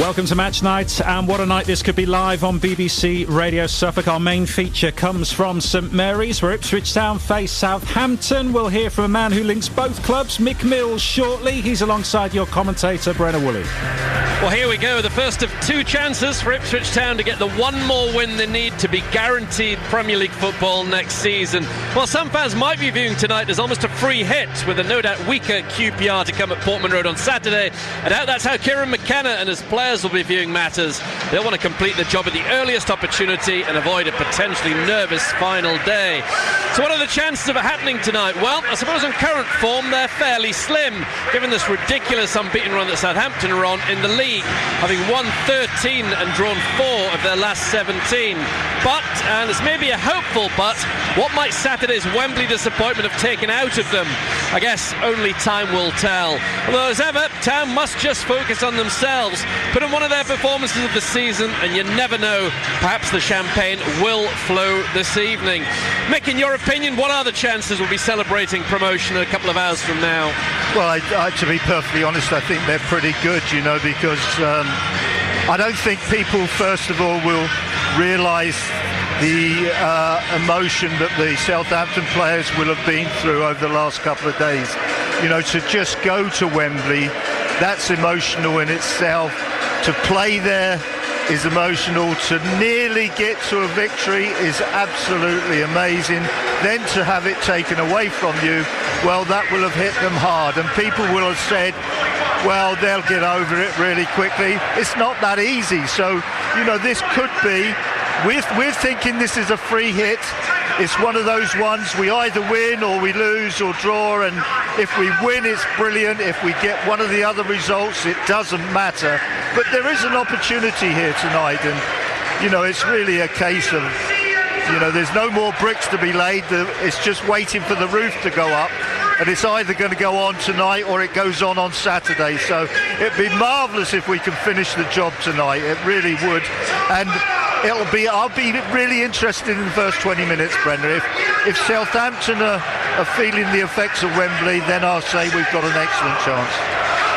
Welcome to Match Night, and what a night this could be live on BBC Radio Suffolk. Our main feature comes from St Mary's, where Ipswich Town face Southampton. We'll hear from a man who links both clubs, Mick Mills, shortly. He's alongside your commentator, Brenna Woolley. Well, here we go. The first of two chances for Ipswich Town to get the one more win they need to be guaranteed Premier League football next season. Well, some fans might be viewing tonight as almost a free hit, with a no doubt weaker QPR to come at Portman Road on Saturday. I doubt that's how Kieran McKenna and his players will be viewing matters. They'll want to complete the job at the earliest opportunity and avoid a potentially nervous final day. So what are the chances of it happening tonight? Well, I suppose on current form they're fairly slim, given this ridiculous unbeaten run that Southampton are on in the league, having won 13 and drawn 4 of their last 17. But, and it's maybe a hopeful but, what might Saturday's Wembley disappointment have taken out of them? I guess only time will tell. Although as ever, Town must just focus on themselves, put in one of their performances of the season, and you never know, perhaps the champagne will flow this evening. Mick, in your opinion, what are the chances we'll be celebrating promotion a couple of hours from now? Well, to be perfectly honest, I think they're pretty good, you know, because I don't think people, first of all, will realise the emotion that the Southampton players will have been through over the last couple of days. You know, to just go to Wembley, that's emotional in itself. To play there is emotional. To nearly get to a victory is absolutely amazing. Then to have it taken away from you, well, that will have hit them hard. And people will have said, well, they'll get over it really quickly. It's not that easy. So, you know, this could be, we're thinking this is a free hit. It's one of those ones we either win or we lose or draw, and if we win it's brilliant. If we get one of the other results, it doesn't matter. But there is an opportunity here tonight, and you know, it's really a case of, you know, there's no more bricks to be laid. It's just waiting for the roof to go up, and it's either going to go on tonight or it goes on Saturday. So it'd be marvellous if we can finish the job tonight. It really would. And I'll be really interested in the first 20 minutes, Brenda. If Southampton are feeling the effects of Wembley, then I'll say we've got an excellent chance.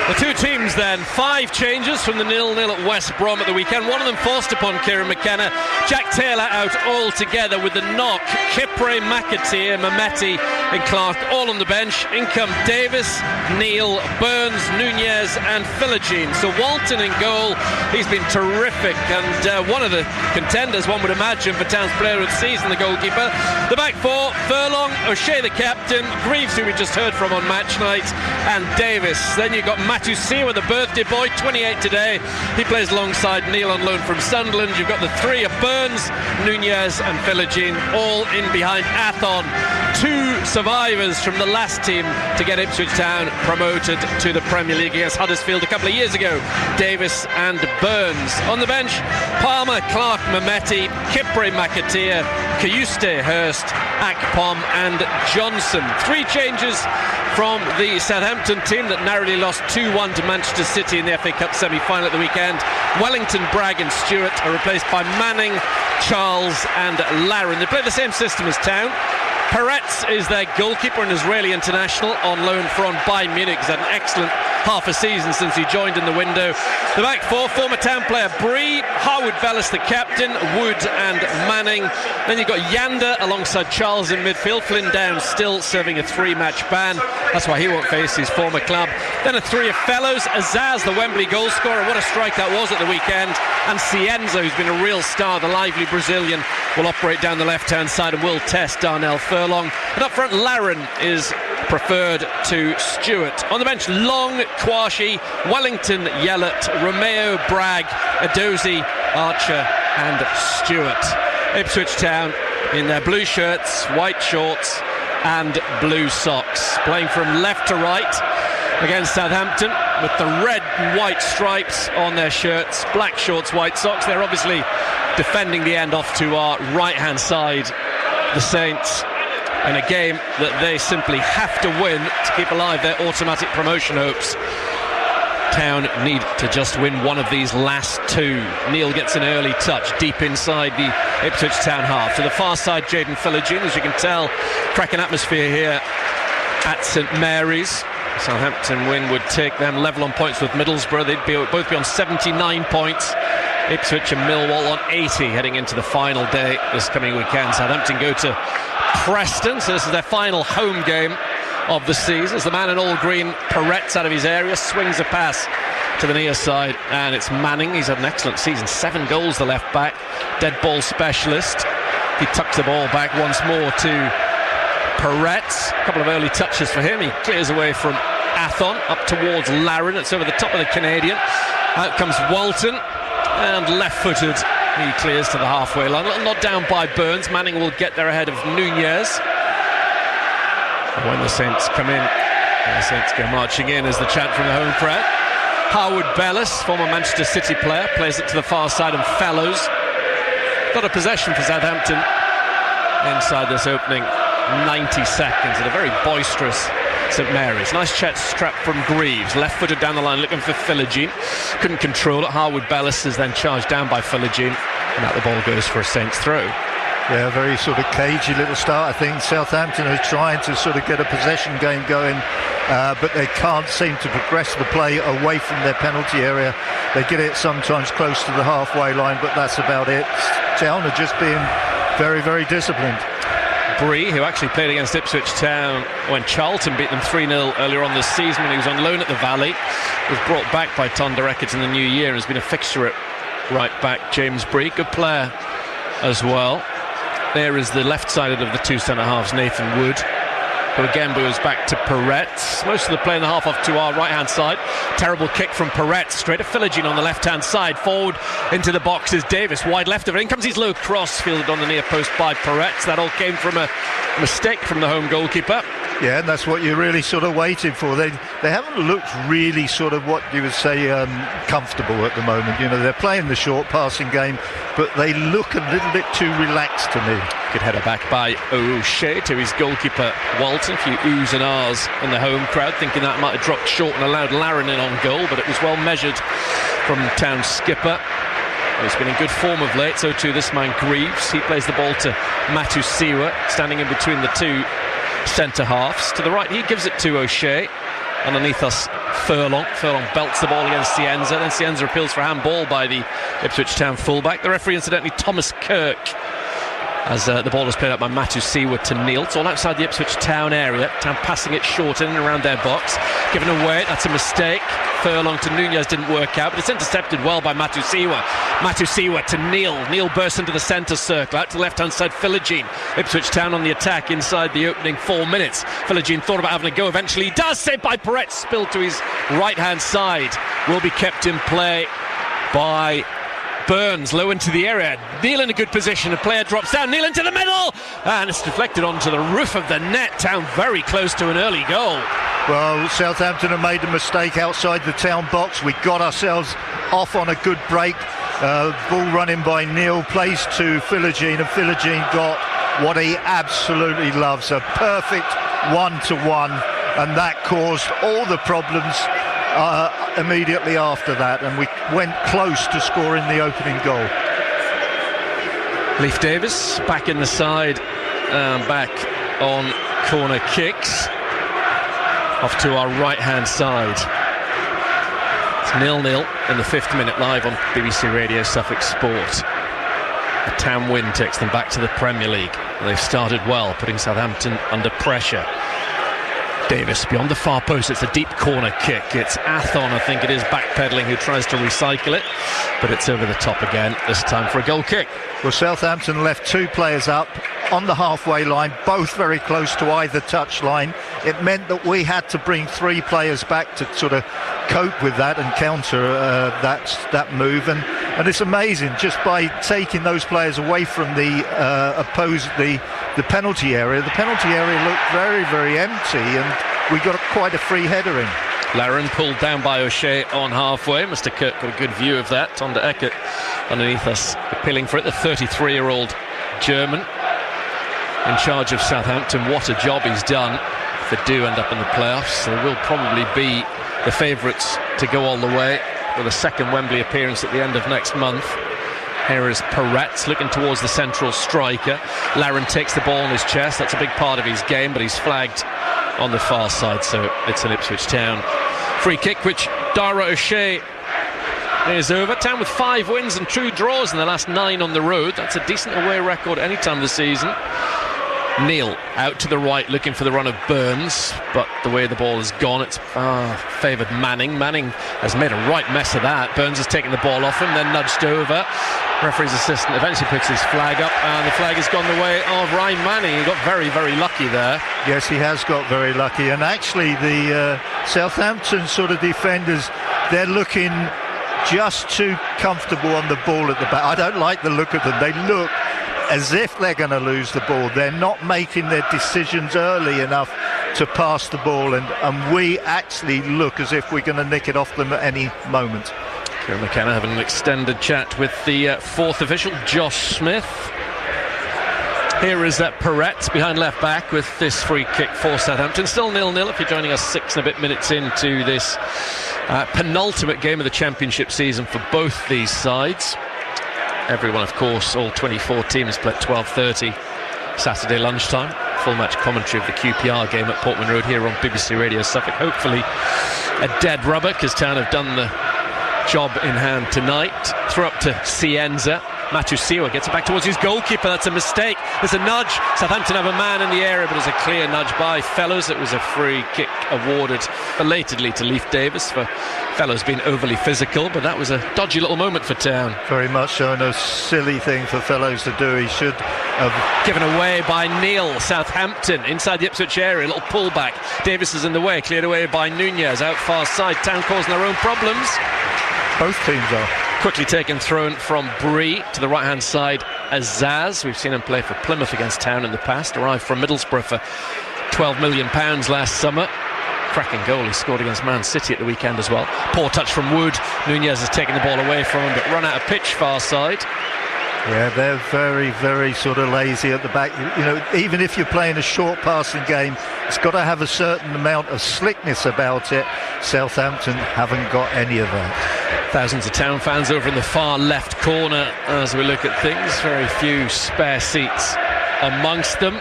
The two teams then, 5 changes from the 0-0 at West Brom at the weekend. One of them forced upon Kieran McKenna. Jack Taylor out altogether with the knock. Kipre, McAteer, Mehmeti and Clark all on the bench. In come Davis, Neil, Burns, Nunez and Philogene. So Walton in goal. He's been terrific, and one of the contenders, one would imagine, for Town's player of the season, the goalkeeper. The back four, Furlong, O'Shea the captain, Greaves, who we just heard from on match night, and Davis. Then you've got Matussi with a birthday boy, 28 today. He plays alongside Neil on loan from Sunderland. You've got the three of Burns, Nunez and Philogene all in behind Athon. 2 survivors from the last team to get Ipswich Town promoted to the Premier League against Huddersfield a couple of years ago, Davis and Burns. On the bench, Palmer, Clark, Mehmeti, Kipre, McAteer, Kayuste, Hurst, Akpom and Johnson. 3 changes from the Southampton team that narrowly lost 2-1 to Manchester City in the FA Cup semi-final at the weekend. Wellington, Bragg and Stewart are replaced by Manning, Charles and Larin. They play the same system as Town. Peretz is their goalkeeper, an Israeli international on loan from Bayern Munich. He's had an excellent half a season since he joined in the window. The back four, former Town player Bree, Harwood Bellis the captain, Wood and Manning. Then you've got Yanda alongside Charles in midfield. Flynn Downs still serving a 3-match ban. That's why he won't face his former club. Then a 3 of Fellows. Azaz, the Wembley goal scorer. What a strike that was at the weekend. And Cienzo, who's been a real star, the lively Brazilian, will operate down the left-hand side and will test Darnell Furlong. And up front, Larin is preferred to Stewart. On the bench, Long, Kwashi, Wellington, Yellett, Romeo, Bragg, Adozi, Archer and Stewart. Ipswich Town in their blue shirts, white shorts and blue socks, playing from left to right against Southampton with the red and white stripes on their shirts, black shorts, white socks. They're obviously defending the end off to our right-hand side, the Saints, in a game that they simply have to win to keep alive their automatic promotion hopes. Town need to just win one of these last 2. Neil gets an early touch deep inside the Ipswich Town half. To the far side, Jayden Philogene, as you can tell, cracking atmosphere here at St Mary's. Southampton win would take them level on points with Middlesbrough. They'd both be on 79 points. Ipswich and Millwall on 80 heading into the final day this coming weekend. Southampton go to Preston, so this is their final home game of the season. As the man in all green Perret's out of his area, swings a pass to the near side, and it's Manning. He's had an excellent season, 7 goals, the left back, dead ball specialist. He tucks the ball back once more to Perret. A couple of early touches for him. He clears away from Athon up towards Larin. It's over the top of the Canadian. Out comes Walton, and left-footed he clears to the halfway line. A little nod down by Burns. Manning will get there ahead of Nunez. When the Saints come in, the Saints go marching in as the chant from the home crowd. Howard Bellis, former Manchester City player, plays it to the far side, and Fellows got a possession for Southampton inside this opening 90 seconds at a very boisterous St Mary's. Nice strap from Greaves, left-footed down the line looking for Philogene. Couldn't control it. Howard Bellis is then charged down by Philogene, and out the ball goes for a Saints throw. Yeah, very sort of cagey little start. I think Southampton are trying to sort of get a possession game going, but they can't seem to progress the play away from their penalty area. They get it sometimes close to the halfway line, but that's about it. Town are just being very, very disciplined. Bree, who actually played against Ipswich Town when Charlton beat them 3-0 earlier on this season when he was on loan at the Valley, was brought back by Ton Derrickett in the new year and has been a fixture at right back. James Bree, good player as well. There is the left-sided of the two centre-halves, Nathan Wood, who again goes back to Perret. Most of the play in the half off to our right-hand side. Terrible kick from Perret, straight to Philogene on the left-hand side. Forward into the box is Davis, wide left of it. In comes his low cross, fielded on the near post by Perret. That all came from a mistake from the home goalkeeper. Yeah, and that's what you're really sort of waiting for. They haven't looked really sort of what you would say comfortable at the moment. You know, they're playing the short passing game, but they look a little bit too relaxed to me. Good header back by O'Shea to his goalkeeper Walton. A few oohs and ahs in the home crowd, thinking that might have dropped short and allowed Larin in on goal, but it was well measured from Town skipper. He's been in good form of late, so too this man Greaves. He plays the ball to Matu Siwa, standing in between the two centre halves. To the right he gives it to O'Shea. Underneath us Furlong belts the ball against Cienza, then Cienza appeals for handball by the Ipswich Town fullback. The referee incidentally Thomas Kirk, as the ball is played out by Matu Siwa to Neil. It's all outside the Ipswich Town area. Town passing it short in and around their box, given away. That's a mistake. Furlong to Nunez didn't work out, but it's intercepted well by Matu Siwa. Matu Siwa to Neil. Neil bursts into the centre circle, out to the left-hand side Philogene. Ipswich Town on the attack inside the opening 4 minutes. Philogene thought about having a go, eventually he does, saved by Perret, spilled to his right-hand side. Will be kept in play by Burns, low into the area. Neil in a good position. A player drops down. Neil into the middle, and it's deflected onto the roof of the net. Town very close to an early goal. Well, Southampton have made a mistake outside the Town box. We got ourselves off on a good break. Ball running by Neil, plays to Philogene, and Philogene got what he absolutely loves, a perfect one-to-one, and that caused all the problems immediately after that, and we went close to scoring the opening goal. Leif Davis back in the side, back on corner kicks, off to our right hand side. It's 0-0 in the 5th minute, live on BBC Radio Suffolk Sport. The Town win takes them back to the Premier League. They've started well, putting Southampton under pressure. Davis beyond the far post. It's a deep corner kick. It's Athon, I think it is, backpedaling, who tries to recycle it, but it's over the top again, this time for a goal kick. Well, Southampton left 2 players up on the halfway line, both very close to either touch line. It meant that we had to bring 3 players back to sort of cope with that and counter that move, and it's amazing, just by taking those players away from the penalty area. The penalty area looked very, very empty, and we got quite a free header in. Larin pulled down by O'Shea on halfway. Mr. Kirk got a good view of that. Ton Derrickett underneath us appealing for it. The 33-year-old German in charge of Southampton. What a job he's done. If they do end up in the playoffs, they will probably be the favourites to go all the way, with a second Wembley appearance at the end of next month. Here is Perret looking towards the central striker. Larin takes the ball on his chest. That's a big part of his game, but he's flagged on the far side, so it's an Ipswich Town free kick, which Dara O'Shea is over. Town with 5 wins and 2 draws in the last 9 on the road. That's a decent away record any time this season. Neil out to the right looking for the run of Burns, but the way the ball has gone, it's favoured Manning. Manning has made a right mess of that. Burns has taken the ball off him, then nudged over. Referee's assistant eventually picks his flag up, and the flag has gone the way of Ryan Manning. He got very, very lucky there. Yes, he has got very lucky, and actually the Southampton sort of defenders, they're looking just too comfortable on the ball at the back. I don't like the look of them. They look as if they're going to lose the ball. They're not making their decisions early enough to pass the ball, and we actually look as if we're going to nick it off them at any moment. Kieran McKenna having an extended chat with the fourth official, Josh Smith. Here is Perrett behind left back with this free kick for Southampton. Still 0-0 if you're joining us 6 and a bit minutes into this penultimate game of the championship season for both these sides. Everyone, of course, all 24 teams play at 12:30 Saturday lunchtime. Full match commentary of the QPR game at Portman Road here on BBC Radio Suffolk. Hopefully a dead rubber, because Town have done the job in hand tonight. Throw up to Cienza. Matthew Siwa gets it back towards his goalkeeper. That's a mistake. There's a nudge. Southampton have a man in the area, but it's a clear nudge by Fellows. It was a free kick awarded belatedly to Leif Davis for Fellows being overly physical, but that was a dodgy little moment for Town. Very much so, and a silly thing for Fellows to do. He should have given away by Neil. Southampton inside the Ipswich area, a little pullback. Davis is in the way, cleared away by Nunez out far side. Town causing their own problems. Both teams are. Quickly taken, thrown from Bree to the right hand side. Azaz, we've seen him play for Plymouth against Town in the past, arrived from Middlesbrough for £12 million last summer. Cracking goal he scored against Man City at the weekend as well. Poor touch from Wood. Nunez has taken the ball away from him, but run out of pitch far side. Yeah, they're very, very sort of lazy at the back. You know, even if you're playing a short passing game, it's got to have a certain amount of slickness about it. Southampton haven't got any of that. Thousands of Town fans over in the far left corner as we look at things. Very few spare seats amongst them.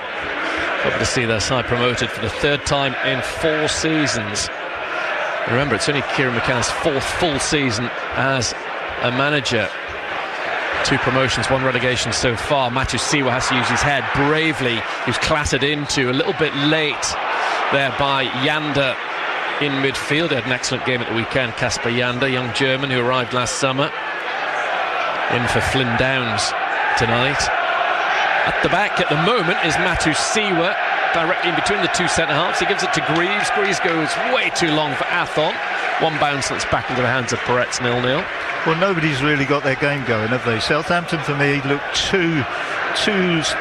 Hoping to see their side promoted for the 3rd time in 4 seasons. Remember, it's only Kieran McKenna's 4th full season as a manager. 2 promotions, 1 relegation so far. Matthew Siwa has to use his head bravely. He was clattered into a little bit late there by Yanda in midfield. He had an excellent game at the weekend. Kasper Yanda, young German who arrived last summer, in for Flynn Downs tonight. At the back at the moment is Matthew Siwa, directly in between the 2 centre-halves. He gives it to Greaves. Greaves goes way too long for Athon. 1 bounce that's back into the hands of Perrett's 0-0. Well, nobody's really got their game going, have they? Southampton, for me, look too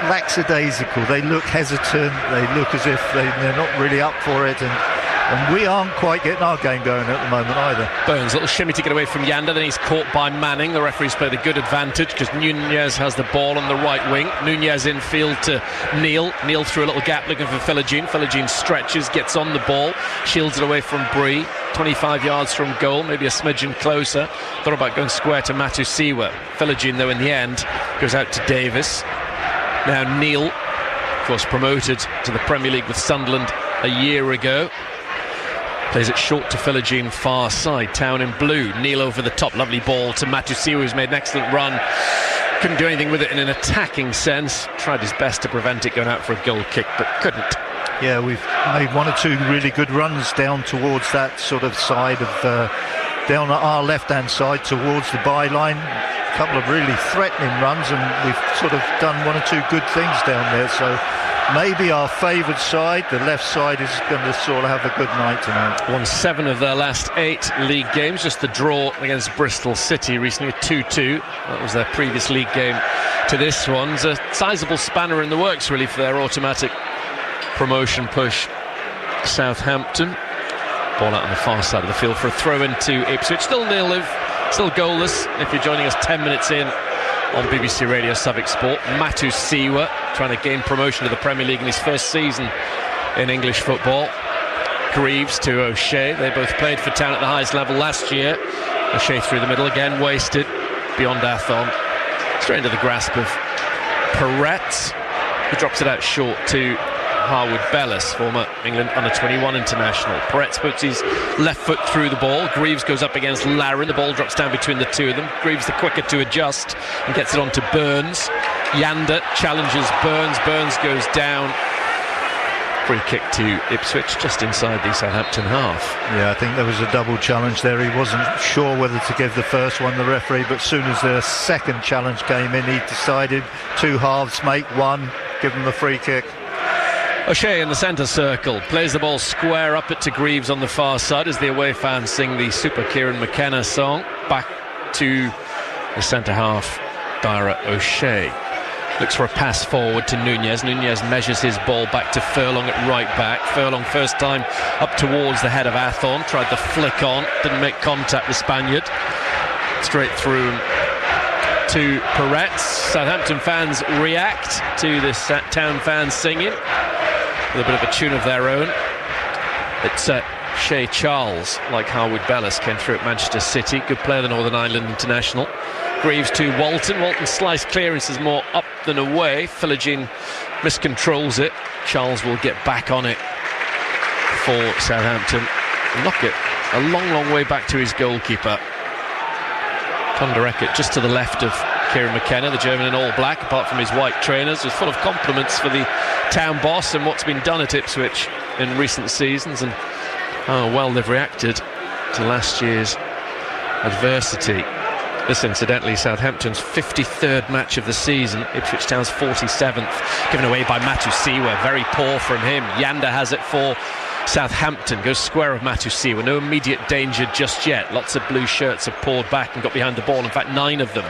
lackadaisical. They look hesitant. They look as if they're not really up for it, and we aren't quite getting our game going at the moment either. Burns, little shimmy to get away from Yanda, then he's caught by Manning. The referee's played a good advantage because Nunez has the ball on the right wing. Nunez infield to Neil. Neil through a little gap looking for Philogene. Philogene stretches, gets on the ball, shields it away from Bree. 25 yards from goal, maybe a smidgen closer. Thought about going square to Matthew Siwa. Philogene, though, in the end, goes out to Davis. Now Neil, of course, promoted to the Premier League with Sunderland a year ago. Plays it short to Philogene, far side. Town in blue. Neil over the top. Lovely ball to Matthew Siwa, who's made an excellent run. Couldn't do anything with it in an attacking sense. Tried his best to prevent it going out for a goal kick, but couldn't. Yeah, we've made 1 or 2 really good runs down towards that sort of side of down our left-hand side towards the byline. A couple of really threatening runs, and we've sort of done 1 or 2 good things down there. So maybe our favoured side, the left side, is going to sort of have a good night tonight. Won 7 of their last 8 league games. Just the draw against Bristol City recently, 2-2. That was their previous league game to this one. It's a sizable spanner in the works, really, for their automatic promotion push. Southampton. Ball out on the far side of the field for a throw into Ipswich. Still 0-0, still goalless if you're joining us 10 minutes in on BBC Radio Suffolk Sport. Matthew Siwa trying to gain promotion to the Premier League in his first season in English football. Greaves to O'Shea. They both played for Town at the highest level last year. O'Shea through the middle again, wasted beyond Athon. Straight into the grasp of Perrett, who drops it out short to Harwood Bellis, former England under-21 international. Peretz puts his left foot through the ball. Greaves goes up against Larin. The ball drops down between the two of them. Greaves the quicker to adjust and gets it on to Burns. Yander challenges Burns. Burns goes down. Free kick to Ipswich, just inside the Southampton half. Yeah, I think there was a double challenge there. He wasn't sure whether to give the first one, the referee, but as soon as the second challenge came in, he decided 2 halves make 1, give him the free kick. O'Shea in the centre circle, plays the ball square up it to Greaves on the far side as the away fans sing the Super Kieran McKenna song. Back to the centre half, Dara O'Shea. Looks for a pass forward to Nunez. Nunez measures his ball back to Furlong at right back. Furlong first time up towards the head of Athon. Tried the flick on. Didn't make contact, the Spaniard. Straight through to Peretz. Southampton fans react to this town fans singing with a bit of a tune of their own. It's Shea Charles, like Harwood Bellis, came through at Manchester City. Good player, the Northern Ireland international. Greaves to Walton. Walton's slice clearance is more up than away. Philogene miscontrols it. Charles will get back on it for Southampton. Knock it a long, long way back to his goalkeeper. Kondereckert just to the left of Kieran McKenna, the German in all black, apart from his white trainers, was full of compliments for the town boss and what's been done at Ipswich in recent seasons, and how well they've reacted to last year's adversity. This, incidentally, Southampton's 53rd match of the season. Ipswich Town's 47th, given away by Matusiwa. Very poor from him. Yander has it for Southampton. Goes square of Matusiwa. No immediate danger just yet. Lots of blue shirts have poured back and got behind the ball. In fact, 9 of them.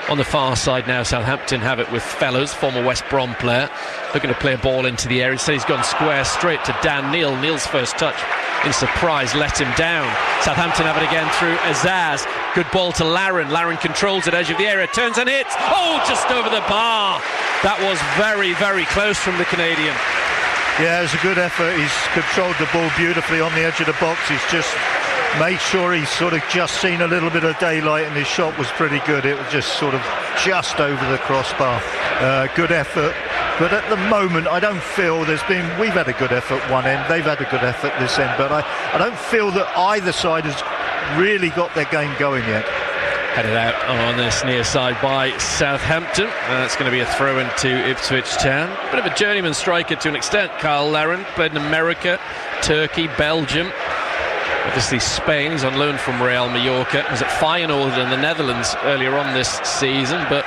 On the far side now, Southampton have it with Fellows, former West Brom player, looking to play a ball into the air. Instead, he's gone square straight to Dan Neil. Neil's first touch, in surprise, let him down. Southampton have it again through Azaz. Good ball to Larin. Larin controls at edge of the area, turns and hits. Oh, just over the bar. That was very, very close from the Canadian. Yeah, it was a good effort. He's controlled the ball beautifully on the edge of the box. He's just made sure he's sort of just seen a little bit of daylight, and his shot was pretty good. It was just sort of just over the crossbar. Good effort. But at the moment, I don't feel we've had a good effort one end, they've had a good effort this end, but I don't feel that either side has really got their game going yet. Headed out on this near side by Southampton. That's going to be a throw into Ipswich Town. Bit of a journeyman striker to an extent, Kyle Larin. Played in America, Turkey, Belgium. Obviously Spain. He's on loan from Real Mallorca. Was at Feyenoord in the Netherlands earlier on this season, but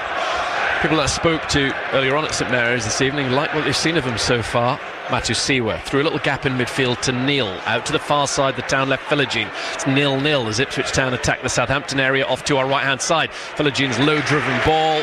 people that I spoke to earlier on at St Mary's this evening like what they've seen of him so far. Matusiwa through a little gap in midfield to Neil. Out to the far side, the Town left Philogene. It's 0-0 as Ipswich Town attack the Southampton area off to our right-hand side. Philogene's low-driven ball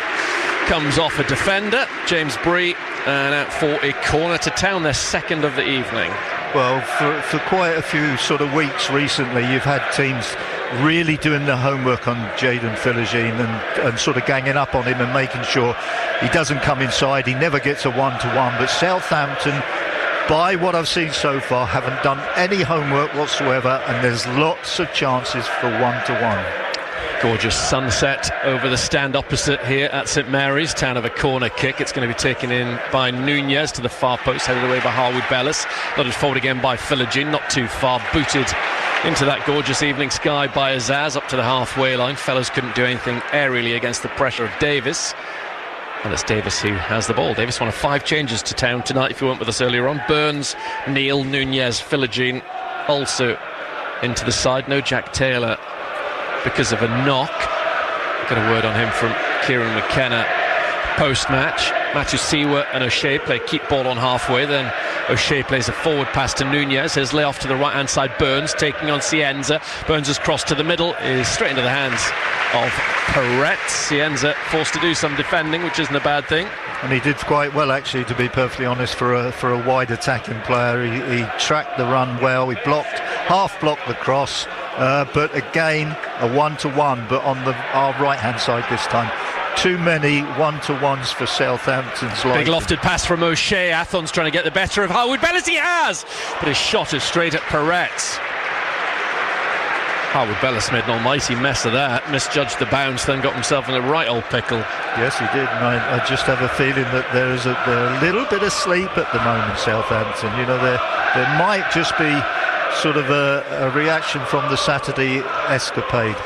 comes off a defender, James Bree, and out for a corner to Town, their second of the evening. Well, for quite a few sort of weeks recently, you've had teams really doing the homework on Jayden Philogene and sort of ganging up on him and making sure he doesn't come inside. He never gets a one-to-one. But Southampton, by what I've seen so far, haven't done any homework whatsoever, and there's lots of chances for one-to-one. Gorgeous sunset over the stand opposite here at St Mary's. Town of a corner kick. It's going to be taken in by Nunez to the far post, headed away by Harwood Bellis. Nodded forward again by Philogene, not too far. Booted into that gorgeous evening sky by Azaz up to the halfway line. Fellows couldn't do anything aerially against the pressure of Davis. And it's Davis who has the ball. Davis, one of 5 changes to Town tonight, if you weren't with us earlier on. Burns, Neil, Nunez, Philogene also into the side. No Jack Taylor because of a knock. Got a word on him from Kieran McKenna post-match. Matusiwa and O'Shea play keep ball on halfway, then O'Shea plays a forward pass to Nunez. His lay off to the right-hand side. Burns taking on Cienza. Burns has crossed to the middle, is straight into the hands of Peretz. Cienza forced to do some defending, which isn't a bad thing. And he did quite well, actually, to be perfectly honest, for a wide attacking player. He tracked the run well. He half-blocked the cross. But again, a one-to-one, but on our right-hand side this time. Too many one-to-ones for Southampton's liking. Big lofted pass from O'Shea. Athon's trying to get the better of Harwood Bellis. He has! But his shot is straight at Peretz. Harwood Bellis made an almighty mess of that, misjudged the bounce, then got himself in a right old pickle. Yes, he did, and I just have a feeling that they're a little bit asleep at the moment, Southampton. You know, there might just be sort of a reaction from the Saturday escapade.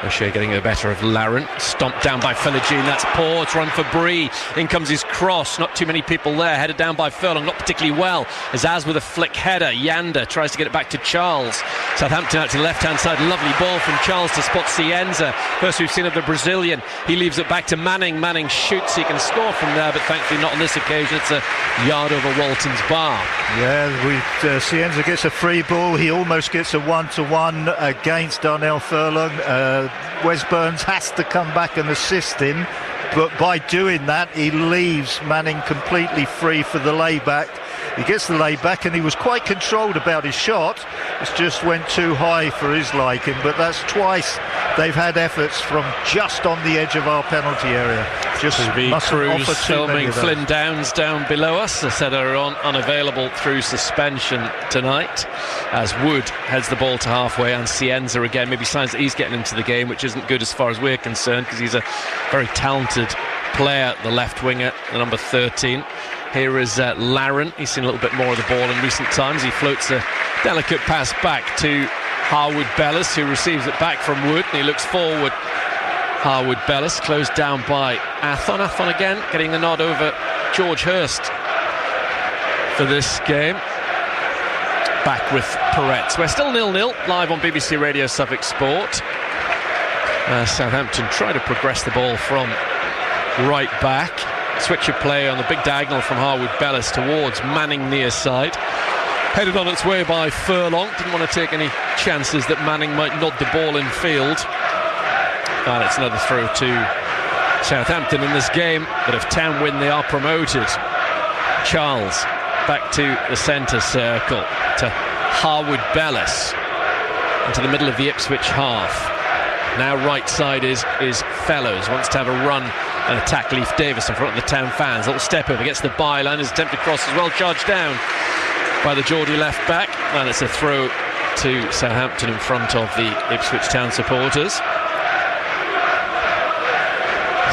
O'Shea getting the better of Larrant, stomped down by Philogene, that's poor, it's run for Bree, in comes his cross, not too many people there, headed down by Furlong, not particularly well, as with a flick header, Yanda tries to get it back to Charles, Southampton out to the left hand side, lovely ball from Charles to spot Cienza, first we've seen of the Brazilian, he leaves it back to Manning shoots, he can score from there, but thankfully not on this occasion, it's a yard over Walton's bar. Yeah, Cienza gets a free ball, he almost gets a 1-to-1 against Darnell Furlong. Wes Burns has to come back and assist him, but by doing that he leaves Manning completely free for the layback. He gets the layback and he was quite controlled about his shot, it just went too high for his liking, but that's twice they've had efforts from just on the edge of our penalty area. Just mustn't offer too many of those. Flynn Downs down below us, the setter unavailable through suspension tonight, as Wood heads the ball to halfway, and Cienza again maybe signs that he's getting into the game, which isn't good as far as we're concerned, because he's a very talented player, the left winger, the number 13. Here is Larrant. He's seen a little bit more of the ball in recent times. He floats a delicate pass back to Harwood Bellis, who receives it back from Wood, and he looks forward. Harwood Bellis closed down by Athon. Athon again getting the nod over George Hurst for this game. Back with Peretz. We're still 0-0 live on BBC Radio Suffolk Sport. Southampton try to progress the ball from right back. Switch of play on the big diagonal from Harwood Bellis towards Manning near side. Headed on its way by Furlong. Didn't want to take any chances that Manning might nod the ball in field. And it's another throw to Southampton in this game. But if Town win, they are promoted. Charles back to the centre circle to Harwood Bellis into the middle of the Ipswich half. Now right side is Fellows, wants to have a run and attack Leif Davis in front of the Town fans. Little step over, gets the byline, his attempted cross as well, charged down by the Geordie left back, and it's a throw to Southampton in front of the Ipswich Town supporters.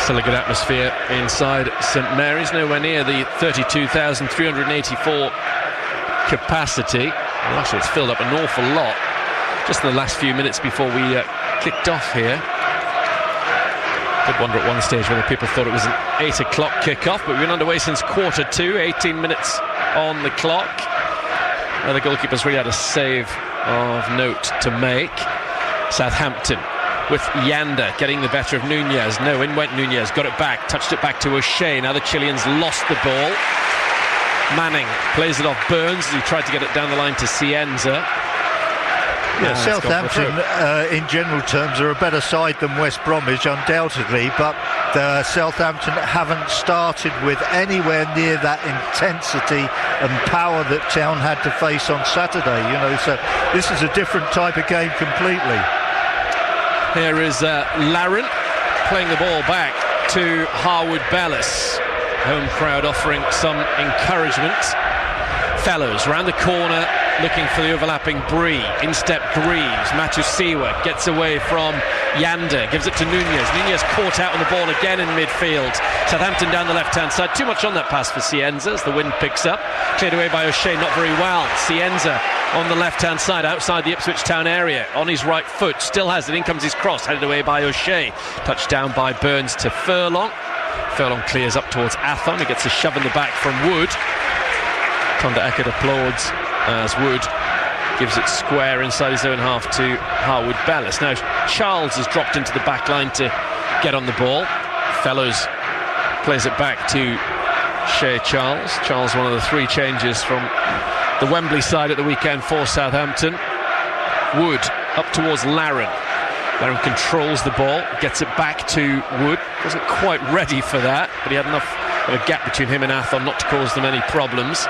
Still a good atmosphere inside St Mary's, nowhere near the 32,384 capacity. Well, actually it's filled up an awful lot just in the last few minutes before we kicked off here. Did wonder at one stage whether people thought it was an 8 o'clock kick-off, but we've been underway since 1:45, 18 minutes on the clock. The goalkeeper's really had a save of note to make. Southampton with Yanda getting the better of Nunez. No, in went Nunez, got it back, touched it back to O'Shea. Now the Chileans lost the ball. Manning plays it off Burns as he tried to get it down the line to Cienza. Yeah, Southampton in general terms are a better side than West Bromwich undoubtedly, but Southampton haven't started with anywhere near that intensity and power that Town had to face on Saturday, you know, so this is a different type of game completely. Here is Larrant playing the ball back to Harwood Bellis, home crowd offering some encouragement. Fellows round the corner looking for the overlapping Bree. In step Greaves. Matusiwa gets away from Yanda, gives it to Nunez. Nunez caught out on the ball again in midfield. Southampton down the left hand side. Too much on that pass for Cienza as the wind picks up. Cleared away by O'Shea, not very well. Cienza on the left hand side outside the Ipswich Town area on his right foot, still has it. In comes his cross, headed away by O'Shea. Touched down by Burns to Furlong. Furlong clears up towards Athon. He gets a shove in the back from Wood. Tonda Eckert applauds as Wood gives it square inside his own half to Harwood Bellis. Now Charles has dropped into the back line to get on the ball. Fellows plays it back to Shea Charles. Charles, one of the 3 changes from the Wembley side at the weekend for Southampton. Wood up towards Larrant. Larrant controls the ball, gets it back to Wood. Wasn't quite ready for that, but he had enough of a gap between him and Athon not to cause them any problems.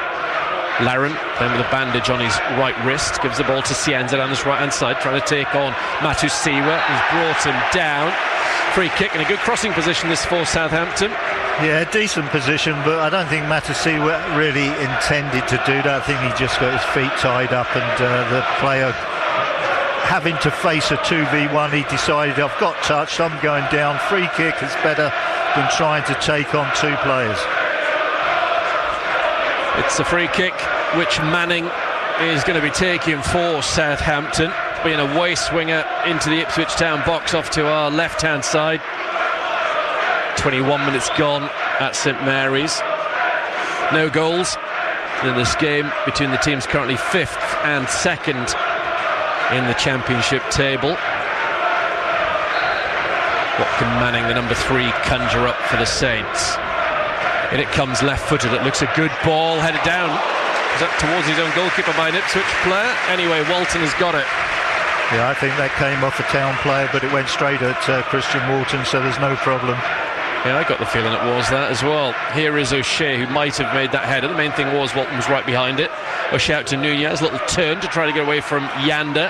Larrant, then with a bandage on his right wrist, gives the ball to Cienza down this right-hand side, trying to take on Matusiwa, who's brought him down. Free kick and a good crossing position this for Southampton. Yeah, decent position, but I don't think Matusiwa really intended to do that. I think he just got his feet tied up and the player having to face a 2v1, he decided, I've got touched, I'm going down, free kick is better than trying to take on two players. It's a free kick which Manning is going to be taking for Southampton, being a away swinger into the Ipswich Town box off to our left-hand side. 21 minutes gone at St Mary's. No goals in this game between the teams currently 5th and 2nd in the championship table. What can Manning, the number 3, conjure up for the Saints? In it comes left-footed. It looks a good ball, headed down. Is that towards his own goalkeeper by an Ipswich player? Anyway, Walton has got it. Yeah, I think that came off a Town player, but it went straight at Christian Walton, so there's no problem. Yeah, I got the feeling it was that as well. Here is O'Shea, who might have made that header. The main thing was Walton was right behind it. O'Shea out to Nunez, little turn to try to get away from Yanda.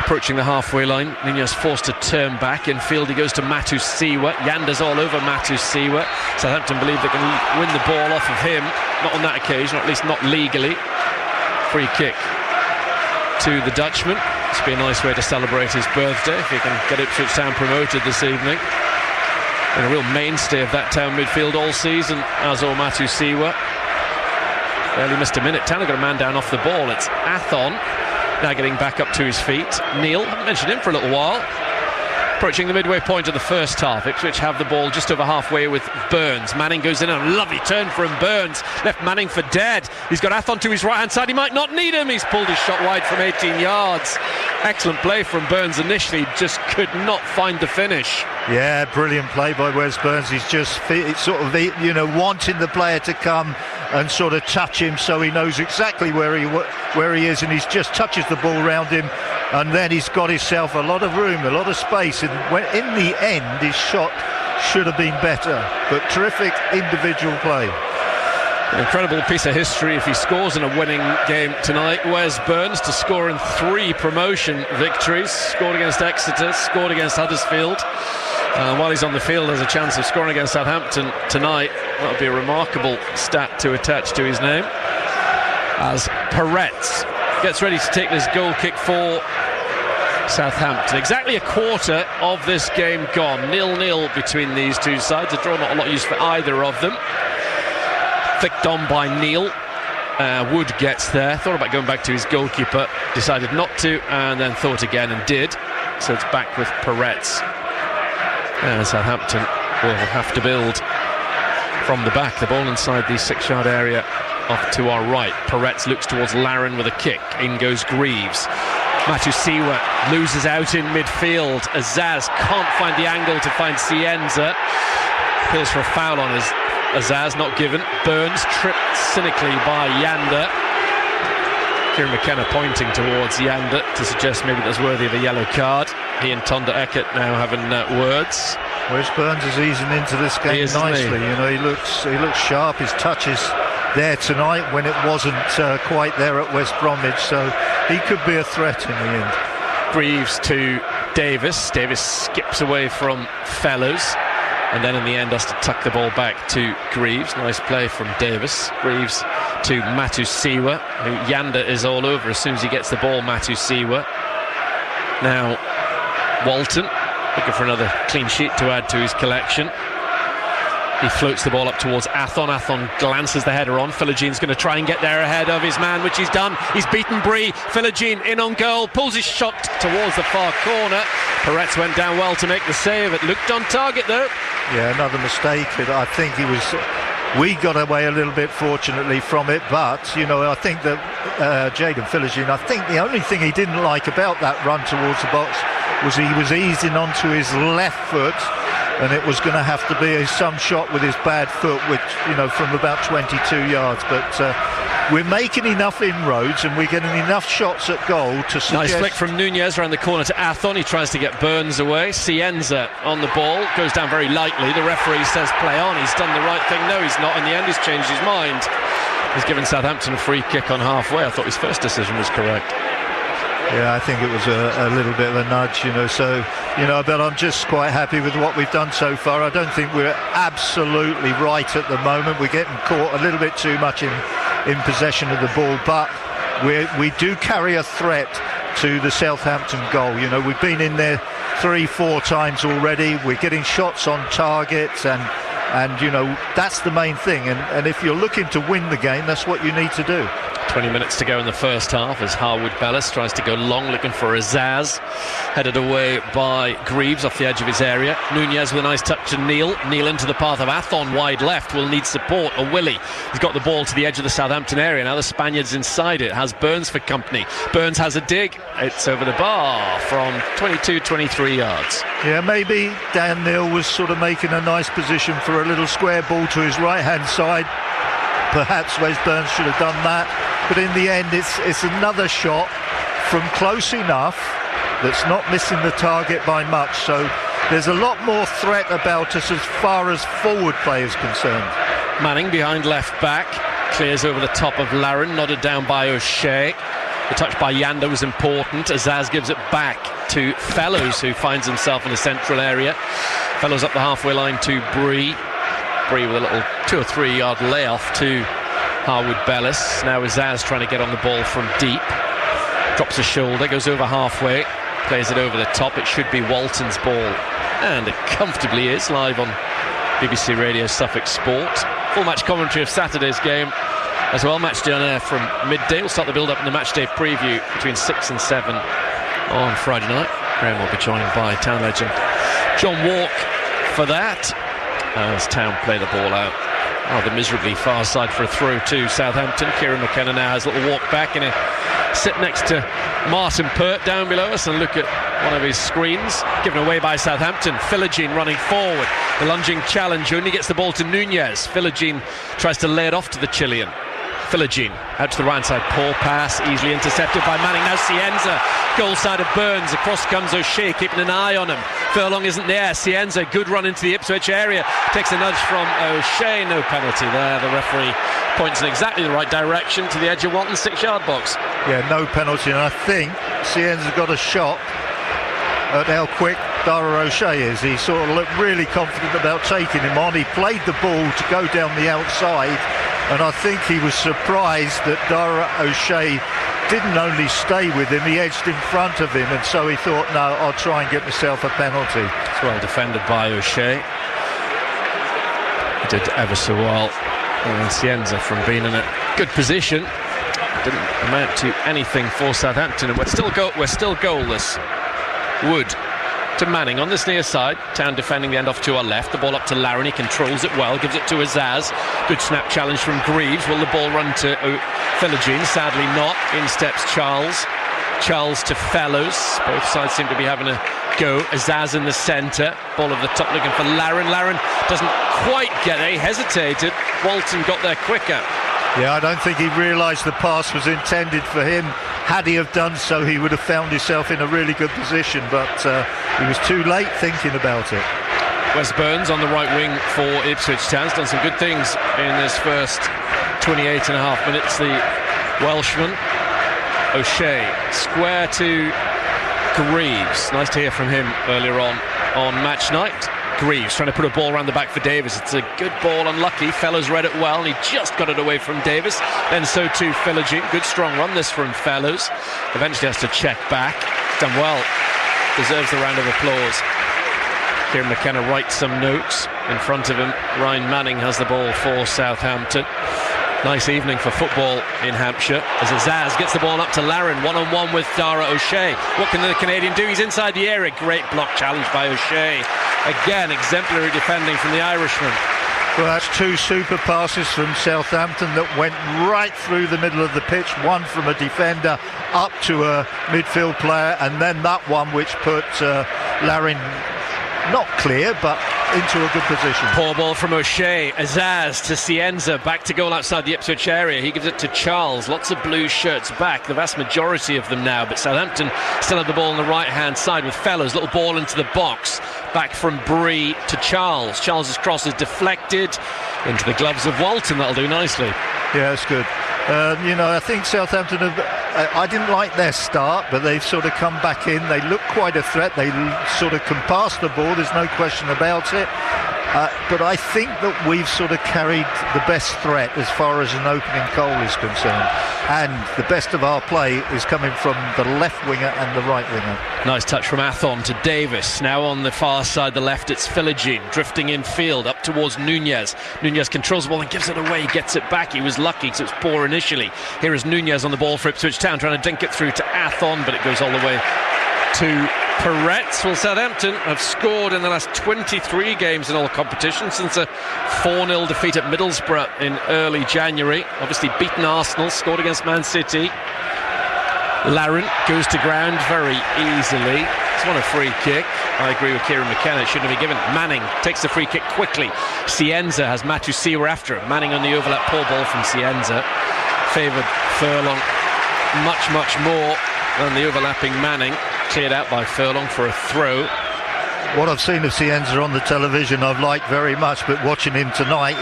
Approaching the halfway line, Nunez forced to turn back. In field he goes to Matusiwa. Yanda's all over Matusiwa. Southampton believe they can win the ball off of him. Not on that occasion, or at least not legally. Free kick to the Dutchman. This would be a nice way to celebrate his birthday if he can get Ipswich Town promoted this evening. And a real mainstay of that Town midfield all season, Azor Matusiwa. Barely missed a minute. Town have got a man down off the ball. It's Athon now getting back up to his feet. Neil, haven't mentioned him for a little while. Approaching the midway point of the first half. Ipswich have the ball just over halfway with Burns. Manning goes in, a lovely turn from Burns. Left Manning for dead. He's got Athon to his right hand side. He might not need him. He's pulled his shot wide from 18 yards. Excellent play from Burns initially, just could not find the finish. Yeah, brilliant play by Wes Burns. He's just sort of, wanting the player to come and sort of touch him so he knows exactly where he is, and he just touches the ball around him, and then he's got himself a lot of room, a lot of space, and in the end his shot should have been better, but terrific individual play. An incredible piece of history if he scores in a winning game tonight. Wes Burns to score in 3 promotion victories. Scored against Exeter, scored against Huddersfield. While he's on the field, there's a chance of scoring against Southampton tonight. That would be a remarkable stat to attach to his name. As Peretz gets ready to take this goal kick for Southampton. Exactly a quarter of this game gone. 0-0 between these two sides. A draw, not a lot of use for either of them. Flicked on by Neil. Wood gets there, thought about going back to his goalkeeper, decided not to, and then thought again and did. So it's back with Peretz. And Southampton will have to build from the back. The ball inside the 6-yard area off to our right. Peretz looks towards Larin with a kick. In goes Greaves. Matusiwa loses out in midfield. Azaz can't find the angle to find Cienza. Appears for a foul on Azaz, not given. Burns tripped cynically by Yanda. Kieran McKenna pointing towards Yanda to suggest maybe that's worthy of a yellow card. He and Tonda Eckert now having words. Whereas Burns is easing into this game nicely. He looks sharp. His touch is there tonight when it wasn't quite there at West Bromwich, so he could be a threat in the end. Greaves to Davis. Davis skips away from Fellows, and then in the end has to tuck the ball back to Greaves. Nice play from Davis. Greaves to Matusiwa, who Yanda is all over as soon as he gets the ball. Matusiwa. Now Walton looking for another clean sheet to add to his collection. He floats the ball up towards Athon. Athon glances the header on. Philogene going to try and get there ahead of his man, which he's done. He's beaten Bree. Philogene in on goal, pulls his shot towards the far corner. Peretz went down well to make the save. It looked on target though. Yeah, another mistake. I think we got away a little bit fortunately from it, but I think that Jadon Philogene, I think the only thing he didn't like about that run towards the box was he was easing onto his left foot, and it was going to have to be some shot with his bad foot, which from about 22 yards. But we're making enough inroads and we're getting enough shots at goal to suggest... Nice flick from Nunez around the corner to Athon. He tries to get Burns away. Cienza on the ball, goes down very lightly. The referee says play on. He's done the right thing. No, he's not. In the end, he's changed his mind. He's given Southampton a free kick on halfway. I thought his first decision was correct. Yeah, I think it was a little bit of a nudge, but I'm just quite happy with what we've done so far. I don't think we're absolutely right at the moment. We're getting caught a little bit too much in possession of the ball, but we do carry a threat to the Southampton goal. You know, we've been in there 3-4 times already. We're getting shots on target, and you know, that's the main thing. And if you're looking to win the game, that's what you need to do. 20 minutes to go in the first half as Harwood Bellis tries to go long, looking for Azaz. Headed away by Greaves off the edge of his area. Nunez with a nice touch to Neil. Neil into the path of Athon, wide left, will need support. Or Willie. He's got the ball to the edge of the Southampton area. Now the Spaniard's inside it. Has Burns for company. Burns has a dig. It's over the bar from 22-23 yards. Yeah, maybe Dan Neil was sort of making a nice position for a little square ball to his right-hand side. Perhaps Wes Burns should have done that. But in the end, it's another shot from close enough that's not missing the target by much. So there's a lot more threat about us as far as forward play is concerned. Manning behind left back. Clears over the top of Larin, nodded down by O'Shea. The touch by Yanda was important. Azaz gives it back to Fellows, who finds himself in the central area. Fellows up the halfway line to Bree. Bree with a little 2 or 3 yard layoff to Harwood Bellis. Now Azaz trying to get on the ball from deep. Drops a shoulder, goes over halfway, plays it over the top. It should be Walton's ball, and it comfortably is. Live on BBC Radio Suffolk Sport. Full match commentary of Saturday's game as well. Match day on air from midday. We'll start the build-up in the match day preview between 6 and 7 on Friday night. Graham will be joined by Town legend John Walk for that, as Town play the ball out rather miserably far side for a throw to Southampton. Kieran McKenna now has a little walk back and sit next to Martin Pert down below us and look at one of his screens. Given away by Southampton. Philogene running forward. The lunging challenge only gets the ball to Nunez. Philogene tries to lay it off to the Chilean. Philogene out to the right side, poor pass, easily intercepted by Manning. Now Cienza, goal side of Burns, across comes O'Shea, keeping an eye on him. Furlong isn't there. Cienza, good run into the Ipswich area, takes a nudge from O'Shea. No penalty there. The referee points in exactly the right direction to the edge of Walton's 6-yard box. Yeah, no penalty, and I think Cienza got a shot at how quick Dara O'Shea is. He sort of looked really confident about taking him on. He played the ball to go down the outside, and I think he was surprised that Dara O'Shea didn't only stay with him, he edged in front of him, and so he thought, no, I'll try and get myself a penalty. It's well defended by O'Shea. He did ever so well. And Cienza from being in a good position didn't amount to anything for Southampton, and we're still goalless. Wood to Manning on this near side. Town defending the end off to our left. The ball up to Larin. He controls it well. Gives it to Azaz. Good snap challenge from Greaves. Will the ball run to Philogene? Sadly not. In steps Charles. Charles to Fellows. Both sides seem to be having a go. Azaz in the centre. Ball over the top looking for Larin. Larin doesn't quite get it. He hesitated. Walton got there quicker. Yeah, I don't think he realised the pass was intended for him. Had he have done so, he would have found himself in a really good position, but he was too late thinking about it. Wes Burns on the right wing for Ipswich Town's done some good things in this first 28 and a half minutes. The Welshman O'Shea square to Greaves. Nice to hear from him earlier on match night. Greaves trying to put a ball around the back for Davis. It's a good ball, unlucky. Fellows read it well, and he just got it away from Davis. Then so too Philogene. Good strong run this from Fellows. Eventually has to check back. Done well. Deserves the round of applause. Kieran McKenna writes some notes. In front of him, Ryan Manning has the ball for Southampton. Nice evening for football in Hampshire as Azaz gets the ball up to Larin, one-on-one with Dara O'Shea. What can the Canadian do? He's inside the area. Great block challenge by O'Shea. Again, exemplary defending from the Irishman. Well, that's two super passes from Southampton that went right through the middle of the pitch. One from a defender up to a midfield player, and then that one which put Larin not clear, but into a good position. Poor ball from O'Shea. Azaz to Cienza, back to goal outside the Ipswich area. He gives it to Charles. Lots of blue shirts back, the vast majority of them now, but Southampton still have the ball on the right hand side with Fellows. Little ball into the box, back from Bree to Charles. Charles's cross is deflected into the gloves of Walton. That'll do nicely. Yeah, that's good. I think Southampton I didn't like their start, but they've sort of come back in. They look quite a threat. They sort of can pass the ball, there's no question about it. But I think that we've sort of carried the best threat as far as an opening goal is concerned, and the best of our play is coming from the left winger and the right winger. Nice touch from Athon to Davis. Now on the far side, the left, it's Philogene drifting in field up towards Nunez. Nunez controls the ball and gives it away, gets it back. He was lucky because it was poor initially. Here is Nunez on the ball for Ipswich Town, trying to dink it through to Athon, but it goes all the way to Peretz. Well, Southampton have scored in the last 23 games in all competitions since a 4-0 defeat at Middlesbrough in early January. Obviously beaten Arsenal, scored against Man City. Larin goes to ground very easily. It's won a free kick. I agree with Kieran McKenna, it shouldn't have been given. Manning takes the free kick quickly. Cienza has Matusiwa after him. Manning on the overlap, poor ball from Cienza. Favoured Furlong much more than the overlapping Manning. Cleared out by Furlong for a throw. What I've seen of Cienza on the television I've liked very much, but watching him tonight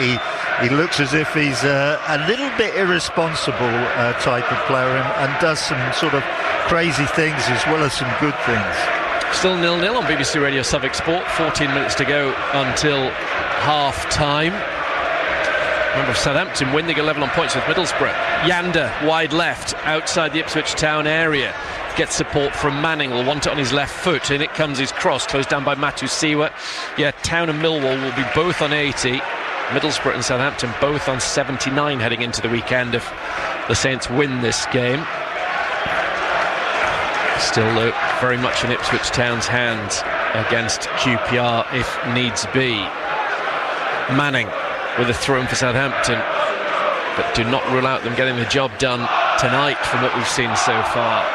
he looks as if he's a little bit irresponsible type of player, and does some sort of crazy things as well as some good things. Still 0-0 on BBC Radio Suffolk Sport. 14 minutes to go until half time. Remember, Southampton winning 11 on points with Middlesbrough. Yander wide left outside the Ipswich Town area. Gets support from Manning, will want it on his left foot, and it comes his cross, closed down by Matusiwa. Yeah, Town and Millwall will be both on 80. Middlesbrough and Southampton both on 79 heading into the weekend if the Saints win this game. Still, though, very much in Ipswich Town's hands against QPR if needs be. Manning with a throw in for Southampton, but do not rule out them getting the job done tonight from what we've seen so far.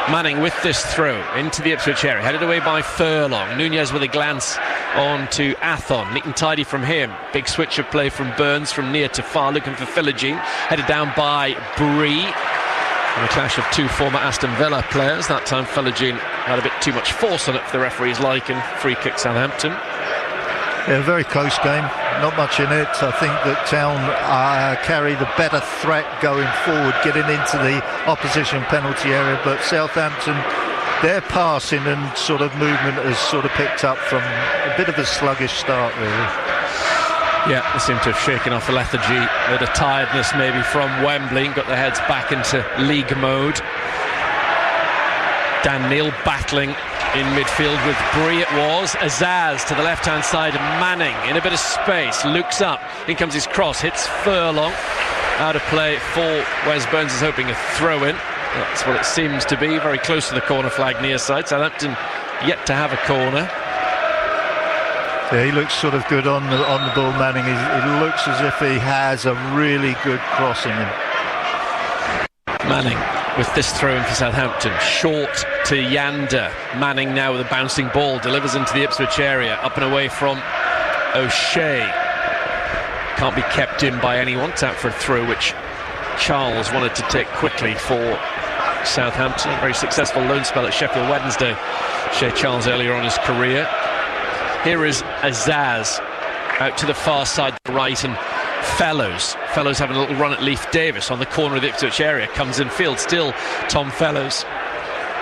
Manning with this throw into the Ipswich area, headed away by Furlong. Nunez with a glance on to Athon, neat and tidy from him. Big switch of play from Burns from near to far, looking for Philogene, headed down by Bree. And a clash of two former Aston Villa players. That time Philogene had a bit too much force on it for the referee's liking. Free kick Southampton. Yeah, very close game, not much in it. I think that Town carry the better threat going forward, getting into the opposition penalty area, but Southampton, their passing and sort of movement has sort of picked up from a bit of a sluggish start, really. Yeah, they seem to have shaken off the lethargy, a bit of tiredness maybe from Wembley, and got their heads back into league mode. Dan Neil battling in midfield with Bree. It was Azaz to the left hand side, Manning in a bit of space, looks up, in comes his cross, hits Furlong, out of play for Wes Burns, is hoping a throw in. That's what it seems to be, very close to the corner flag near side. Southampton yet to have a corner. Yeah, he looks sort of good on the ball, Manning. He looks as if he has a really good cross in him. Manning with this throw in for Southampton, short to Yander. Manning now with a bouncing ball, delivers into the Ipswich area, up and away from O'Shea. Can't be kept in by anyone. It's out for a throw, which Charles wanted to take quickly for Southampton. A very successful loan spell at Sheffield Wednesday, Shea Charles, earlier on his career. Here is Azaz out to the far side, right, and Fellows having a little run at Leif Davis on the corner of the Ipswich area, comes in field, still Tom Fellows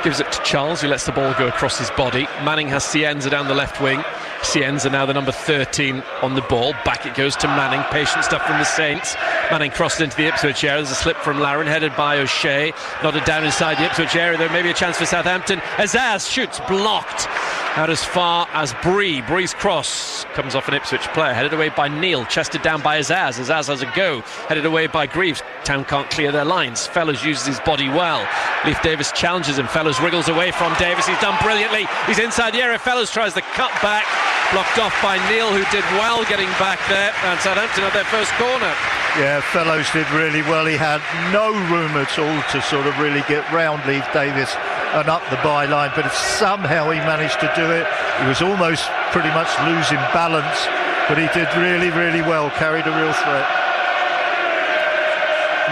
gives it to Charles, who lets the ball go across his body. Manning has Cienza down the left wing. Cienza now the number 13 on the ball. Back it goes to Manning. Patient stuff from the Saints. Manning crossed into the Ipswich area. There's a slip from Larin, headed by O'Shea. Nodded down inside the Ipswich area. There may be a chance for Southampton. Azaz shoots, blocked out as far as Bree. Bree's cross comes off an Ipswich player, headed away by Neil, chested down by Azaz. Azaz has a go, headed away by Greaves. Town can't clear their lines. Fellows uses his body well. Leif Davis challenges him. Fellows wriggles away from Davis. He's done brilliantly. He's inside the area. Fellows tries the cut back, blocked off by Neil, who did well getting back there, and Southampton had their first corner. Yeah, Fellows did really well. He had no room at all to sort of really get round Leif Davis and up the byline, but somehow he managed to do it. He was almost pretty much losing balance, but he did really, really well, carried a real threat.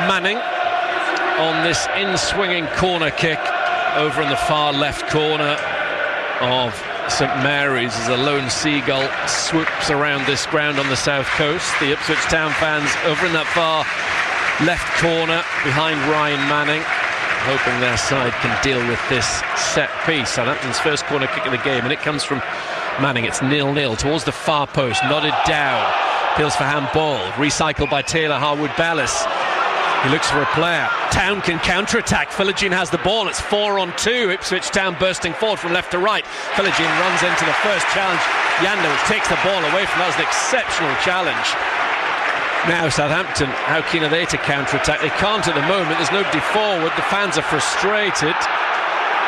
Manning on this in-swinging corner kick over in the far left corner of St Mary's, as a lone seagull swoops around this ground on the south coast. The Ipswich Town fans over in that far left corner behind Ryan Manning, hoping their side can deal with this set piece. Southampton's first corner kick of the game, and it comes from Manning, it's 0-0 towards the far post, nodded down, appeals for handball, recycled by Taylor Harwood-Bellis. He looks for a player. Town can counter-attack. Philogene has the ball. It's 4-on-2. Ipswich Town bursting forward from left to right. Philogene runs into the first challenge. Yanda, which takes the ball away from us. An exceptional challenge. Now Southampton, how keen are they to counter-attack? They can't at the moment. There's nobody forward. The fans are frustrated.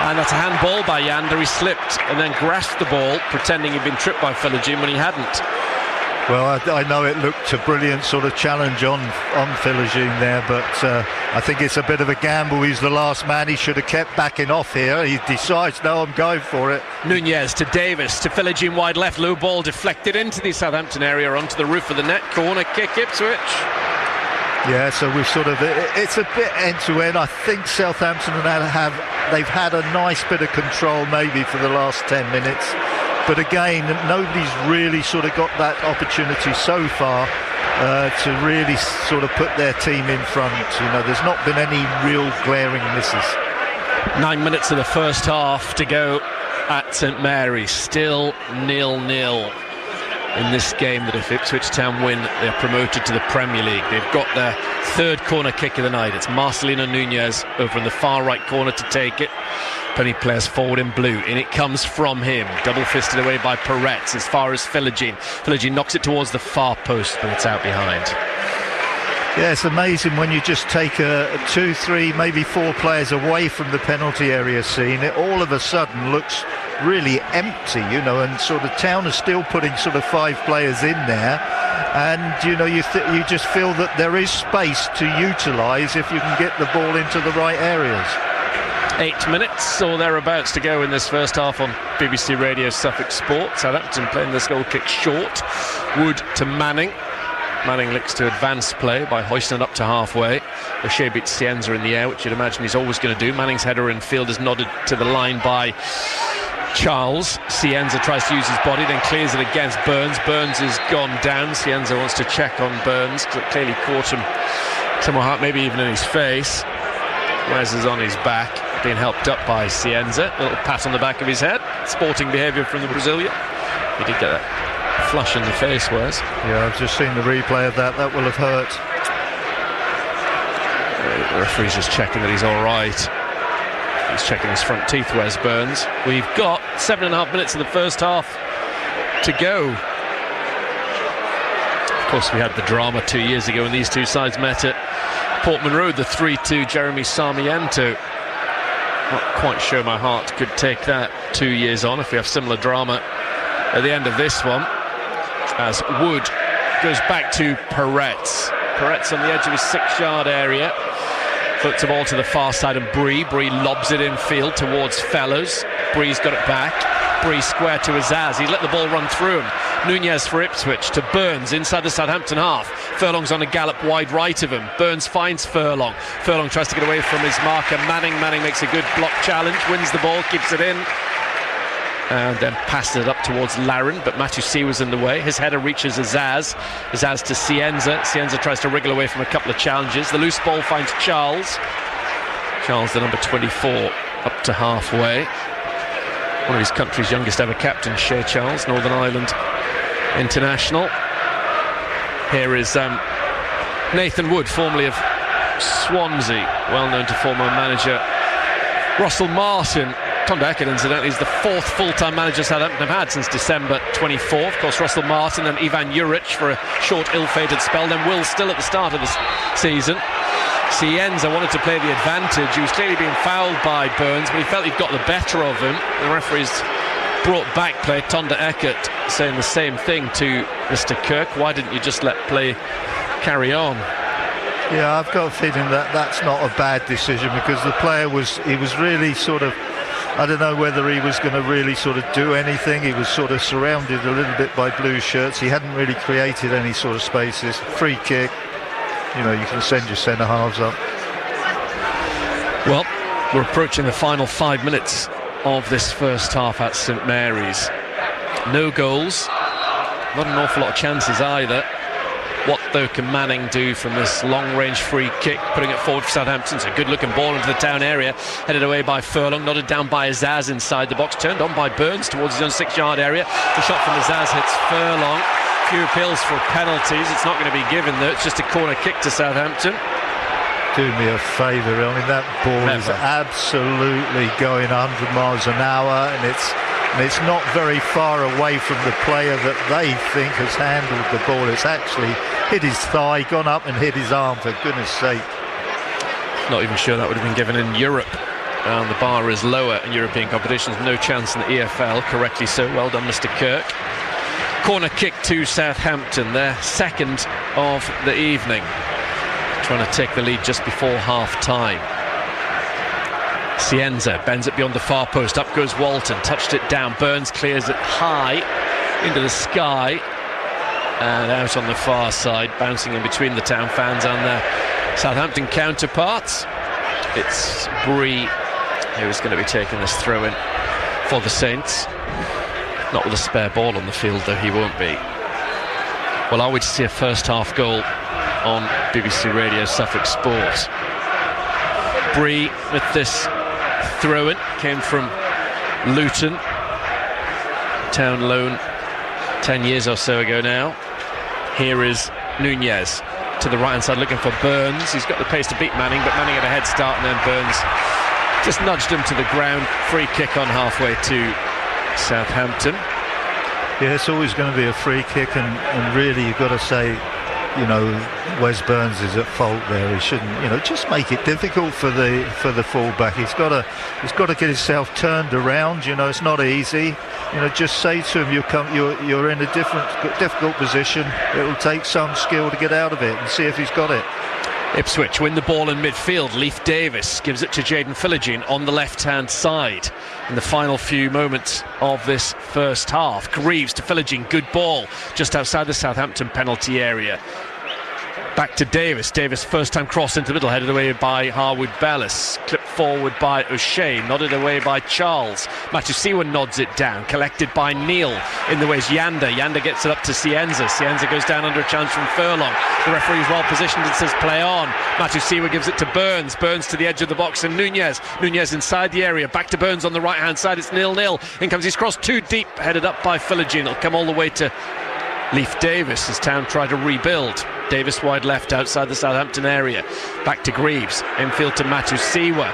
And that's a handball by Yanda. He slipped and then grasped the ball, pretending he'd been tripped by Philogene when he hadn't. Well, I know it looked a brilliant sort of challenge on Philogene there, but I think it's a bit of a gamble. He's the last man. He should have kept backing off here. He decides, no, I'm going for it. Nunez to Davis, to Philogene wide left, low ball deflected into the Southampton area onto the roof of the net. Corner kick, Ipswich. Yeah, so we've sort of, it's a bit end-to-end. I think Southampton they've had a nice bit of control maybe for the last 10 minutes. But again, nobody's really sort of got that opportunity so far to really sort of put their team in front. You know, there's not been any real glaring misses. 9 minutes of the first half to go at St Mary's. Still 0-0 in this game, that if Ipswich Town win, they're promoted to the Premier League. They've got their third corner kick of the night. It's Marcelino Nunez over in the far right corner to take it. Plenty players forward in blue, and it comes from him. Double-fisted away by Peretz as far as Philogene. Philogene knocks it towards the far post, but it's out behind. Yeah, it's amazing when you just take a 2, 3, maybe 4 players away from the penalty area scene. It all of a sudden looks really empty, you know, and sort of Town is still putting sort of 5 players in there. And, you know, you just feel that there is space to utilise if you can get the ball into the right areas. 8 minutes or thereabouts to go in this first half on BBC Radio Suffolk Sport. Southampton playing this goal kick short. Wood to Manning. Manning looks to advance play by hoisting it up to halfway. O'Shea beats Cienza in the air, which you'd imagine he's always going to do. Manning's header in field is nodded to the line by Charles. Cienza tries to use his body, then clears it against Burns. Burns is gone down. Cienza wants to check on Burns, because it clearly caught him somewhere, maybe even in his face. Wes is on his back, being helped up by Cienza. A little pat on the back of his head. Sporting behaviour from the Brazilian. He did get that flush in the face, Wes. Yeah, I've just seen the replay of that. That will have hurt. The referee's just checking that he's all right. He's checking his front teeth, Wes Burns. We've got 7.5 minutes of the first half to go. Of course, we had the drama 2 years ago when these two sides met at Portman Road, the 3-2 Jeremy Sarmiento. Not quite sure my heart could take that 2 years on if we have similar drama at the end of this one, as Wood goes back to Peretz. Peretz on the edge of his 6-yard area, flips the ball to the far side, and Bree lobs it in field towards Fellows. Bree's got it back. Bree square to Azaz. He let the ball run through him. Nunez for Ipswich to Burns inside the Southampton half. Furlong's on a gallop wide right of him. Burns finds Furlong. Furlong tries to get away from his marker Manning. Manning makes a good block challenge, wins the ball, keeps it in, and then passes it up towards Larin, but Matthew C was in the way. His header reaches Azaz. Azaz to Cienza. Cienza tries to wriggle away from a couple of challenges. The loose ball finds Charles. Charles, the number 24, up to halfway. One of his country's youngest ever captains, Shea Charles, Northern Ireland international. Here is Nathan Wood, formerly of Swansea, well known to former manager Russell Martin. Tom Deckard, incidentally, is the 4th full-time manager Southampton have had since December 24. Of course, Russell Martin and Ivan Juric for a short, ill-fated spell. Then Will still at the start of the season. Cienza wanted to play the advantage. He was clearly being fouled by Burns, but he felt he'd got the better of him. The referee's brought back play. Tonda Eckert saying the same thing to Mr. Kirk. Why didn't you just let play carry on? Yeah, I've got a feeling that that's not a bad decision, because the player was really sort of, I don't know whether he was going to really sort of do anything. He was sort of surrounded a little bit by blue shirts. He hadn't really created any sort of spaces. Free kick. You know, you can send your centre-halves up. Well, we're approaching the final 5 minutes of this first half at St Mary's. No goals, not an awful lot of chances either. What, though, can Manning do from this long-range free kick, putting it forward for Southampton? It's a good-looking ball into the town area, headed away by Furlong, nodded down by Azaz inside the box, turned on by Burns towards his own 6-yard area. The shot from Azaz hits Furlong. Few appeals for penalties. It's not going to be given, though. It's just a corner kick to Southampton. Do me a favour, I mean, that ball is absolutely going 100 miles an hour, and it's not very far away from the player that they think has handled the ball. It's actually hit his thigh, gone up and hit his arm, for goodness sake. Not even sure that would have been given in Europe. And the bar is lower in European competitions. No chance in the EFL. Correctly so. Well done, Mr. Kirk. Corner kick to Southampton, their second of the evening. Trying to take the lead just before half-time. Cienza bends it beyond the far post. Up goes Walton, touched it down. Burns clears it high into the sky and out on the far side, bouncing in between the town fans and their Southampton counterparts. It's Bree who is going to be taking this throw-in for the Saints. Not with a spare ball on the field, though he won't be. Well, are we to see a first-half goal on BBC Radio Suffolk Sport? Bree with this throw-in, came from Luton, town loan 10 years or so ago now. Here is Nunez to the right-hand side looking for Burns. He's got the pace to beat Manning, but Manning had a head start and then Burns just nudged him to the ground. Free kick on halfway to Southampton. Yeah, it's always going to be a free kick, and really you've got to say, you know, Wes Burns is at fault there. He shouldn't, you know, just make it difficult for the fullback. He's got to get himself turned around. You know, it's not easy. You know, just say to him, you're in a difficult position. It will take some skill to get out of it, and see if he's got it. Ipswich win the ball in midfield. Leif Davis gives it to Jaden Philogene on the left-hand side in the final few moments of this first half. Greaves to Philogene, good ball just outside the Southampton penalty area. Back to Davis. Davis first time cross into the middle, headed away by Harwood Bellis. Clipped forward by O'Shea, nodded away by Charles. Matusiwa nods it down, collected by Neil. In the way is Yanda. Yanda gets it up to Cienza. Cienza goes down under a chance from Furlong. The referee is well positioned and says play on. Matusiwa gives it to Burns. Burns to the edge of the box and Nunez. Nunez inside the area. Back to Burns on the right hand side. It's 0-0. In comes his cross too deep, headed up by Philogene. It'll come all the way to Leif Davis as Town try to rebuild. Davis wide left outside the Southampton area. Back to Greaves. Infield to Matusiwa.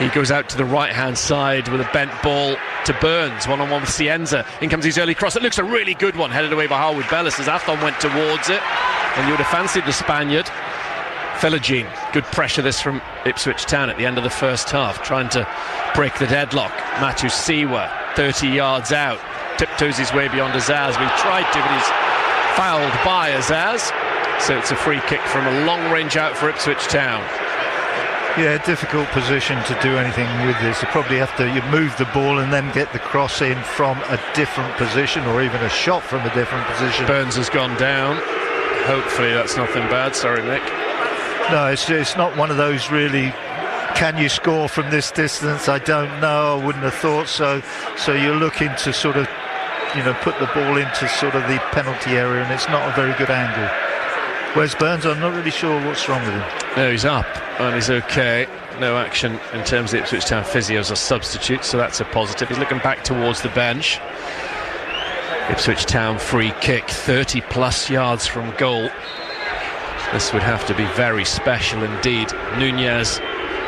He goes out to the right hand side with a bent ball to Burns. One-on-one with Cienza. In comes his early cross. It looks a really good one, headed away by Harwood Bellis as Athon went towards it. And you would have fancied the Spaniard. Philogene. Good pressure this from Ipswich Town at the end of the first half, trying to break the deadlock. Matusiwa 30 yards out. Tiptoes his way beyond Azaz. We've tried to, but he's fouled by Azaz. So it's a free kick from a long range out for Ipswich Town. Yeah, difficult position to do anything with this. You probably have to move the ball and then get the cross in from a different position, or even a shot from a different position. Burns has gone down. Hopefully that's nothing bad. Sorry, Nick. No, it's not one of those really, can you score from this distance? I don't know. I wouldn't have thought so. So you're looking to sort of, you know, put the ball into sort of the penalty area, and it's not a very good angle. Where's Burns? I'm not really sure what's wrong with him. No, he's up and he's okay. No action in terms of the Ipswich Town physios or substitutes, so that's a positive. He's looking back towards the bench. Ipswich Town free kick, 30 plus yards from goal. This would have to be very special indeed. Nunez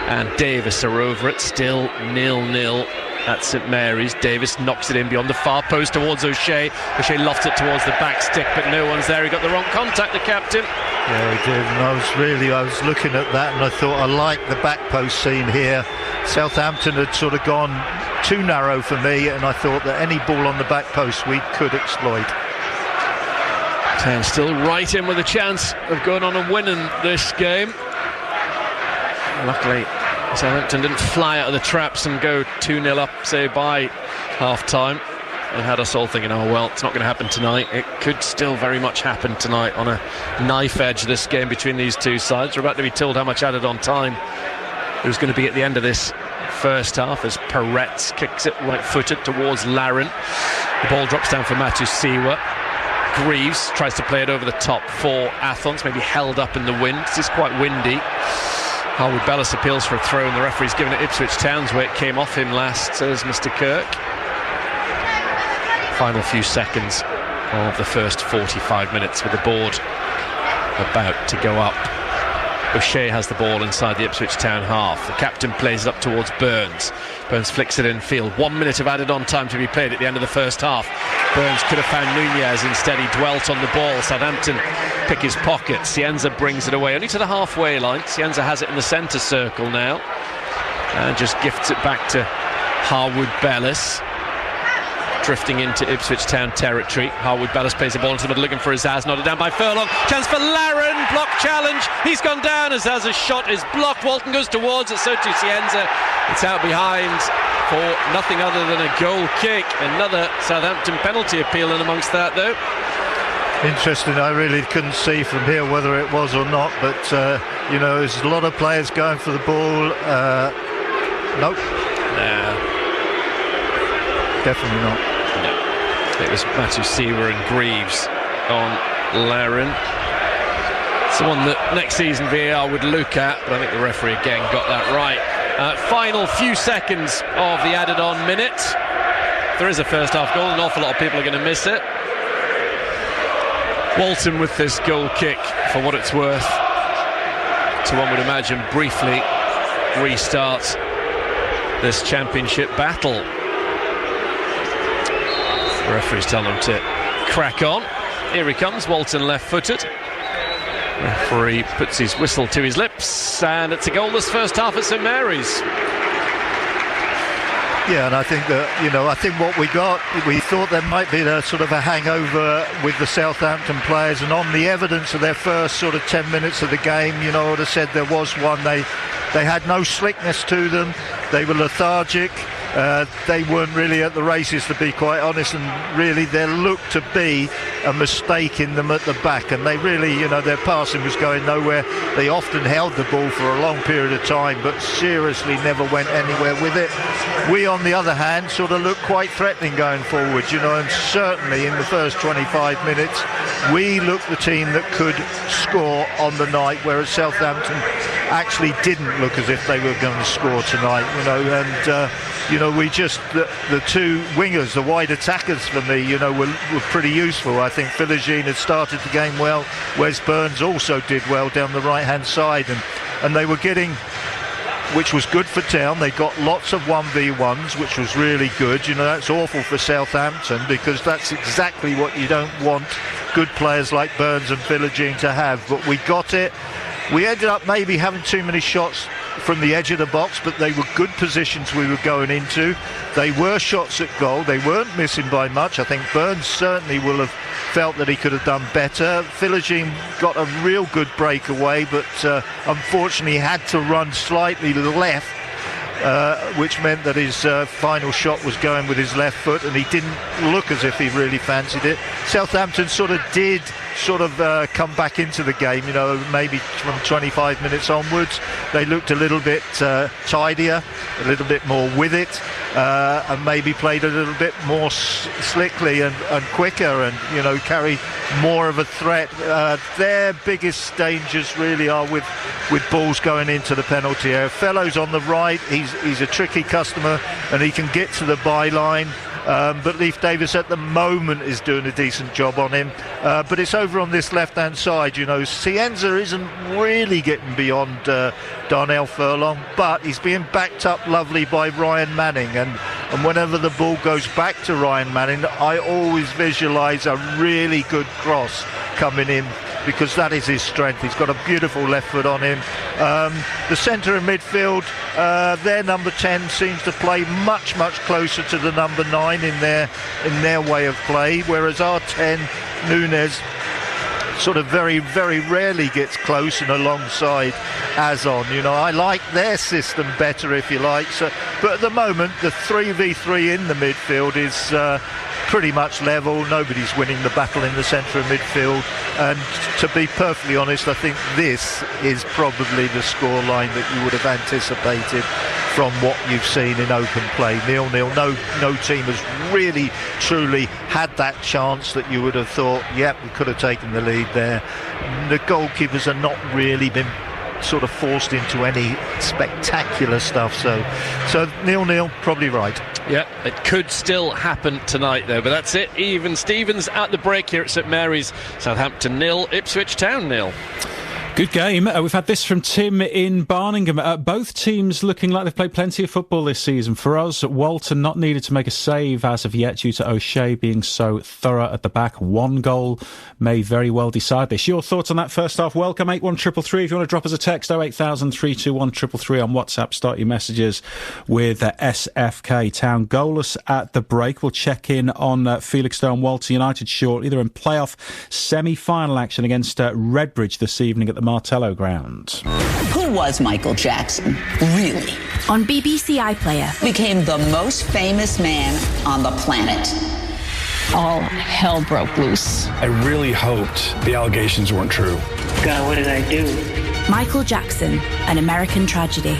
and Davis are over it, still 0-0 at St Mary's. Davis knocks it in beyond the far post towards O'Shea. O'Shea lofts it towards the back stick, but no one's there. He got the wrong contact, the captain. Yeah, he did, and I was looking at that and I thought, I like the back post scene here. Southampton had sort of gone too narrow for me, and I thought that any ball on the back post we could exploit. Town still right in with a chance of going on and winning this game. Luckily Southampton didn't fly out of the traps and go 2-0 up, say, by half-time. And had us all thinking, oh, well, it's not going to happen tonight. It could still very much happen tonight on a knife edge, this game between these two sides. We're about to be told how much added on time it was going to be at the end of this first half as Peretz kicks it right-footed towards Larin. The ball drops down for Matusiwa. Greaves tries to play it over the top for Athons, maybe held up in the wind. It's quite windy. Harwood Bellis appeals for a throw, and the referee's given it Ipswich Town's way. It came off him last, says Mr. Kirk. Final few seconds of the first 45 minutes with the board about to go up. O'Shea has the ball inside the Ipswich Town half. The captain plays it up towards Burns. Burns flicks it in field. 1 minute of added on time to be played at the end of the first half. Burns could have found Nunez, instead he dwelt on the ball. Southampton pick his pocket. Cienza brings it away only to the halfway line. Cienza has it in the centre circle now and just gifts it back to Harwood Bellis, drifting into Ipswich Town territory. Harwood Bellis plays the ball into the middle, looking for Azaz, nodded down by Furlong. Chance for Laron, block challenge. He's gone down. Azaz's shot is blocked. Walton goes towards it, so too Cienza. It's out behind for nothing other than a goal kick. Another Southampton penalty appeal in amongst that, though. Interesting. I really couldn't see from here whether it was or not, but there's a lot of players going for the ball. Nope. Nah. Definitely not. No. It was Matthew Seaver and Greaves on Laron. It's the one that next season VAR would look at, but I think the referee again got that right. Final few seconds of the added-on minute. There is a first-half goal. An awful lot of people are going to miss it. Walton with this goal kick, for what it's worth, to one would imagine briefly restart this championship battle. The referee's telling them to crack on. Here he comes, Walton left-footed. Referee puts his whistle to his lips, and it's a goalless first half at St Mary's. Yeah, and I think that, I think what we thought there might be a sort of a hangover with the Southampton players, and on the evidence of their first sort of 10 minutes of the game, I would have said there was one. They had no slickness to them. They were lethargic. They weren't really at the races, to be quite honest, and really there looked to be a mistake in them at the back, and they really, their passing was going nowhere. They often held the ball for a long period of time, but seriously never went anywhere with it. We, on the other hand, sort of looked quite threatening going forward, and certainly in the first 25 minutes, we looked the team that could score on the night, whereas Southampton actually didn't look as if they were going to score tonight, and we just, the two wingers, the wide attackers for me, were pretty useful. I think Philogene had started the game well. Wes Burns also did well down the right-hand side, and they were getting, which was good for Town. They got lots of 1v1s, which was really good. That's awful for Southampton, because that's exactly what you don't want good players like Burns and Philogene to have. But we got it. We ended up maybe having too many shots from the edge of the box, but they were good positions we were going into. They were shots at goal. They weren't missing by much. I think Burns certainly will have felt that he could have done better. Philogene got a real good breakaway, but unfortunately had to run slightly left, which meant that his final shot was going with his left foot, and he didn't look as if he really fancied it. Southampton did come back into the game, maybe from 25 minutes onwards. They looked a little bit tidier, a little bit more with it, and maybe played a little bit more slickly and quicker, and carried more of a threat. Their biggest dangers really are with balls going into the penalty area. Fellow's on the right. He's a tricky customer, and he can get to the byline. But Leif Davis at the moment is doing a decent job on him, but it's over on this left-hand side. Cienza isn't really getting beyond Darnell Furlong, but he's being backed up lovely by Ryan Manning, and whenever the ball goes back to Ryan Manning, I always visualise a really good cross coming in, because that is his strength. He's got a beautiful left foot on him. The centre and midfield, their number 10 seems to play much closer to the number 9 in their way of play, whereas our 10, Nunez, sort of very rarely gets close and alongside Azon. I like their system better, if you like. But at the moment, the 3v3 in the midfield is pretty much level. Nobody's winning the battle in the centre of midfield, and to be perfectly honest, I think this is probably the scoreline that you would have anticipated from what you've seen in open play. 0-0. No team has really, truly had that chance that you would have thought, yep, we could have taken the lead there. The goalkeepers have not really been sort of forced into any spectacular stuff, so 0-0, probably right. Yeah, it could still happen tonight though, but that's it. Even Stevens at the break here at St Mary's. Southampton 0, Ipswich Town 0. Good game. We've had this from Tim in Barningham. Both teams looking like they've played plenty of football this season. For us, Walton not needed to make a save as of yet due to O'Shea being so thorough at the back. One goal may very well decide this. Your thoughts on that first half? Welcome, 81333. If you want to drop us a text, 08000 321 333 on WhatsApp. Start your messages with SFK. Town goalless at the break. We'll check in on Felixstowe and Walton United shortly. They're in playoff semi-final action against Redbridge this evening at the Martello ground. Who was Michael Jackson, really? On BBC iPlayer. Became the most famous man on the planet. All hell broke loose. I really hoped the allegations weren't true. God, what did I do? Michael Jackson, an American tragedy.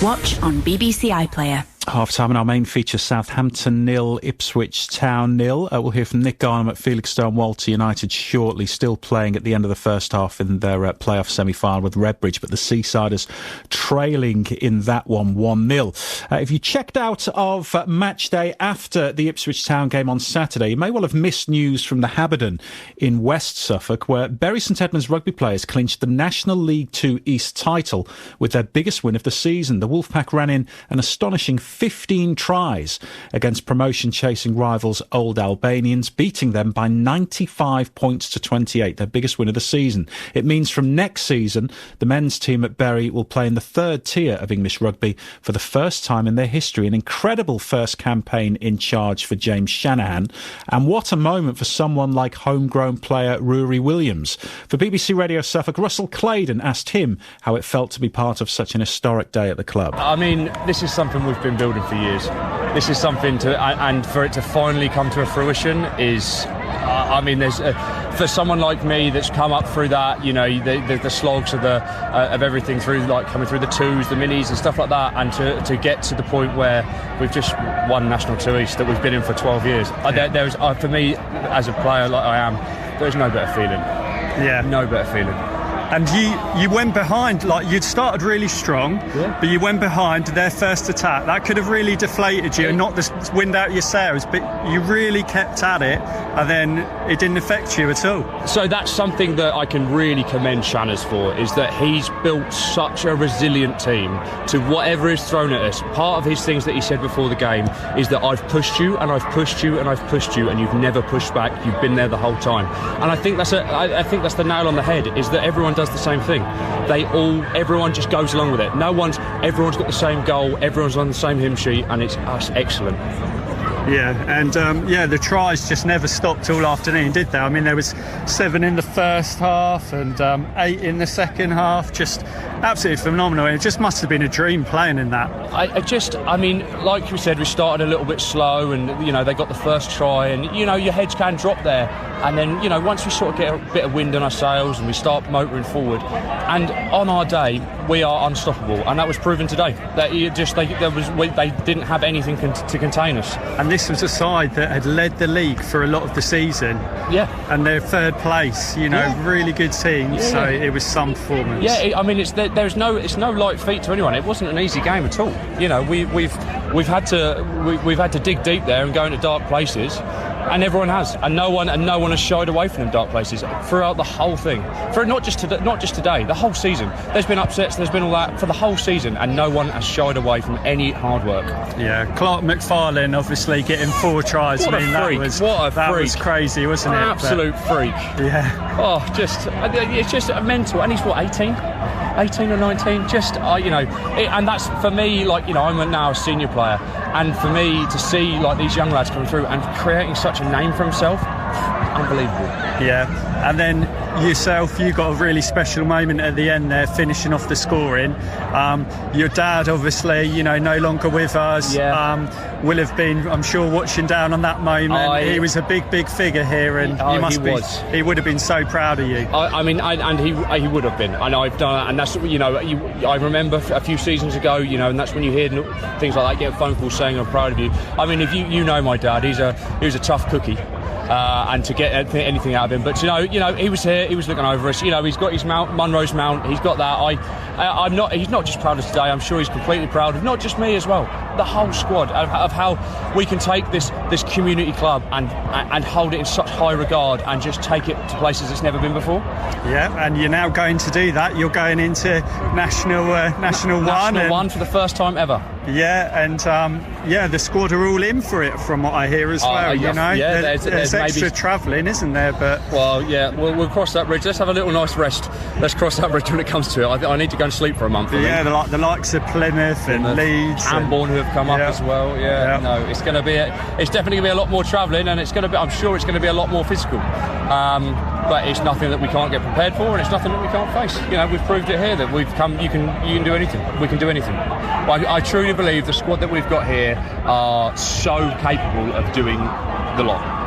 Watch on BBC iPlayer. Half-time in our main feature, Southampton 0, Ipswich Town 0. We'll hear from Nick Garnham at Felixstowe and Walter United shortly, still playing at the end of the first half in their playoff semi-final with Redbridge, but the Seasiders trailing in that one 1-0. If you checked out of match day after the Ipswich Town game on Saturday, you may well have missed news from the Haberden in West Suffolk, where Bury St Edmunds rugby players clinched the National League 2 East title with their biggest win of the season. The Wolfpack ran in an astonishing 15 tries against promotion-chasing rivals Old Albanians, beating them by 95 points to 28, their biggest win of the season. It means from next season, the men's team at Bury will play in the third tier of English rugby for the first time in their history. An incredible first campaign in charge for James Shanahan. And what a moment for someone like homegrown player Rory Williams. For BBC Radio Suffolk, Russell Claydon asked him how it felt to be part of such an historic day at the club. I mean, this is something we've been building for years. This is something and for it to finally come to a fruition is, I mean, there's for someone like me that's come up through that, you know, the slogs of everything through, like coming through the twos, the minis and stuff like that, and to get to the point where we've just won National 2 East that we've been in for 12 years. There's for me, as a player like I am, there's no better feeling. Yeah, no better feeling. And you went behind, like you'd started really strong, but you went behind their first attack. That could have really deflated you and knocked the wind out of your sails, but you really kept at it, and then it didn't affect you at all. So that's something that I can really commend Shanners for, is that he's built such a resilient team to whatever is thrown at us. Part of his things that he said before the game is that I've pushed you and I've pushed you and I've pushed you, and you've never pushed back. You've been there the whole time. And I think that's the nail on the head, is that everyone does the same thing. Everyone just goes along with it. Everyone's got the same goal, everyone's on the same hymn sheet, and it's excellent. Yeah, and the tries just never stopped all afternoon, did they? I mean, there was 7 in the first half and 8 in the second half. Just absolutely phenomenal. And it just must have been a dream playing in that. I mean, like you said, we started a little bit slow, and you know they got the first try, and you know your heads can drop there, and then you know once we sort of get a bit of wind in our sails and we start motoring forward, and on our day we are unstoppable, and that was proven today. That they didn't have anything to contain us. And this was a side that had led the league for a lot of the season. Yeah. And they're third place, you know, really good team. Yeah. So it was some performance. Yeah, I mean, it's no light feat to anyone. It wasn't an easy game at all. You know, we've had to dig deep there and go into dark places, and everyone has, and no one has shied away from them dark places throughout the whole thing. For not just today, the whole season. There's been upsets, there's been all that for the whole season, and no one has shied away from any hard work. Yeah, Clark McFarlane obviously getting 4 tries. What a freak! That was crazy, wasn't it? Absolute freak. Yeah. Oh, it's just mental. And he's what, 18 or 19? Just and that's for me. Like, you know, I'm now a senior player, and for me to see like these young lads coming through and creating such a name for himself, unbelievable. Yeah, and then yourself, you got a really special moment at the end there, finishing off the scoring. Your dad, obviously, no longer with us, will have been, I'm sure, watching down on that moment. He was a big figure here, and he would have been so proud of you. He would have been, and I've done it, and that's I remember a few seasons ago, and that's when you hear things like that, get a phone call saying I'm proud of you. I mean, if you know my dad, he was a tough cookie. And to get anything out of him, but he was here, he was looking over us. He's got his mount, Munro's mount. He's got that. He's not just proud of us today. I'm sure he's completely proud of not just me as well, the whole squad, of how we can take this community club and hold it in such high regard and just take it to places it's never been before. Yeah, and you're now going to do that. You're going into National One for the first time ever. Yeah, and the squad are all in for it, from what I hear as well. There's extra travelling, isn't there? But we'll cross that bridge. Let's have a little nice rest. Let's cross that bridge when it comes to it. I need to go and sleep for a month. The likes of Plymouth and Leeds, Ambourne, who have come up as well. No, it's going to be. It's definitely going to be a lot more travelling, and it's going to be. I'm sure it's going to be a lot more physical. But it's nothing that we can't get prepared for, and it's nothing that we can't face. We've proved it here that we've come. You can do anything. We can do anything. I truly believe the squad that we've got here are so capable of doing the lot.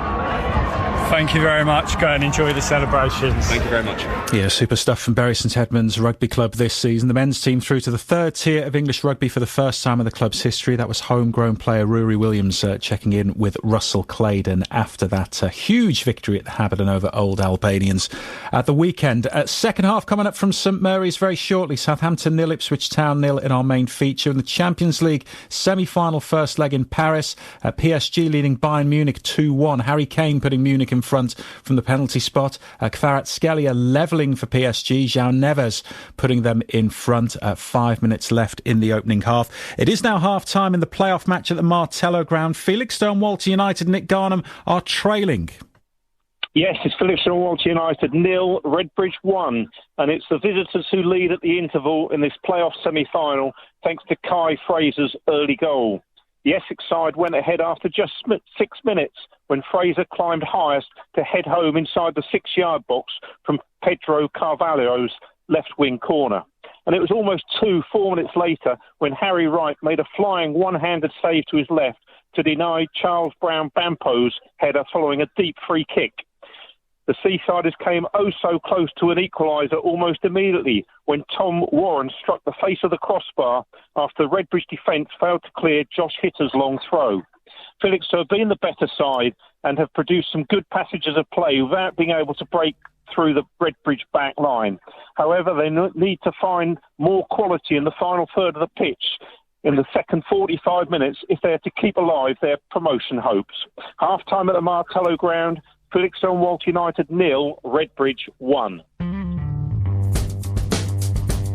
Thank you very much. Go and enjoy the celebrations. Thank you very much. Yeah, super stuff from Bury St Edmunds Rugby Club this season. The men's team through to the third tier of English rugby for the first time in the club's history. That was homegrown player Rory Williams checking in with Russell Claydon after that huge victory at the Haberden over Old Albanians at the weekend. Second half coming up from St Mary's very shortly. Southampton 0, Ipswich Town 0 in our main feature. In the Champions League semi-final first leg in Paris, PSG leading Bayern Munich 2-1. Harry Kane putting Munich in front from the penalty spot. Kvaratskhelia levelling for PSG. João Neves putting them in front. 5 minutes left in the opening half. It is now half-time in the playoff match at the Martello Ground. Felixstowe and Walter United, Nick Garnham, are trailing. Yes, it's Felixstowe and Walter United 0, Redbridge 1. And it's the visitors who lead at the interval in this playoff semi-final, thanks to Kai Fraser's early goal. The Essex side went ahead after just 6 minutes when Fraser climbed highest to head home inside the 6-yard box from Pedro Carvalho's left-wing corner. And it was almost 4 minutes later when Harry Wright made a flying one-handed save to his left to deny Charles Brown Bampo's header following a deep free kick. The Seasiders came so close to an equaliser almost immediately when Tom Warren struck the face of the crossbar after Redbridge defence failed to clear Josh Hitter's long throw. Felixstowe have been the better side and have produced some good passages of play without being able to break through the Redbridge back line. However, they need to find more quality in the final third of the pitch in the second 45 minutes if they are to keep alive their promotion hopes. Half-time at the Martello Ground, Felixstowe and Walter United 0, Redbridge 1.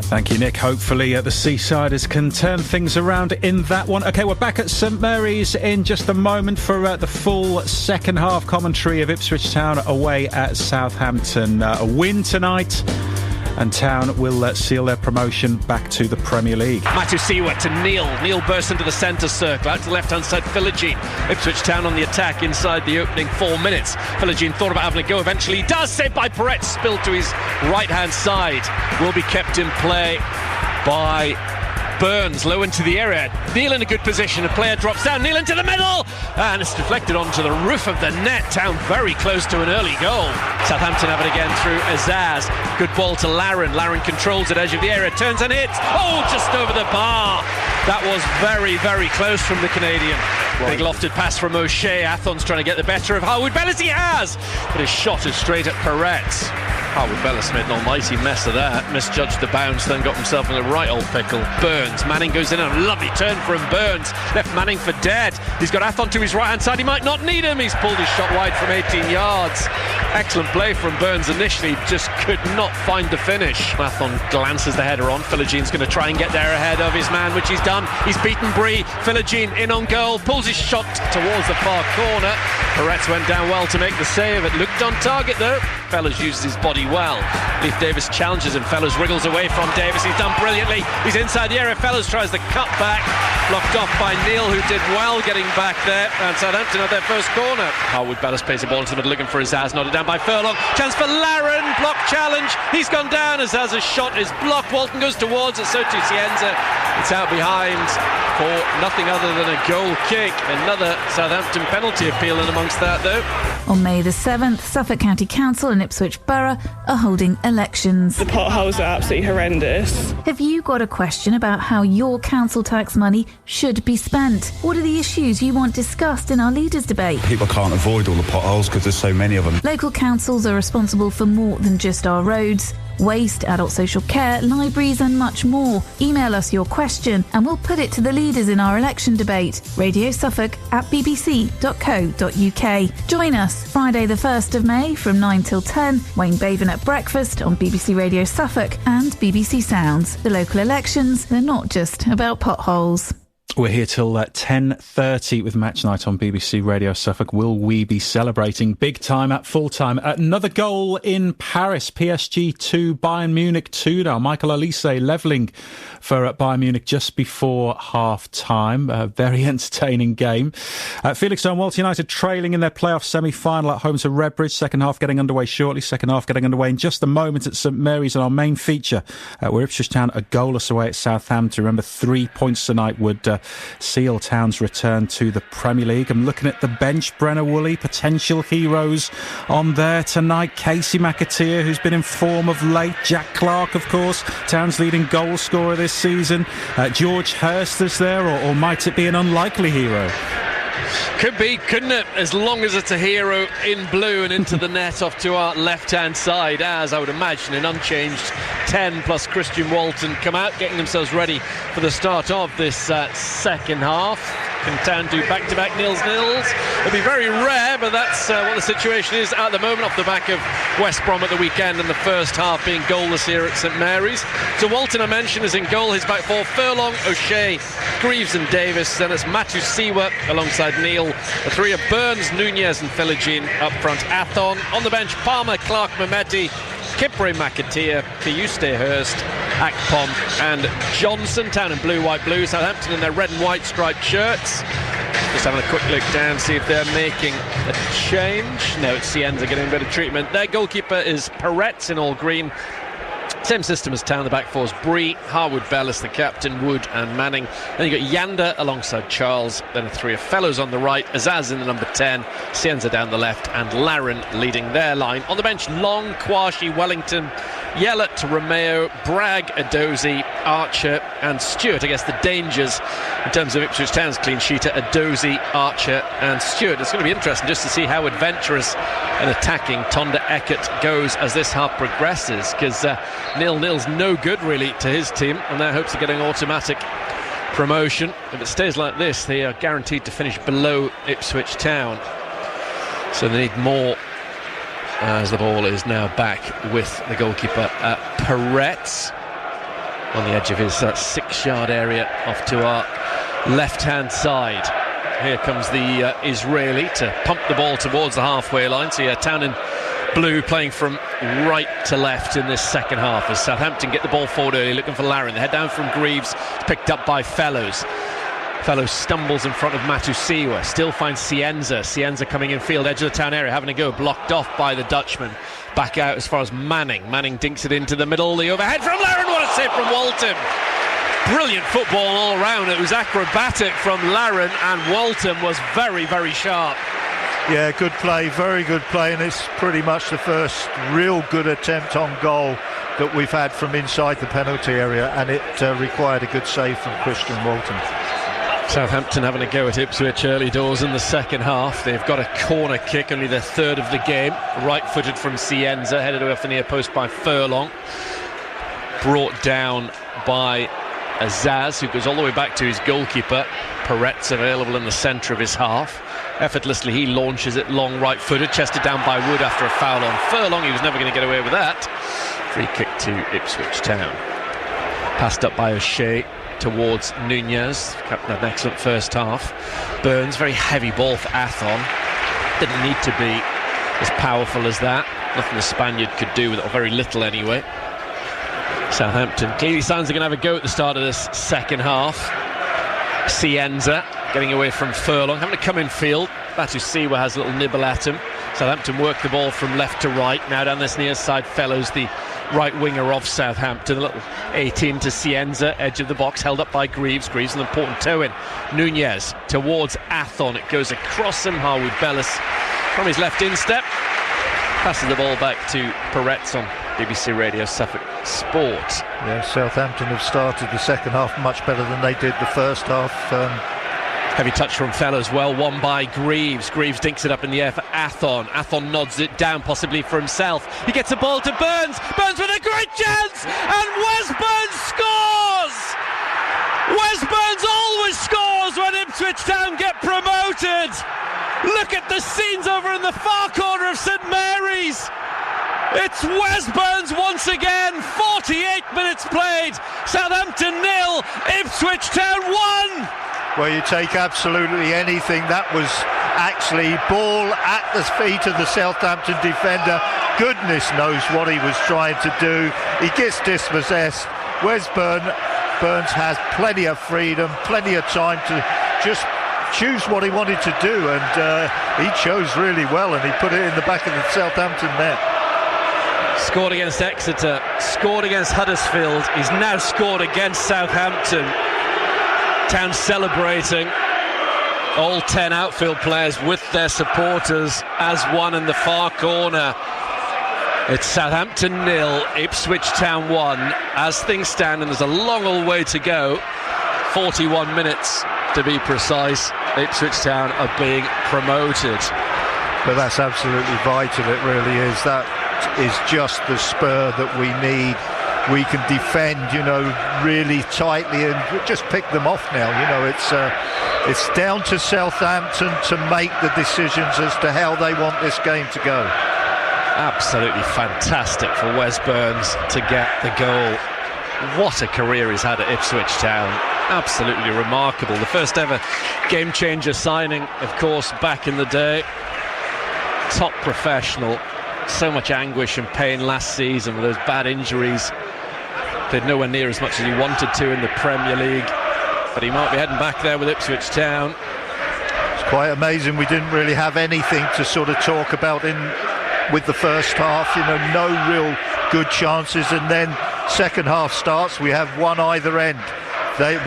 Thank you, Nick. Hopefully the Seasiders can turn things around in that one. OK, we're back at St Mary's in just a moment for the full second half commentary of Ipswich Town away at Southampton. A win tonight, and Town will seal their promotion back to the Premier League. Matusiwa to Neil. Neil bursts into the centre circle. Out to the left-hand side, Philogene. Ipswich Town on the attack inside the opening 4 minutes. Philogene thought about having a go. Eventually he does. Saved by Perret. Spilled to his right-hand side. Will be kept in play by Burns, low into the area. Neil in a good position. A player drops down. Neil into the middle. And it's deflected onto the roof of the net. Town very close to an early goal. Southampton have it again through Azaz. Good ball to Larin. Larin controls it, edge of the area. Turns and hits. Oh, just over the bar. That was very, very close from the Canadian. Big lofted pass from O'Shea. Athon's trying to get the better of Harwood Bellis. He has. But his shot is straight at Perret. Harwood Bellis made an almighty mess of that. Misjudged the bounce, then got himself in a right old pickle. Burns. Manning goes in. A lovely turn from Burns. Left Manning for dead. He's got Athon to his right hand side. He might not need him. He's pulled his shot wide from 18 yards. Excellent play from Burns initially, just could not find the finish. Mathon glances the header on. Philigine's going to try and get there ahead of his man, which he's done. He's beaten Bree. Philogene in on goal, pulls his shot towards the far corner. Peretz went down well to make the save. It looked on target though. Fellows uses his body well. Leif Davis challenges him. Fellows wriggles away from Davis. He's done brilliantly. He's inside the area. Fellows tries the cut back. Blocked off by Neil, who did well getting back there. And Southampton had their first corner. Harwood Bellis plays the ball into the middle, looking for Azaz. Nodded down by Furlong. Chance for Laren. Block challenge. He's gone down. Azaz's shot is blocked. Walton goes towards it. So too Cienza. It's out behind for nothing other than a goal kick. Another Southampton penalty appeal in amongst that though. On May the 7th, Suffolk County Council and Ipswich Borough are holding elections. The potholes are absolutely horrendous. Have you got a question about how your council tax money should be spent? What are the issues you want discussed in our leaders' debate? People can't avoid all the potholes because there's so many of them. Local councils are responsible for more than just our roads. Waste, adult social care, libraries and much more. Email us your question and we'll put it to the leaders in our election debate. Radio Suffolk at bbc.co.uk. Join us Friday the 1st of May from 9 till 10. Wayne Baven at breakfast on BBC Radio Suffolk and BBC Sounds. The local elections, they're not just about potholes. We're here till 10:30 with Match Night on BBC Radio Suffolk. Will we be celebrating big time at full time? Another goal in Paris. PSG 2, Bayern Munich 2 now. Michael Olise levelling for Bayern Munich just before half-time. A very entertaining game. Felixstowe and Walton United trailing in their playoff semi-final at home to Redbridge. Second half getting underway shortly. Second half getting underway in just a moment at St Mary's. And our main feature, where Ipswich Town are goalless away at Southampton. Remember, 3 points tonight would seal Town's return to the Premier League. I'm looking at the bench. Brenner Woolley, potential heroes on there tonight. Casey McAteer, who's been in form of late. Jack Clark, of course, Town's leading goal scorer this season. George Hurst is there, or might it be an unlikely hero? Could be, couldn't it? As long as it's a hero in blue and into the net off to our left-hand side, as I would imagine an unchanged 10 plus Christian Walton come out, getting themselves ready for the start of this second half. Can Town do back-to-back nils? It'll be very rare, but that's what the situation is at the moment, off the back of West Brom at the weekend and the first half being goalless here at St Mary's. So Walton, I mentioned, is in goal. His back four: Furlong, O'Shea, Greaves and Davis. Then it's Matu Siwa alongside Neil. The three are Burns, Nunez and Philogene up front. Athon on the bench: Palmer, Clark, Mehmeti, Kipre, McAteer, Kayuste, Hurst, Akpom and Johnson. Town in blue, white, blue. Southampton in their red and white striped shirts. Just having a quick look down, see if they're making a change. No, it's Cienza getting a bit of treatment. Their goalkeeper is Peretz in all green. Same system as Town. The back four's Bree, Harwood Bellis, the captain, Wood and Manning. Then you've got Yanda alongside Charles. Then the three of Fellows on the right, Azaz in the number 10, Cienza down the left and Laren leading their line. On the bench, Long, Kwashi, Wellington, Yellett, Romeo, Bragg, Adozi, Archer and Stewart. I guess the dangers in terms of Ipswich Town's clean sheet are Adozi, Archer and Stewart. It's going to be interesting just to see how adventurous and attacking Tonda Eckert goes as this half progresses, because 0-0's no good really to his team, and their hopes of getting automatic promotion. If it stays like this, they are guaranteed to finish below Ipswich Town, so they need more. As the ball is now back with the goalkeeper Peretz on the edge of his 6-yard area off to our left-hand side. Here comes the Israeli to pump the ball towards the halfway line. So Town in blue playing from right to left in this second half as Southampton get the ball forward early, looking for Laren. The head down from Greaves, picked up by Fellows. Fellows stumbles in front of Matu Siwa, still finds Cienza coming in field, edge of the Town area, having a go, blocked off by the Dutchman. Back out as far as Manning dinks it into the middle, the overhead from Laren. What a save from Walton. Brilliant football all round. It was acrobatic from Laren, and Walton was very, very sharp. Yeah, good play, very good play, and it's pretty much the first real good attempt on goal that we've had from inside the penalty area, and it required a good save from Christian Walton. Southampton having a go at Ipswich early doors in the second half. They've got a corner kick, only their third of the game. Right-footed from Cienza, headed away off the near post by Furlong. Brought down by Azaz, who goes all the way back to his goalkeeper. Peretz available in the centre of his half. Effortlessly he launches it long right-footed, chested down by Wood after a foul on Furlong. He was never going to get away with that. Free kick to Ipswich Town. Passed up by O'Shea towards Nunez. Captain had an excellent first half. Burns, very heavy ball for Athon. Didn't need to be as powerful as that. Nothing the Spaniard could do with it, or very little anyway. Southampton clearly signs they're going to have a go at the start of this second half. Cienza getting away from Furlong, having to come in field. Matusiwa has a little nibble at him. Southampton work the ball from left to right. Now down this near side, Fellows, the right winger of Southampton. A little 18 to Cienza, edge of the box, held up by Greaves. Greaves an important toe in. Nunez towards Athon. It goes across him. Harwood Bellis from his left instep passes the ball back to Peretz on BBC Radio Suffolk Sport. Yeah, Southampton have started the second half much better than they did the first half. Heavy touch from Fellows, well won by Greaves. Greaves dinks it up in the air for Athon. Athon nods it down, possibly for himself. He gets the ball to Burns. Burns with a great chance, and Wes Burns scores! Wes Burns always scores when Ipswich Town get promoted. Look at the scenes over in the far corner of St Mary's. It's Wes Burns once again. 48 minutes played. Southampton 0, Ipswich Town 1. Well, you take absolutely anything. That was actually ball at the feet of the Southampton defender. Goodness knows what he was trying to do. He gets dispossessed. Wes Burns has plenty of freedom, plenty of time to just choose what he wanted to do, and he chose really well, and he put it in the back of the Southampton net. Scored against Exeter, scored against Huddersfield. He's now scored against Southampton. Town celebrating. All 10 outfield players with their supporters as one in the far corner. It's Southampton 0, Ipswich Town 1. As things stand, and there's a long old way to go, 41 minutes to be precise, Ipswich Town are being promoted. But that's absolutely vital, it really is. That is just the spur that we need. We can defend, really tightly and just pick them off now. It's down to Southampton to make the decisions as to how they want this game to go. Absolutely fantastic for Wes Burns to get the goal. What a career he's had at Ipswich Town. Absolutely remarkable. The first ever game changer signing, of course, back in the day. Top professional. So much anguish and pain last season with those bad injuries. Played nowhere near as much as he wanted to in the Premier League, but he might be heading back there with Ipswich Town. It's quite amazing. We didn't really have anything to sort of talk about with the first half. No real good chances, and then second half starts. We have one either end.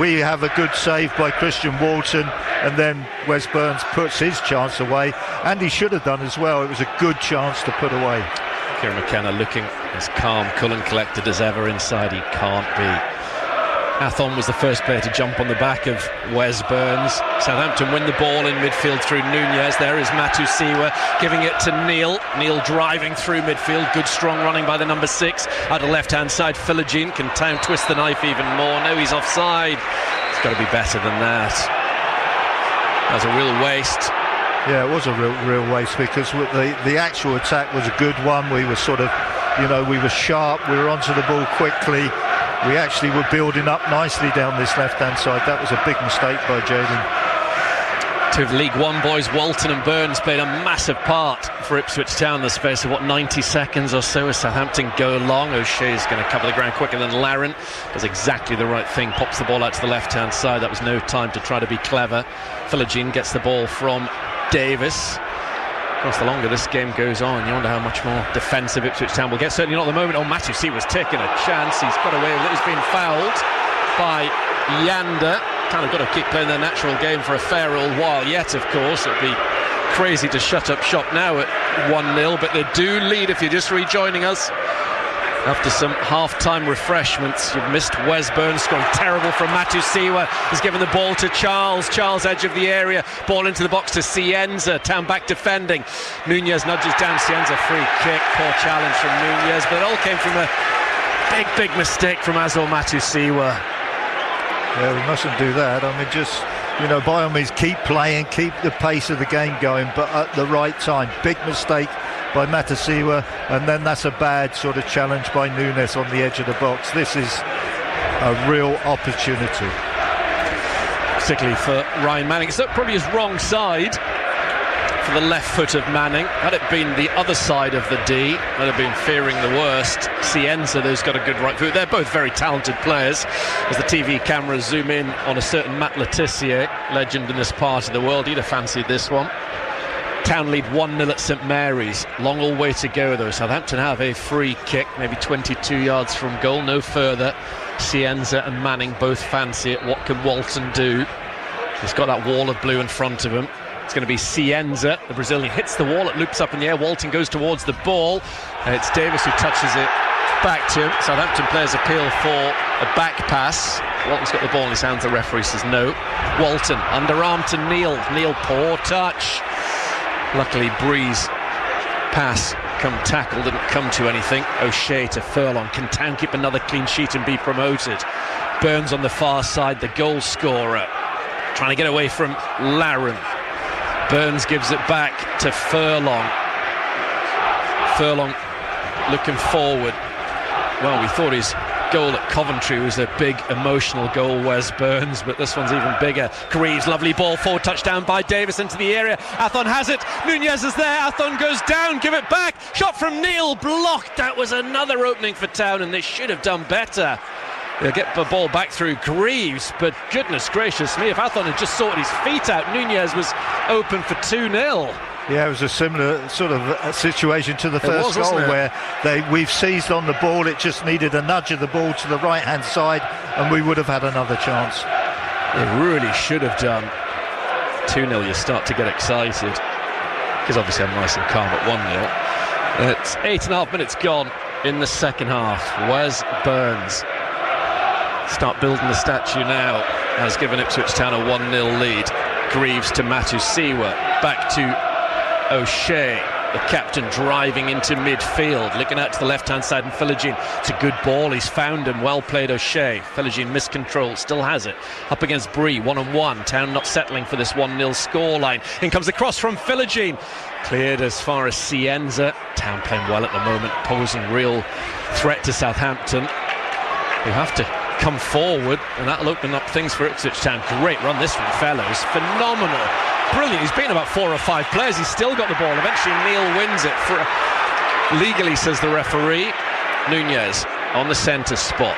We have a good save by Christian Walton, and then Wes Burns puts his chance away, and he should have done as well. It was a good chance to put away. Kieran McKenna looking as calm, cool and collected as ever inside. He can't be. Athon was the first player to jump on the back of Wes Burns. Southampton win the ball in midfield through Nunez. There is Matusiwa giving it to Neil. Neil driving through midfield. Good strong running by the number 6. Out the left-hand side, Philogene. Can Town twist the knife even more? No, he's offside. It's got to be better than that. That's a real waste. Yeah, it was a real waste, because the actual attack was a good one. We were sort of, we were sharp. We were onto the ball quickly. We actually were building up nicely down this left-hand side. That was a big mistake by Jaden. Two of League One boys, Walton and Burns, played a massive part for Ipswich Town in the space of 90 seconds or so as Southampton go long. O'Shea's going to cover the ground quicker than Larrin. Does exactly the right thing, pops the ball out to the left-hand side. That was no time to try to be clever. Philogene gets the ball from Davis. Of course, the longer this game goes on, you wonder how much more defensive Ipswich Town will get. Certainly not at the moment. Matusiwa was taking a chance. He's got away with it. He's been fouled by Yander. Kind of got to keep playing their natural game for a fair old while yet, of course. It'd be crazy to shut up shop now at 1-0, but they do lead if you're just rejoining us. After some half-time refreshments, you've missed Wes Burns scoring terrible from Matusiwa. He's given the ball to Charles. Charles, edge of the area. Ball into the box to Cienza. Town back defending. Nunez nudges down Cienza. Free kick. Poor challenge from Nunez. But it all came from a big mistake from Azor Matusiwa. Yeah, we mustn't do that. I mean, by all means, keep playing, keep the pace of the game going, but at the right time. Big mistake by Matasiwa, and then that's a bad sort of challenge by Nunes on the edge of the box. This is a real opportunity. Particularly for Ryan Manning. It's probably his wrong side for the left foot of Manning. Had it been the other side of the D, I'd have been fearing the worst. Cienza, who's got a good right foot. They're both very talented players. As the TV cameras zoom in on a certain Matt Letitia, legend in this part of the world, he'd have fancied this one. Town lead 1-0 at St Mary's. Long old way to go though. Southampton have a free kick, maybe 22 yards from goal, no further. Cienza and Manning both fancy it. What can Walton do? He's got that wall of blue in front of him. It's going to be Cienza. The Brazilian hits the wall, it loops up in the air. Walton goes towards the ball. It's Davis who touches it back to him. Southampton players appeal for a back pass. Walton's got the ball in his hands. The referee says no. Walton underarm to Neil. Neil, poor touch. Luckily, Bree's pass come tackle didn't come to anything. O'Shea to Furlong. Can Town keep another clean sheet and be promoted? Burns on the far side, the goal scorer, trying to get away from Laron. Burns gives it back to Furlong. Furlong looking forward. Well, we thought his goal at Coventry was a big emotional goal, Wes Burns, but this one's even bigger. Greaves, lovely ball, forward touchdown by Davis into the area. Athon has it, Nunez is there, Athon goes down, give it back, shot from Neil, blocked. That was another opening for Town, and they should have done better. They'll get the ball back through Greaves, but goodness gracious me, if Athon had just sorted his feet out, Nunez was open for 2-0. Yeah, it was a similar sort of situation to the first goal, where we've seized on the ball. It just needed a nudge of the ball to the right-hand side, and we would have had another chance. They really should have done. 2-0, you start to get excited, because obviously I'm nice and calm at 1-0. It's 8.5 minutes gone in the second half. Wes Burns start building the statue now, has given Ipswich Town a 1-0 lead. Greaves to Matasiwa, back to O'Shea, the captain, driving into midfield, looking out to the left-hand side, and Philogene. It's a good ball, he's found him, well played O'Shea. Philogene miscontrol, still has it, up against Bree, 1-on-1. Town not settling for this 1-0 scoreline. In comes the cross from Philogene, cleared as far as Cienza. Town playing well at the moment, posing real threat to Southampton, who have to come forward, and that'll open up things for Ipswich Town. Great run this from Fellows, phenomenal. Brilliant, he's been about 4 or 5 players, he's still got the ball. Eventually Neil wins it legally, says the referee. Nunez on the centre spot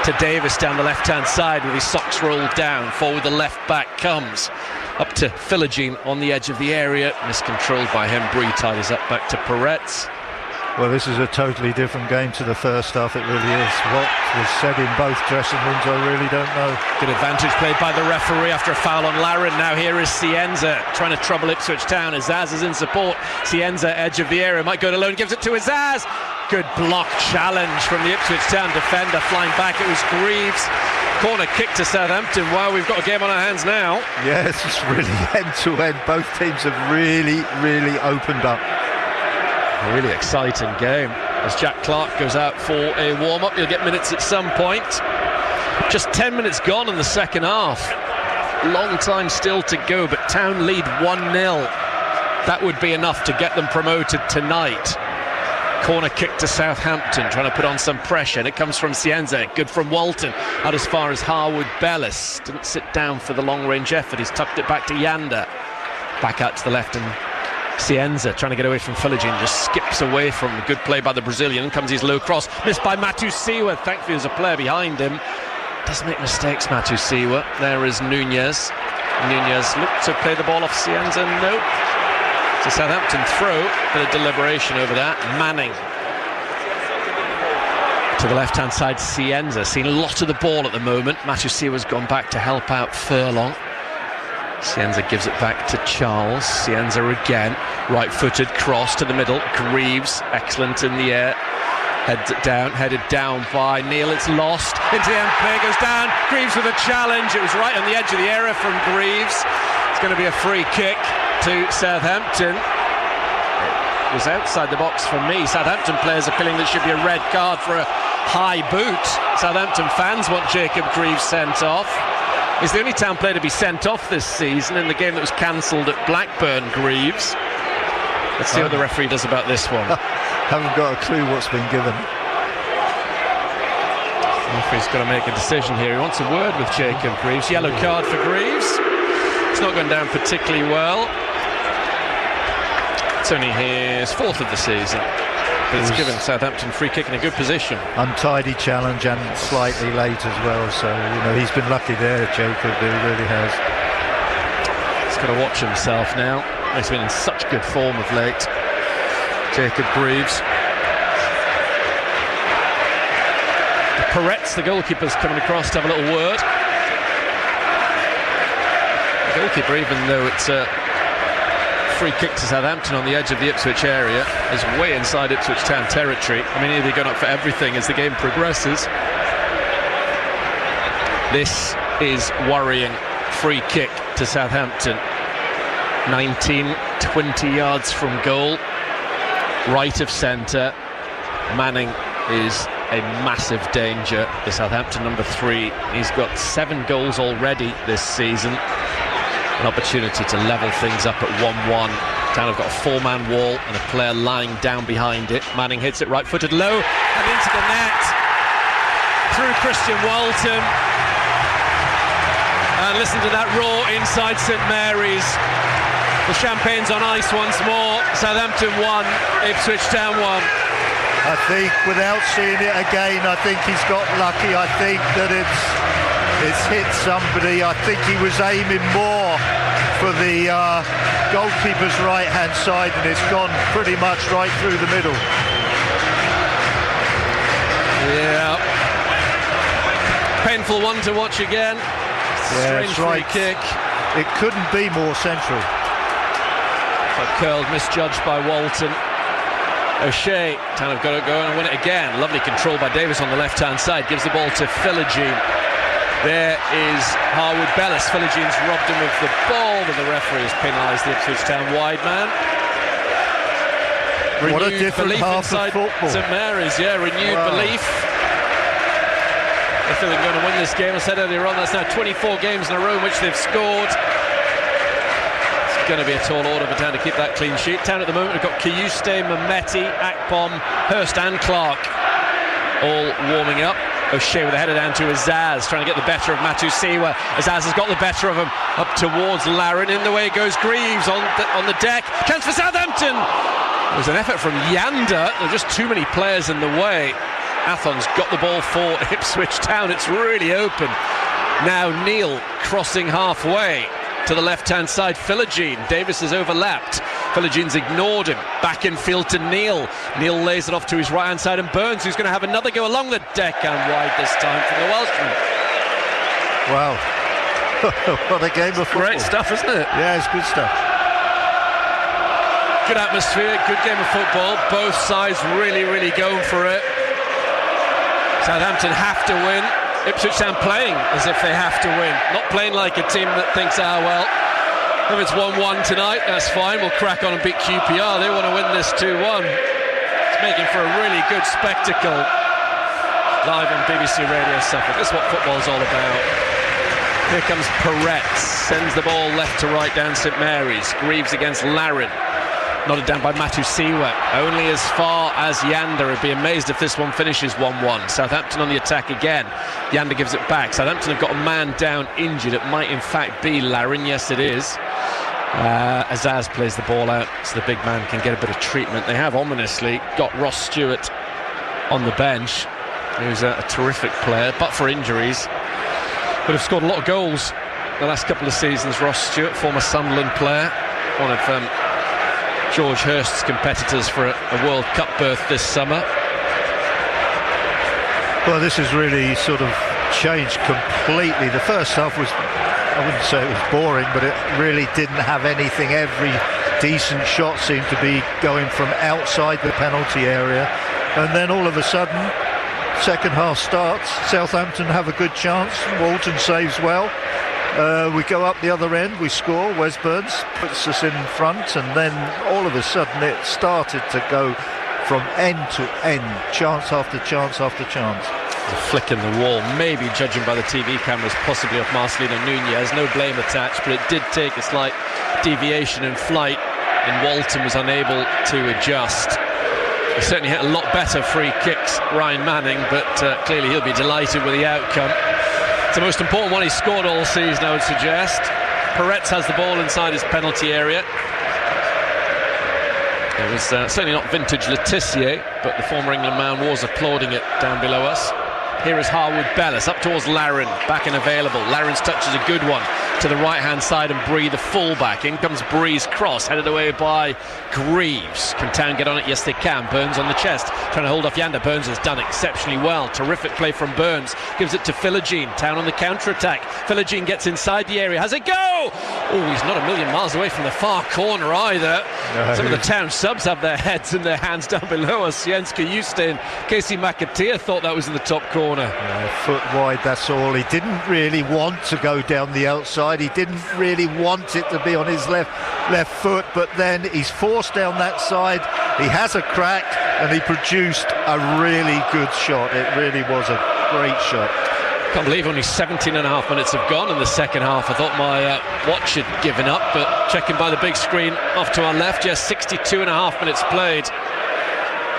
to Davis down the left-hand side with his socks rolled down. Forward the left back comes up to Philogene on the edge of the area, miscontrolled by him. Bree tidies up back to Peretz. Well, this is a totally different game to the first half, it really is. What was said in both dressing rooms, I really don't know. Good advantage played by the referee after a foul on Laron. Now here is Cienza trying to trouble Ipswich Town. Azaz is in support. Cienza, edge of the area, might go it alone, gives it to Azaz. Good block challenge from the Ipswich Town defender, flying back. It was Greaves. Corner kick to Southampton. Wow, we've got a game on our hands now. Yes, it's really end-to-end. Both teams have really opened up. Really exciting game as Jack Clark goes out for a warm-up. He'll get minutes at some point. Just 10 minutes gone in the second half. Long time still to go, but Town lead 1-0. That would be enough to get them promoted tonight. Corner kick to Southampton, trying to put on some pressure, and it comes from Cienza. Good from Walton, out as far as Harwood Bellis. Didn't sit down for the long-range effort. He's tucked it back to Yanda. Back out to the left, and Cienza trying to get away from Philogene, just skips away from good play by the Brazilian. In comes his low cross, missed by Matasiwa. Thankfully there's a player behind him. Does make mistakes, Matasiwa. There is Nunez. Nunez looked to play the ball off Cienza. No. It's a Southampton throw. Bit of deliberation over that. Manning to the left hand side. Cienza seen a lot of the ball at the moment. Matasiwa's gone back to help out Furlong. Cienza gives it back to Charles. Cienza again, right-footed cross to the middle. Greaves, excellent in the air. Headed down by Neil. It's lost into the end. Player goes down. Greaves with a challenge. It was right on the edge of the area from Greaves. It's going to be a free kick to Southampton. It was outside the box for me. Southampton players are feeling there should be a red card for a high boot. Southampton fans want Jacob Greaves sent off. He's the only town player to be sent off this season in the game that was cancelled at Blackburn, Greaves. Let's see what the referee does about this one. Haven't got a clue what's been given. The referee's got to make a decision here. He wants a word with Jacob Greaves. Yellow card for Greaves. It's not going down particularly well. It's only his 4th of the season. But it's given Southampton free kick in a good position. Untidy challenge and slightly late as well. So, he's been lucky there, Jacob. He really has. He's got to watch himself now. He's been in such good form of late. Jacob Greaves. Peretz, the goalkeeper's coming across to have a little word. The goalkeeper, even though it's a free kick to Southampton on the edge of the Ipswich area, is way inside Ipswich town territory. I mean, he'll be going up for everything as the game progresses. This is worrying. Free kick to Southampton. 19, 20 yards from goal. Right of centre. Manning is a massive danger. The Southampton number 3. He's got 7 goals already this season. An opportunity to level things up at 1-1. Town have got a 4-man wall and a player lying down behind it. Manning hits it right-footed low and into the net. Through Christian Walton. And listen to that roar inside St Mary's. The champagne's on ice once more. Southampton 1, Ipswich Town 1. I think, without seeing it again, I think he's got lucky. I think that it's hit somebody. I think he was aiming more for the goalkeeper's right-hand side, and it's gone pretty much right through the middle. Yeah. Painful one to watch again. Yeah, strange free kick. It couldn't be more central. But curled, misjudged by Walton. O'Shea, Town have got to go and win it again. Lovely control by Davis on the left-hand side. Gives the ball to Philogene. There is Harwood Bellis. Philogene's robbed him of the ball, but the referee has penalised the Ipswich Town wide man. What a different half of football. St Mary's, renewed belief. I feel they're going to win this game. I said earlier on, that's now 24 games in a row in which they've scored. It's going to be a tall order for Town to keep that clean sheet. Town at the moment, we've got Kiyuste, Mameti, Akpom, Hurst and Clark all warming up. O'Shea with a header down to Azaz, trying to get the better of Matusiwa. Azaz has got the better of him up towards Larin. In the way goes Greaves on the deck. Chance for Southampton. It was an effort from Yander. There were just too many players in the way. Athon's got the ball for Ipswich Town. It's really open. Now Neil crossing halfway to the left-hand side. Philogene. Davis has overlapped. Philogene's ignored him. Back in field to Neil. Neil lays it off to his right-hand side, and Burns, who's going to have another go along the deck and wide this time from the Welshman. Wow. What a game of football. Great stuff, isn't it? Yeah, it's good stuff. Good atmosphere, good game of football. Both sides really, really going for it. Southampton have to win. Ipswich Town playing as if they have to win. Not playing like a team that thinks, well, if it's 1-1 tonight, that's fine. We'll crack on and beat QPR. They want to win this 2-1. It's making for a really good spectacle. Live on BBC Radio Suffolk. This is what football's all about. Here comes Peretz. Sends the ball left to right down St Mary's. Greaves against Larin. Nodded down by Matusiwa. Only as far as Yander. I'd be amazed if this one finishes 1-1. Southampton on the attack again. Yander gives it back. Southampton have got a man down injured. It might in fact be Larin. Yes, it is. Azaz plays the ball out so the big man can get a bit of treatment. They have ominously got Ross Stewart on the bench, who's a terrific player, but for injuries. But have scored a lot of goals the last couple of seasons. Ross Stewart, former Sunderland player, one of George Hurst's competitors for a World Cup berth this summer. Well, this has really sort of changed completely. The first half was, I wouldn't say it was boring, but it really didn't have anything. Every decent shot seemed to be going from outside the penalty area. And then all of a sudden, second half starts, Southampton have a good chance. Walton saves well. We go up the other end, we score. Wes Burns puts us in front, and then all of a sudden it started to go from end to end, chance after chance after chance. A flick in the wall, maybe judging by the TV cameras, possibly off Marcelino Nunez. No blame attached, but it did take a slight deviation in flight, and Walton was unable to adjust. He certainly hit a lot better free kicks, Ryan Manning, but clearly he'll be delighted with the outcome. It's the most important one he's scored all season, I would suggest. Peretz has the ball inside his penalty area. It was certainly not vintage Letitia, but the former England man was applauding it down below us. Here is Harwood Bellis up towards Larin, back and available. Larin's touch is a good one to the right hand side, and Bree the fullback. In comes Bree's cross, headed away by Greaves. Can Town get on it? Yes they can. Burns on the chest, trying to hold off Yander. Burns has done exceptionally well. Terrific play from Burns, gives it to Philogene. Town on the counter-attack. Philogene gets inside the area, has a go! Oh, he's not a million miles away from the far corner either. No. Some of the Town subs have their heads in their hands down below us. Jenska Justin, Casey McAteer thought that was in the top corner. Foot wide, that's all. He didn't really want to go down the outside. He didn't really want it to be on his left foot, but then he's forced down that side. He has a crack, and he produced a really good shot. It really was a great shot. Can't believe only 17 and a half minutes have gone in the second half. I thought my watch had given up, but checking by the big screen off to our left, yes, 62 and a half minutes played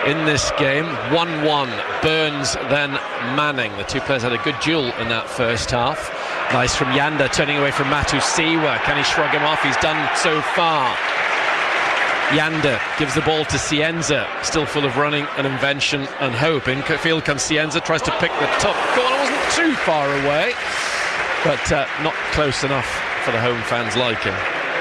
in this game. 1-1, Burns then Manning. The two players had a good duel in that first half. Nice from Yander, turning away from Matu Siwa. Can he shrug him off? He's done so far. Yander gives the ball to Cienza, still full of running and invention and hope. In field comes Cienza, tries to pick the top corner, wasn't too far away, but not close enough for the home fans' liking.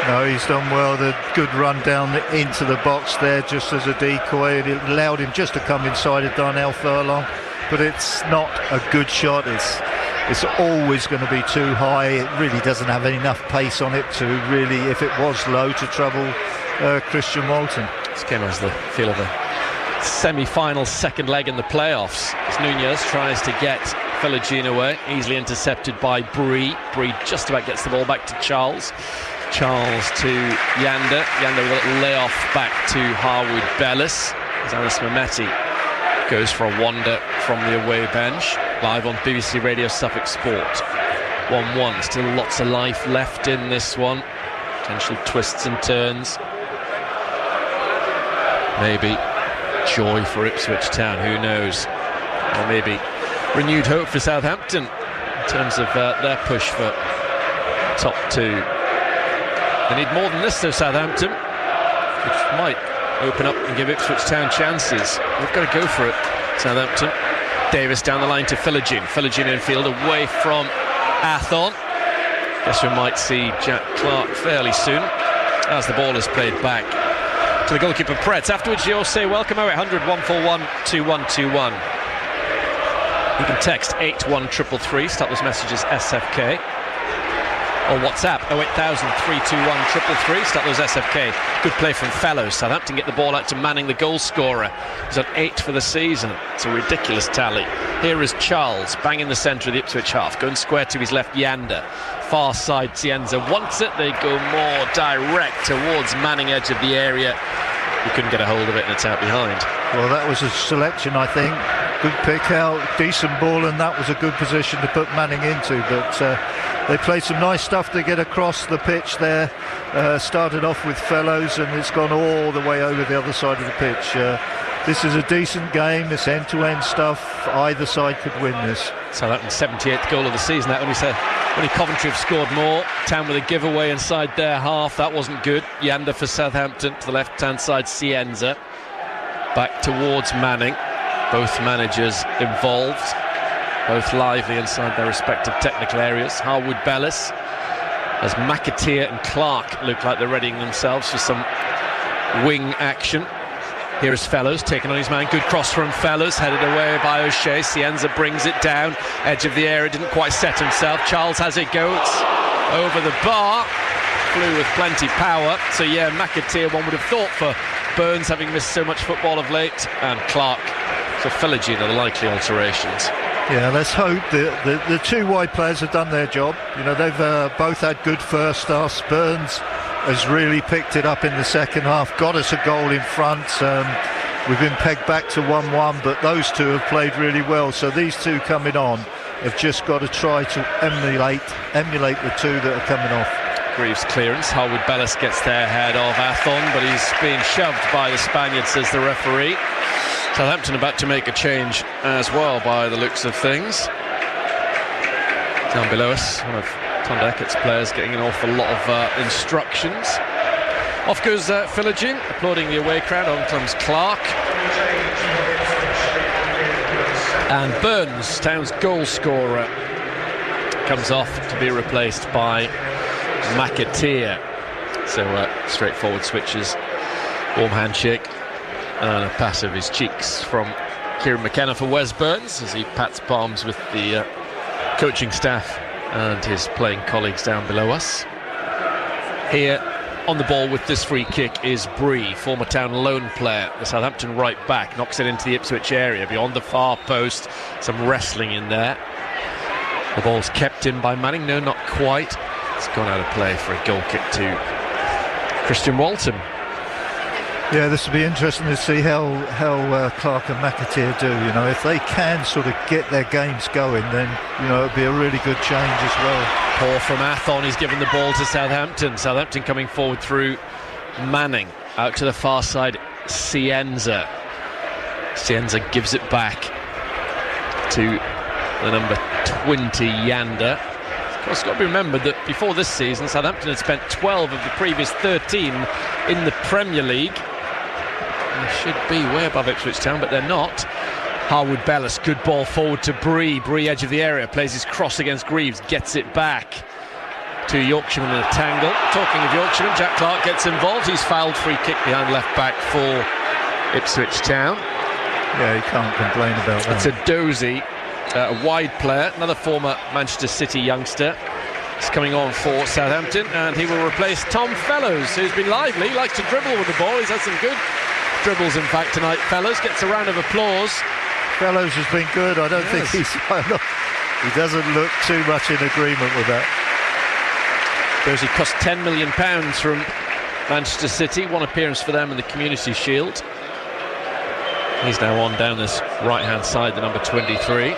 No, he's done well. The good run down into the box there just as a decoy. It allowed him just to come inside of Darnell Furlong, but it's not a good shot. It's always going to be too high. It really doesn't have enough pace on it to really, if it was low, to trouble Christian Walton. This game has the feel of a semi-final second leg in the playoffs, as Nunez tries to get Philogene away, easily intercepted by Bree. Bree just about gets the ball back to Charles. Charles to Yander. Yander with a little layoff back to Harwood Bellis, as Anis Mehmeti goes for a wander from the away bench. Live on BBC Radio Suffolk Sport. 1-1, still lots of life left in this one. Potential twists and turns. Maybe joy for Ipswich Town, who knows? Or maybe renewed hope for Southampton in terms of their push for top two. They need more than this though, Southampton, which might open up and give Ipswich Town chances. They've got to go for it, Southampton. Davis down the line to Philogene. Philogene in field away from Athon. Guess we might see Jack Clark fairly soon, as the ball is played back to the goalkeeper Pretz. Afterwards you'll say welcome 0800 141 2121. You can text 81333, start those messages SFK, or WhatsApp 08000 321 333, start those SFK. Good play from Fellows. Southampton get the ball out to Manning, the goal scorer. He's on 8 for the season. It's a ridiculous tally. Here is Charles, bang in the centre of the Ipswich half, going square to his left, Yander. Far side, Cienza wants it. They go more direct towards Manning, edge of the area. He couldn't get a hold of it, and it's out behind. Well, that was a selection, I think. Good pick out, decent ball, and that was a good position to put Manning into. But they played some nice stuff to get across the pitch there. Started off with Fellows, and it's gone all the way over the other side of the pitch. This is a decent game. It's end-to-end stuff. Either side could win this. Southampton's 78th goal of the season. That only Coventry have scored more. Town with a giveaway inside their half. That wasn't good. Yander for Southampton. To the left-hand side, Cienza. Back towards Manning. Both managers involved. Both lively inside their respective technical areas. Harwood Bellis, as McAteer and Clark look like they're readying themselves for some wing action. Here is Fellows taking on his man. Good cross from Fellows, headed away by O'Shea. Cienza brings it down, edge of the area, didn't quite set himself. Charles has it go, it's over the bar. Flew with plenty power. So yeah, McAteer, one would have thought, for Burns having missed so much football of late, and Clark. So Philogene are the likely alterations. Yeah, let's hope the two wide players have done their job. You know, they've both had good first halves. Burns has really picked it up in the second half, got us a goal in front. we've been pegged back to 1-1, but those two have played really well. So these two coming on have just got to try to emulate the two that are coming off. Greaves clearance. Harwood Bellis gets there ahead of Athon, but he's being shoved by the Spaniard, says the referee. Southampton about to make a change as well, by the looks of things. Down below us, one of Tom Eckert's players getting an awful lot of instructions. Off goes Philogene, applauding the away crowd. On comes Clark. And Burns, Town's goal scorer, comes off to be replaced by McAteer. So straightforward switches, warm handshake, and a pass of his cheeks from Kieran McKenna for Wes Burns as he pats palms with the coaching staff and his playing colleagues down below us. Here on the ball with this free kick is Bree, former Town loan player, the Southampton right back, knocks it into the Ipswich area beyond the far post. Some wrestling in there. The ball's kept in by Manning. No, not quite. It's gone out of play for a goal kick to Christian Walton. Yeah, this will be interesting to see how Clark and McAteer do. You know, if they can sort of get their games going, then, you know, it'll be a really good change as well. Poor from Athon, he's given the ball to Southampton. Southampton coming forward through Manning. Out to the far side, Cienza. Cienza gives it back to the number 20, Yanda. Of course, it's got to be remembered that before this season, Southampton had spent 12 of the previous 13 in the Premier League. They should be way above Ipswich Town, but they're not. Harwood Bellis, good ball forward to Bree. Bree, edge of the area, plays his cross against Greaves, gets it back to Yorkshireman in a tangle. Talking of Yorkshireman, Jack Clark gets involved. He's fouled, free kick behind left back for Ipswich Town. Yeah, you can't complain about that. It's a dozy, a wide player, another former Manchester City youngster. He's coming on for Southampton, and he will replace Tom Fellows, who's been lively. He likes to dribble with the ball. He's had some good dribbles, in fact, tonight. Fellows gets a round of applause. Fellows has been good. I don't think he doesn't look too much in agreement with that. He cost £10 million from Manchester City. One appearance for them in the Community Shield. He's now on down this right-hand side, the number 23.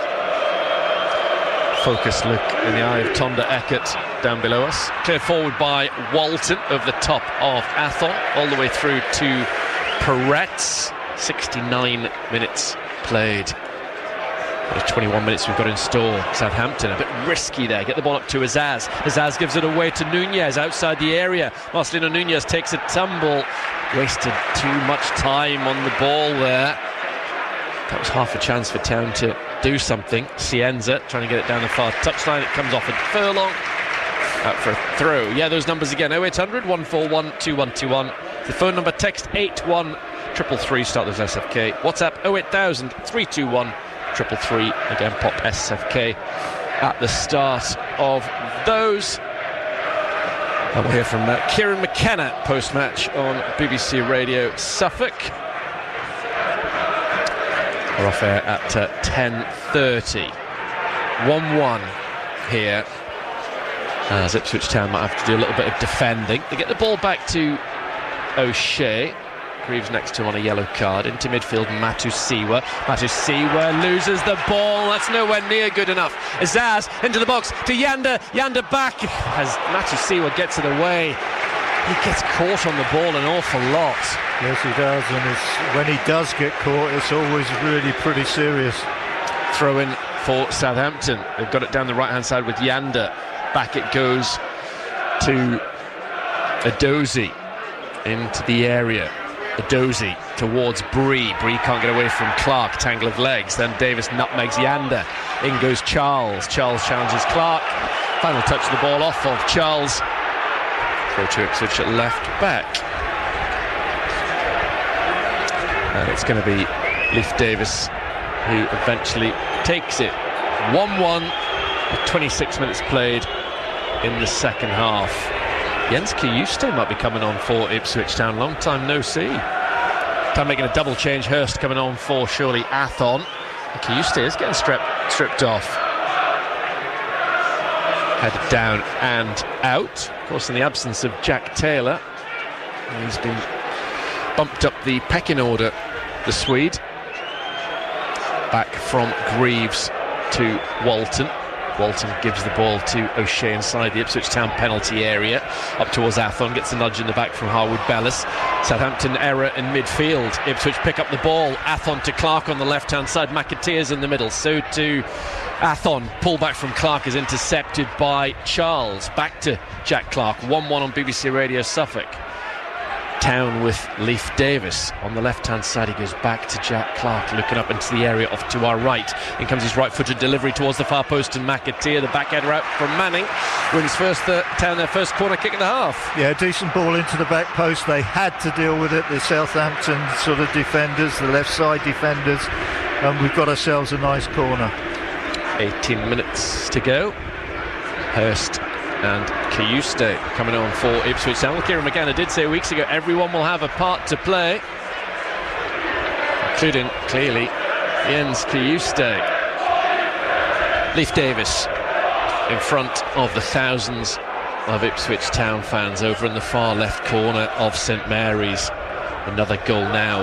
Focused look in the eye of Tonda Eckert down below us. Cleared forward by Walton over the top of Athon, all the way through to Peretz. 69 minutes played. 21 minutes we've got in store. Southampton a bit risky there. Get the ball up to Azaz. Azaz gives it away to Nunez outside the area. Marcelino Nunez takes a tumble. Wasted too much time on the ball there. That was half a chance for Town to do something. Cienza trying to get it down the far touchline. It comes off at Furlong. Out for a throw. Yeah, those numbers again. 0800 141 2121. The phone number, text 81333. Start those SFK. WhatsApp 08000 321 333. Again, pop SFK at the start of those. And we'll hear from Kieran McKenna post-match on BBC Radio Suffolk. We're off air at 10:30. 1-1 here, as Ipswich Town might have to do a little bit of defending. They get the ball back to O'Shea. Greaves next to him on a yellow card. Into midfield, Matusiwa. Matusiwa loses the ball. That's nowhere near good enough. Azaz into the box to Yanda. Yanda back as Matusiwa gets it away. He gets caught on the ball an awful lot. Yes, he does, and when he does get caught, it's always really pretty serious. Throw in for Southampton. They've got it down the right-hand side with Yanda. Back it goes to Adozi into the area. Adozi towards Bree. Bree can't get away from Clark. Tangle of legs. Then Davis nutmegs Yanda. In goes Charles. Charles challenges Clark. Final touch of the ball off of Charles. Throw to Ipswich at left back. And it's going to be Leif Davis who eventually takes it. 1-1 with 26 minutes played in the second half. Jens Kiyuste might be coming on for Ipswich Town. Long time no see. Time making a double change. Hurst coming on for surely Athon. And Kiyuste is getting stripped off. Headed down and out. Of course, in the absence of Jack Taylor, he's been bumped up the pecking order the Swede. Back from Greaves to Walton. Walton gives the ball to O'Shea inside the Ipswich Town penalty area. Up towards Athon, gets a nudge in the back from Harwood-Bellis. Southampton error in midfield. Ipswich pick up the ball. Athon to Clark on the left-hand side. McAteer's in the middle. So to Athon. Pull back from Clark is intercepted by Charles. Back to Jack Clark. 1-1 on BBC Radio Suffolk. Town with Leif Davis on the left-hand side. He goes back to Jack Clark, looking up into the area off to our right. In comes his right-footed delivery towards the far post, and McAteer, the backheader out from Manning, wins Town their first corner kick in the half. Yeah, decent ball into the back post. They had to deal with it, the Southampton sort of defenders, the left side defenders, and we've got ourselves a nice corner. 18 minutes to go. Hurst and Kayuste coming on for Ipswich Town. Well, Kieran McKenna did say weeks ago everyone will have a part to play, including clearly Jens Kayuste. Leif Davis in front of the thousands of Ipswich Town fans over in the far left corner of St Mary's. Another goal now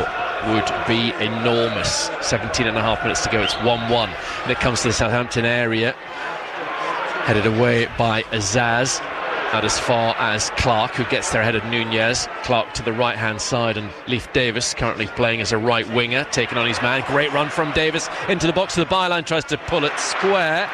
would be enormous. 17 and a half minutes to go. It's 1-1 and it comes to the Southampton area. Headed away by Azaz, out as far as Clark, who gets there ahead of Nunez. Clark to the right-hand side, and Leif Davis, currently playing as a right winger, taking on his man. Great run from Davis into the box of the byline, tries to pull it square.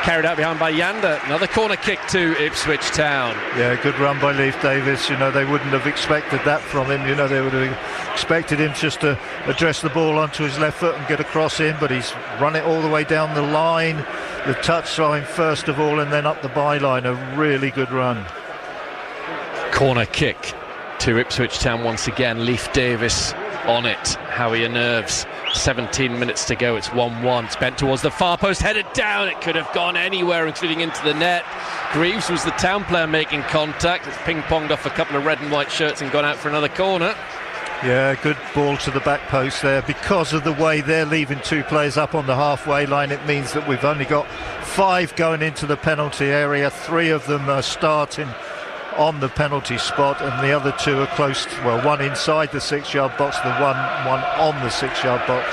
Carried out behind by Yanda. Another corner kick to Ipswich Town. Yeah, good run by Leif Davis. You know, they wouldn't have expected that from him. You know, they would have expected him just to address the ball onto his left foot and get a cross in, but he's run it all the way down the line. The touchline first of all, and then up the byline. A really good run. Corner kick to Ipswich Town once again. Leif Davis on it. Howie Nerves. 17 minutes to go. It's 1-1. It's bent towards the far post, headed down. It could have gone anywhere, including into the net. Greaves was the Town player making contact. It's ping-ponged off a couple of red and white shirts and gone out for another corner. Yeah, good ball to the back post there. Because of the way they're leaving two players up on the halfway line, it means that we've only got 5 going into the penalty area. 3 of them are starting on the penalty spot, and the other 2 are close, well, one inside the 6-yard box, the one on the 6-yard box.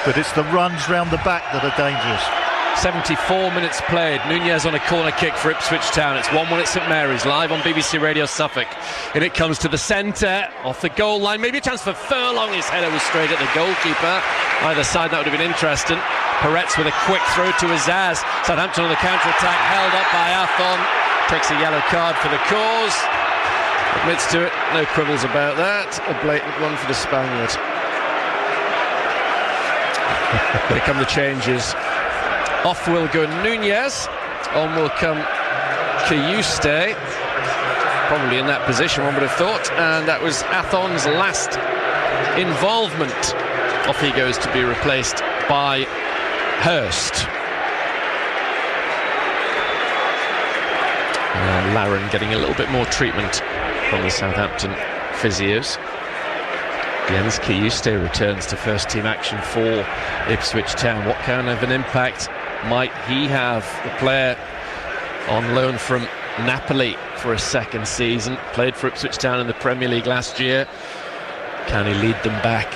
But it's the runs round the back that are dangerous. 74 minutes played. Nunez on a corner kick for Ipswich Town. It's 1-1 at St Mary's, live on BBC Radio Suffolk. And it comes to the centre, off the goal line. Maybe a chance for Furlong. His header was straight at the goalkeeper. Either side, that would have been interesting. Peretz with a quick throw to Azaz. Southampton on the counter-attack, held up by Athon. Takes a yellow card for the cause. Admits to it, no quibbles about that. A blatant one for the Spaniard. Here come the changes. Off will go Nunez. On will come Kayuste. Probably in that position, one would have thought. And that was Athon's last involvement. Off he goes to be replaced by Hurst. Laren getting a little bit more treatment from the Southampton physios. Jens Kayuste returns to first team action for Ipswich Town. What kind of an impact might he have? The player on loan from Napoli for a second season, played for Ipswich Town in the Premier League last year. Can he lead them back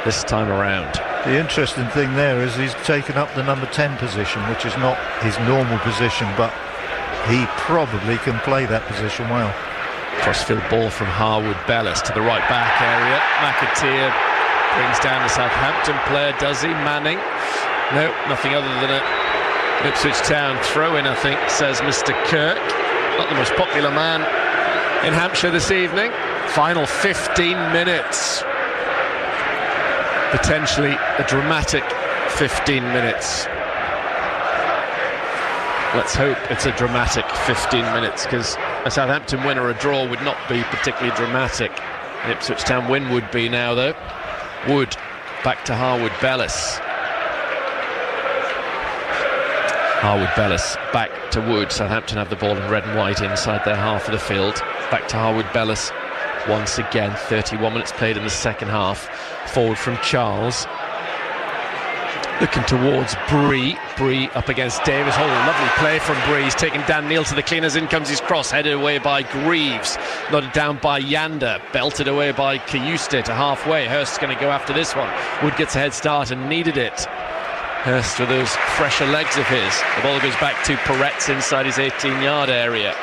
this time around? The interesting thing there is he's taken up the number 10 position, which is not his normal position, but he probably can play that position well. Crossfield ball from Harwood-Bellis to the right back area. McAteer brings down the Southampton player, does he? Manning? No, nothing other than an Ipswich Town throw-in, I think, says Mr. Kirk. Not the most popular man in Hampshire this evening. Final 15 minutes. Potentially a dramatic 15 minutes. Let's hope it's a dramatic 15 minutes, because a Southampton win or a draw would not be particularly dramatic. An Ipswich Town win would be now, though. Wood back to Harwood-Bellis. Harwood-Bellis back to Wood. Southampton have the ball in red and white inside their half of the field. Back to Harwood-Bellis once again. 31 minutes played in the second half. Forward from Charles. Looking towards Bree. Bree up against Davis. Oh, lovely play from Bree. He's taking Dan Neil to the cleaners. In comes his cross, headed away by Greaves. Nodded down by Yander. Belted away by Kayuste to halfway. Hurst's going to go after this one. Wood gets a head start and needed it. Hurst with those fresher legs of his. The ball goes back to Peretz inside his 18-yard area.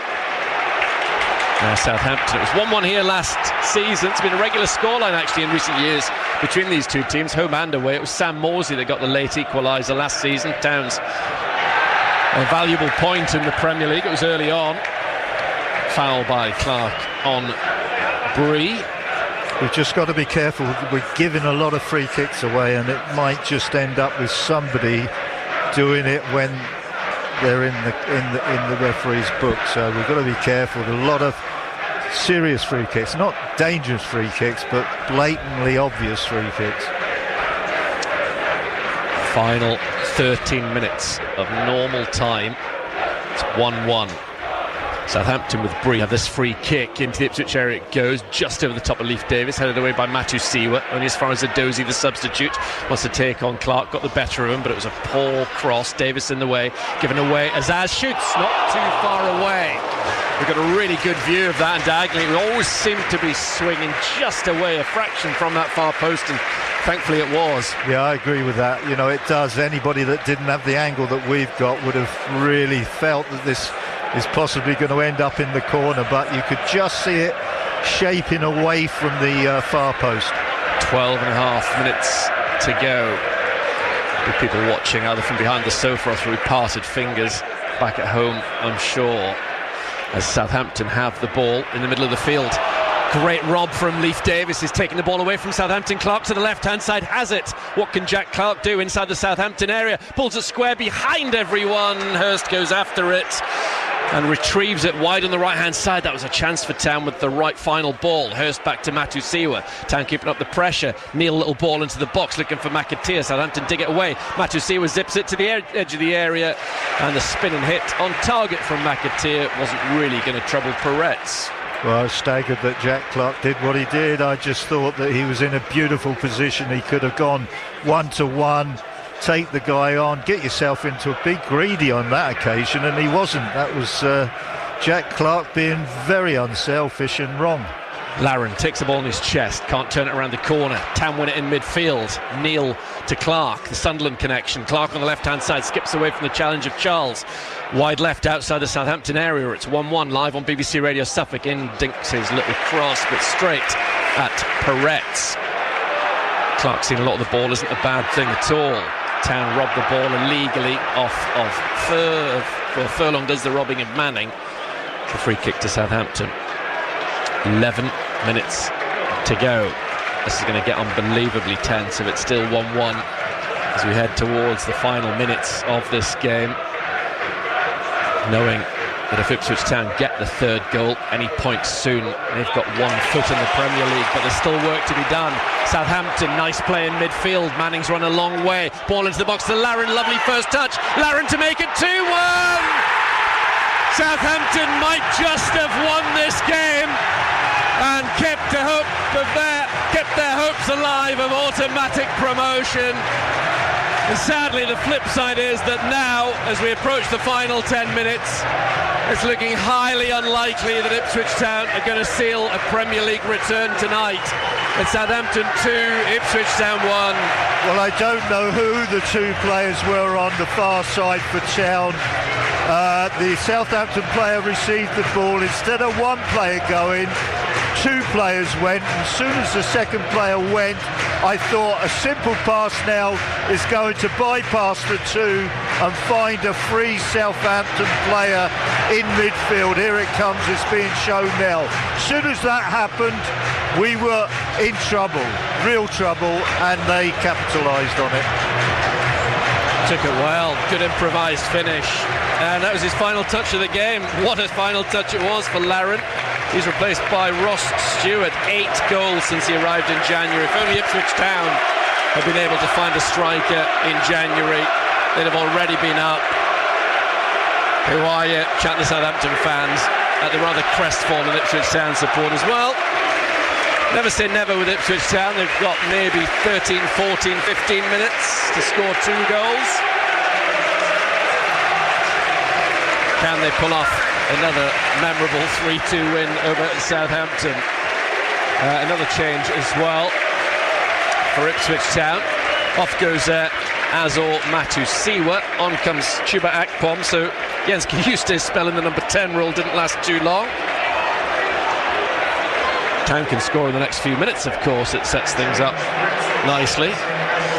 Now Southampton. It was 1-1 here last season. It's been a regular scoreline actually in recent years between these two teams, home and away. It was Sam Morsey that got the late equaliser last season. Town's a valuable point in the Premier League. It was early on. Foul by Clark on Bree. We've just got to be careful. We're giving a lot of free kicks away, and it might just end up with somebody doing it when they're in the referee's book. So we've got to be careful. A lot of serious free kicks, not dangerous free kicks, but blatantly obvious free kicks. Final 13 minutes of normal time. It's 1-1. Southampton with Bree have this free kick into the Ipswich area. It goes just over the top of Leif Davis, headed away by Matthew Siwa. Only as far as Adozie, the substitute, wants to take on Clark. Got the better of him, but it was a poor cross. Davis in the way, given away. Azaz shoots, not too far away. We've got a really good view of that, and diagonally we always seem to be swinging just away, a fraction from that far post, and thankfully it was. Yeah, I agree with that. You know, it does. Anybody that didn't have the angle that we've got would have really felt that this is possibly going to end up in the corner, but you could just see it shaping away from the far post. 12 and a half minutes to go. With people watching either from behind the sofa or through parted fingers back at home, I'm sure, as Southampton have the ball in the middle of the field. Great rob from Leif Davis. He's taking the ball away from Southampton. Clark to the left-hand side has it. What can Jack Clark do inside the Southampton area? Pulls it square behind everyone. Hurst goes after it and retrieves it wide on the right-hand side. That was a chance for Town with the right final ball. Hurst back to Matthew Siwa. Town keeping up the pressure. Neil, little ball into the box, looking for McAteer. Southampton dig it away. Matthew Siwa zips it to the edge of the area, and the spin and hit on target from McAteer wasn't really going to trouble Peretz. Well, I was staggered that Jack Clark did what he did. I just thought that he was in a beautiful position. He could have gone one-to-one, take the guy on, get yourself into a big greedy on that occasion, and he wasn't. That was Jack Clark being very unselfish and wrong. Larron takes the ball in his chest, can't turn it around the corner. Tam win it in midfield. Neil to Clark, the Sunderland connection. Clark on the left-hand side skips away from the challenge of Charles. Wide left outside the Southampton area. It's 1-1 live on BBC Radio Suffolk. In dinks his little cross, but straight at Peretz. Clark seen a lot of the ball, isn't a bad thing at all. Town robbed the ball illegally off of Furlong does the robbing of Manning. The free kick to Southampton. 11 minutes to go. This is going to get unbelievably tense if it's still 1-1 as we head towards the final minutes of this game, knowing that if Ipswich Town get the third goal any point soon, they've got 1 foot in the Premier League, but there's still work to be done. Southampton, nice play in midfield. Manning's run a long way. Ball into the box to Larron, lovely first touch. Larron to make it 2-1. Southampton might just have won this game and kept their hopes alive of automatic promotion. And sadly, the flip side is that now, as we approach the final 10 minutes, it's looking highly unlikely that Ipswich Town are going to seal a Premier League return tonight. It's Southampton 2, Ipswich Town 1. Well, I don't know who the two players were on the far side for Town. The Southampton player received the ball. Instead of one player going, two players went. As soon as the second player went, I thought a simple pass now is going to bypass the two and find a free Southampton player in midfield. Here it comes, it's being shown now. As soon as that happened, we were in trouble, real trouble, and they capitalised on it. Took it well, good improvised finish, and that was his final touch of the game. What a final touch it was for Larron. He's replaced by Ross Stewart. 8 goals since he arrived in January. If only Ipswich Town had been able to find a striker in January, they'd have already been up. Who are you? Chat the Southampton fans at the rather crestfallen Ipswich Town supporters. Well, Never say never with Ipswich Town. They've got maybe 13, 14, 15 minutes to score 2 goals. Can they pull off another memorable 3-2 win over Southampton? Another change as well for Ipswich Town. Off goes Azor Matusiwa. On comes Chuba Akpom. So Jens Kiyuste's spell in the number 10 role didn't last too long. Town can score in the next few minutes, of course. It sets things up nicely.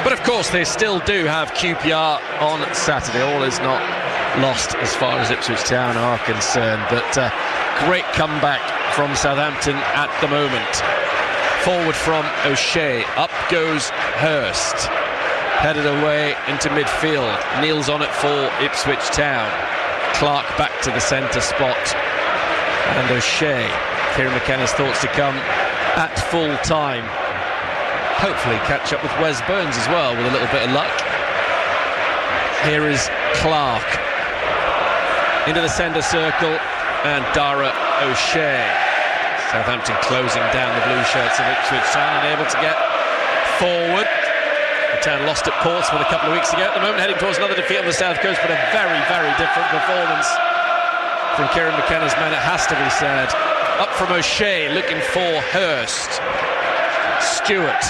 But of course they still do have QPR on Saturday. All is not lost as far as Ipswich Town are concerned. But great comeback from Southampton at the moment. Forward from O'Shea. Up goes Hurst. Headed away into midfield. Neil's on it for Ipswich Town. Clark back to the centre spot. And O'Shea. Kieran McKenna's thoughts to come at full time. Hopefully catch up with Wes Burns as well with a little bit of luck. Here is Clark. Into the centre circle. And Dara O'Shea. Southampton closing down the blue shirts of Ipswich Town, unable to get forward. The Town lost at Portsmouth a couple of weeks ago. At the moment heading towards another defeat on the south coast, but a very, very different performance from Kieran McKenna's men, it has to be said. Up from O'Shea, looking for Hurst. Stewart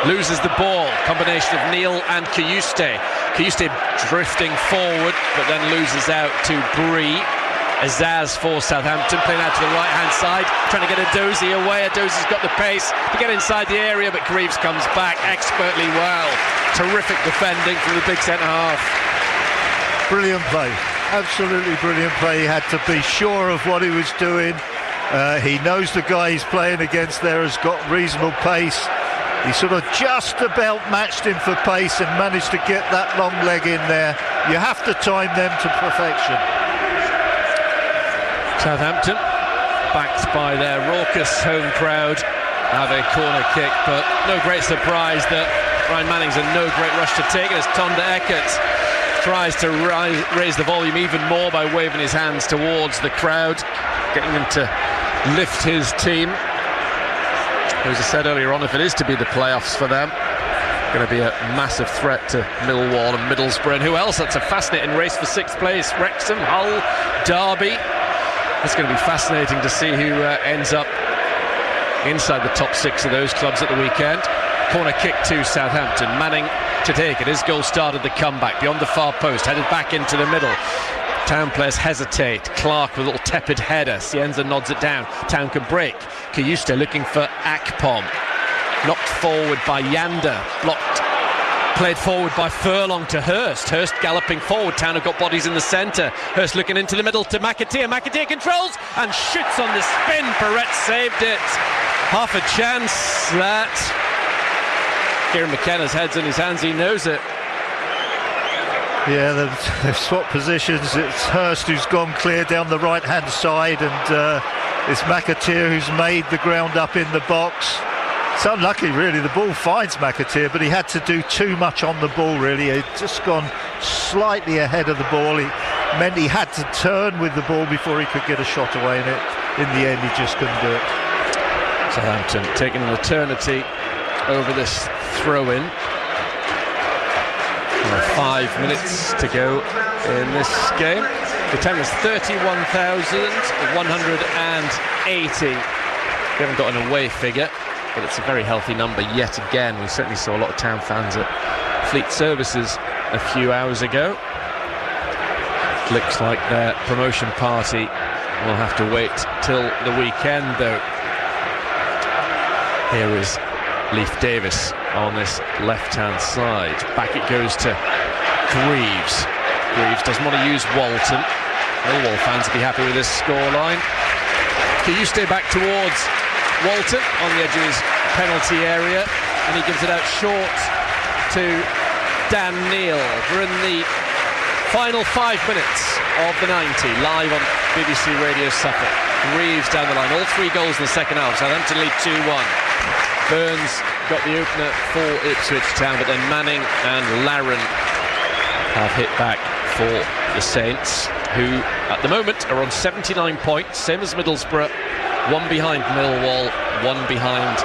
loses the ball. Combination of Neil and Kiyuste. Kiyuste drifting forward, but then loses out to Bree. Azaz for Southampton, playing out to the right-hand side, trying to get Edozie away. Edozie's got the pace to get inside the area, but Greaves comes back expertly well. Terrific defending from the big centre-half. Brilliant play, absolutely brilliant play. He had to be sure of what he was doing. He knows the guy he's playing against there has got reasonable pace. He sort of just about matched him for pace and managed to get that long leg in there. You have to time them to perfection. Southampton, backed by their raucous home crowd, have a corner kick, but no great surprise that Ryan Manning's in no great rush to take it as Tonda Eckert tries to raise the volume even more by waving his hands towards the crowd, getting them to lift his team. As I said earlier on, if it is to be the playoffs for them, going to be a massive threat to Millwall and Middlesbrough. And who else? That's a fascinating race for 6th place. Wrexham, Hull, Derby. It's going to be fascinating to see who ends up inside the top 6 of those clubs at the weekend. Corner kick to Southampton. Manning to take it. His goal started the comeback beyond the far post, headed back into the middle. Town players hesitate. Clark with a little tepid header. Cienza nods it down. Town can break. Kiyuste looking for Akpom. Knocked forward by Yanda. Blocked. Played forward by Furlong to Hurst. Hurst galloping forward. Town have got bodies in the centre. Hurst looking into the middle to McAteer. McAteer controls and shoots on the spin. Perrett saved it. Half a chance that Kieran McKenna's head's in his hands. He knows it. Yeah, they've swapped positions. It's Hurst who's gone clear down the right-hand side, and it's McAteer who's made the ground up in the box. It's unlucky, really. The ball finds McAteer, but he had to do too much on the ball, really. He'd just gone slightly ahead of the ball. It meant he had to turn with the ball before he could get a shot away, and in the end, he just couldn't do it. Southampton taking an eternity over this throw-in. 5 minutes to go in this game. The total is 31,180. We haven't got an away figure, but it's a very healthy number yet again. We certainly saw a lot of Town fans at Fleet Services a few hours ago. Looks like their promotion party will have to wait till the weekend, though. Here is Leif Davis on this left-hand side. Back it goes to Greaves. Greaves doesn't want to use Walton. Millwall fans will be happy with this scoreline. Kiyuste back towards Walton on the edge of his penalty area, and he gives it out short to Dan Neil. We're in the final 5 minutes of the 90, live on BBC Radio Suffolk. Greaves down the line, all 3 goals in the second half. Southampton lead 2-1. Burns got the opener for Ipswich Town, but then Manning and Larron have hit back for the Saints, who at the moment are on 79 points, same as Middlesbrough, One behind Millwall, one behind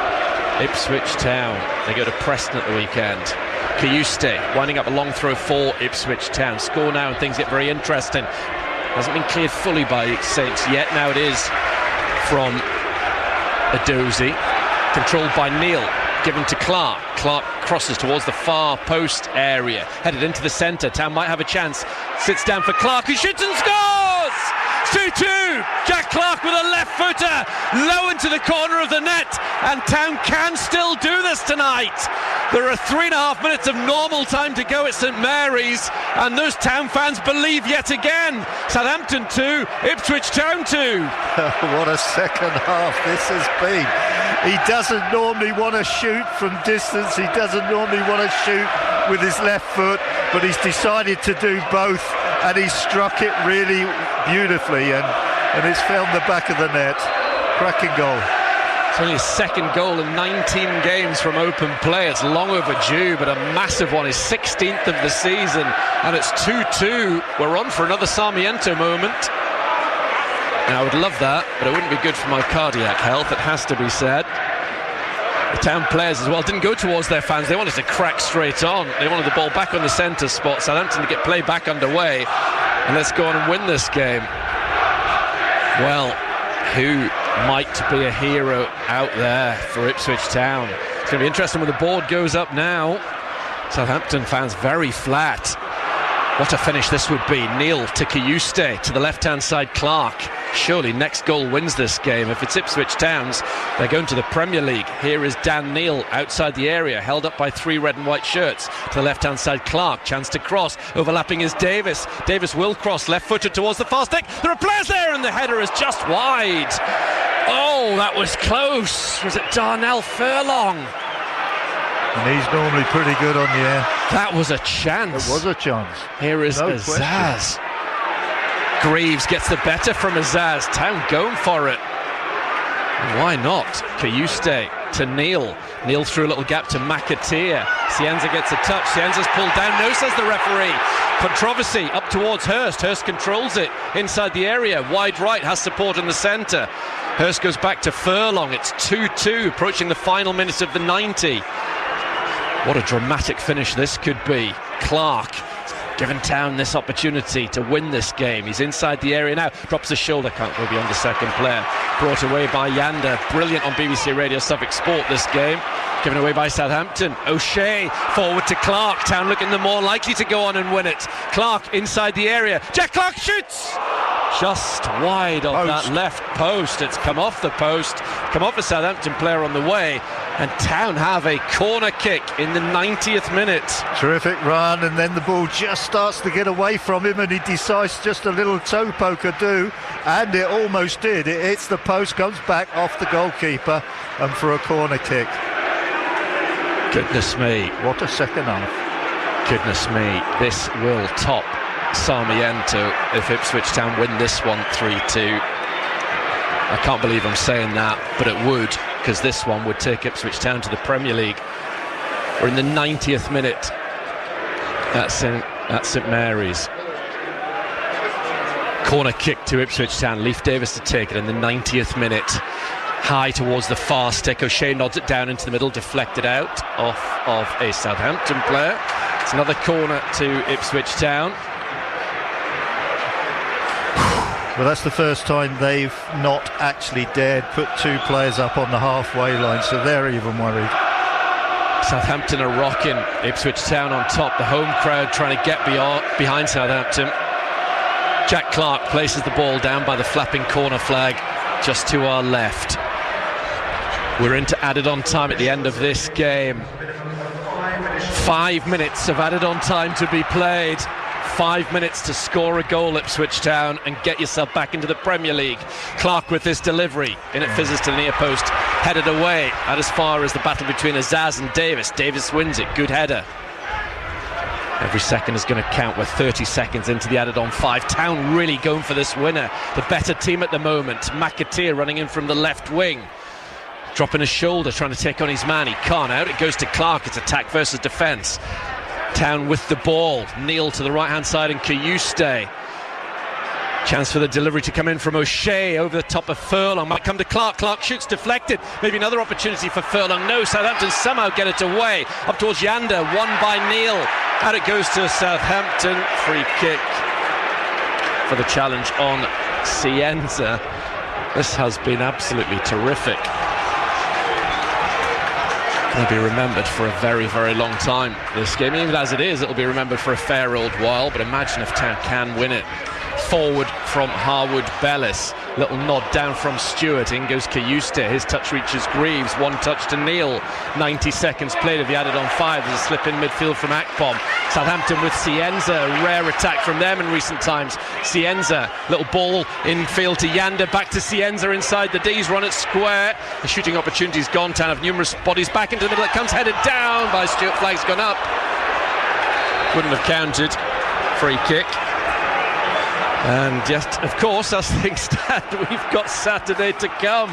Ipswich Town. They go to Preston at the weekend. Kayuste winding up a long throw for Ipswich Town. Score now and things get very interesting. Hasn't been cleared fully by Saints yet. Now it is from Adozie. Controlled by Neil. Given to Clark. Clark crosses towards the far post area. Headed into the centre. Town might have a chance. Sits down for Clark. He shoots and scores! 2-2. Jack Clark with a left footer. Low into the corner of the net. And Town can still do this tonight. There are 3.5 minutes of normal time to go at St Mary's. And those Town fans believe yet again. Southampton 2, Ipswich Town 2. What a second half this has been. He doesn't normally want to shoot from distance. He doesn't normally want to shoot with his left foot, but he's decided to do both, and he struck it really beautifully, and it's found the back of the net. Cracking goal. It's only his second goal in 19 games from open play. It's long overdue, but a massive one. His 16th of the season, and it's 2-2. We're on for another Sarmiento moment. Now, I would love that, but it wouldn't be good for my cardiac health, it has to be said. The Town players as well didn't go towards their fans. They wanted to crack straight on. They wanted the ball back on the centre spot. Southampton to get play back underway. And let's go on and win this game. Well, who might be a hero out there for Ipswich Town? It's going to be interesting when the board goes up now. Southampton fans very flat. What a finish this would be. Neil to Kayuste, to the left-hand side Clark. Surely next goal wins this game. If it's Ipswich Town's, they're going to the Premier League. Here is Dan Neil outside the area, held up by 3 red and white shirts. To the left-hand side Clark, chance to cross. Overlapping is Davis. Davis will cross, left-footed towards the far stick. There are players there and the header is just wide. Oh, that was close. Was it Darnell Furlong? And he's normally pretty good on the air. That was a chance. It was a chance. Here is Azaz. Greaves gets the better from Azaz. Town going for it. Why not? Kayuste to Neil. Neil through a little gap to McAteer. Cienza gets a touch. Cienza's pulled down. No, says the referee. Controversy up towards Hurst. Hurst controls it inside the area. Wide right, has support in the centre. Hurst goes back to Furlong. It's 2-2, approaching the final minute of the 90. What a dramatic finish this could be. Clark giving Town this opportunity to win this game. He's inside the area now. Drops his shoulder. Can't go beyond the second player. Brought away by Yanda. Brilliant on BBC Radio Suffolk Sport this game. Given away by Southampton. O'Shea forward to Clark. Town looking the more likely to go on and win it. Clark inside the area. Jack Clark shoots! Just wide of that left post. It's come off the post. Come off a Southampton player on the way. And Town have a corner kick in the 90th minute. Terrific run, and then the ball just starts to get away from him, and he decides just a little toe poker do, and it almost did. It hits the post, comes back off the goalkeeper, and for a corner kick. Goodness me. What a second half. Goodness me. This will top Sarmiento if Ipswich Town win this one 3-2. I can't believe I'm saying that, but it would, because this one would take Ipswich Town to the Premier League. We're in the 90th minute at St Mary's. Corner kick to Ipswich Town. Leif Davis to take it in the 90th minute. High towards the far stick. O'Shea nods it down into the middle, deflected out off of a Southampton player. It's another corner to Ipswich Town. Well, that's the first time they've not actually dared put 2 players up on the halfway line, so they're even worried. Southampton are rocking. Ipswich Town on top. The home crowd trying to get behind Southampton. Jack Clark places the ball down by the flapping corner flag just to our left. We're into added on time at the end of this game. 5 minutes of added on time to be played. 5 minutes to score a goal, Ipswich Town, and get yourself back into the Premier League. Clark with this delivery. In it fizzes to the near post. Headed away at as far as the battle between Azaz and Davis. Davis wins it. Good header. Every second is going to count. We're 30 seconds into the added on 5. Town really going for this winner. The better team at the moment. McAteer running in from the left wing. Dropping his shoulder, trying to take on his man. He can't. Out it goes to Clark. It's attack versus defence. Town with the ball. Neil to the right-hand side and Kayuste. Chance for the delivery to come in from O'Shea over the top of Furlong. Might come to Clark. Clark shoots deflected. Maybe another opportunity for Furlong. No, Southampton somehow get it away. Up towards Yander. Won by Neil. Out it goes to Southampton. Free kick for the challenge on Cienza. This has been absolutely terrific. It'll be remembered for a very, very long time, this game. Even as it is, it'll be remembered for a fair old while. But imagine if Town can win it. Forward from Harwood Bellis. Little nod down from Stewart. In goes Kayuste. His touch reaches Greaves. One touch to Neil. 90 seconds played. If he added on 5, there's a slip in midfield from Akpom. Southampton with Cienza. A rare attack from them in recent times. Cienza. Little ball infield to Yander. Back to Cienza inside the D's. Run it square. The shooting opportunity's gone. Town have numerous bodies back into the middle. It comes headed down by Stewart. Flag's gone up. Wouldn't have counted. Free kick. And yet, of course, as things stand, we've got Saturday to come.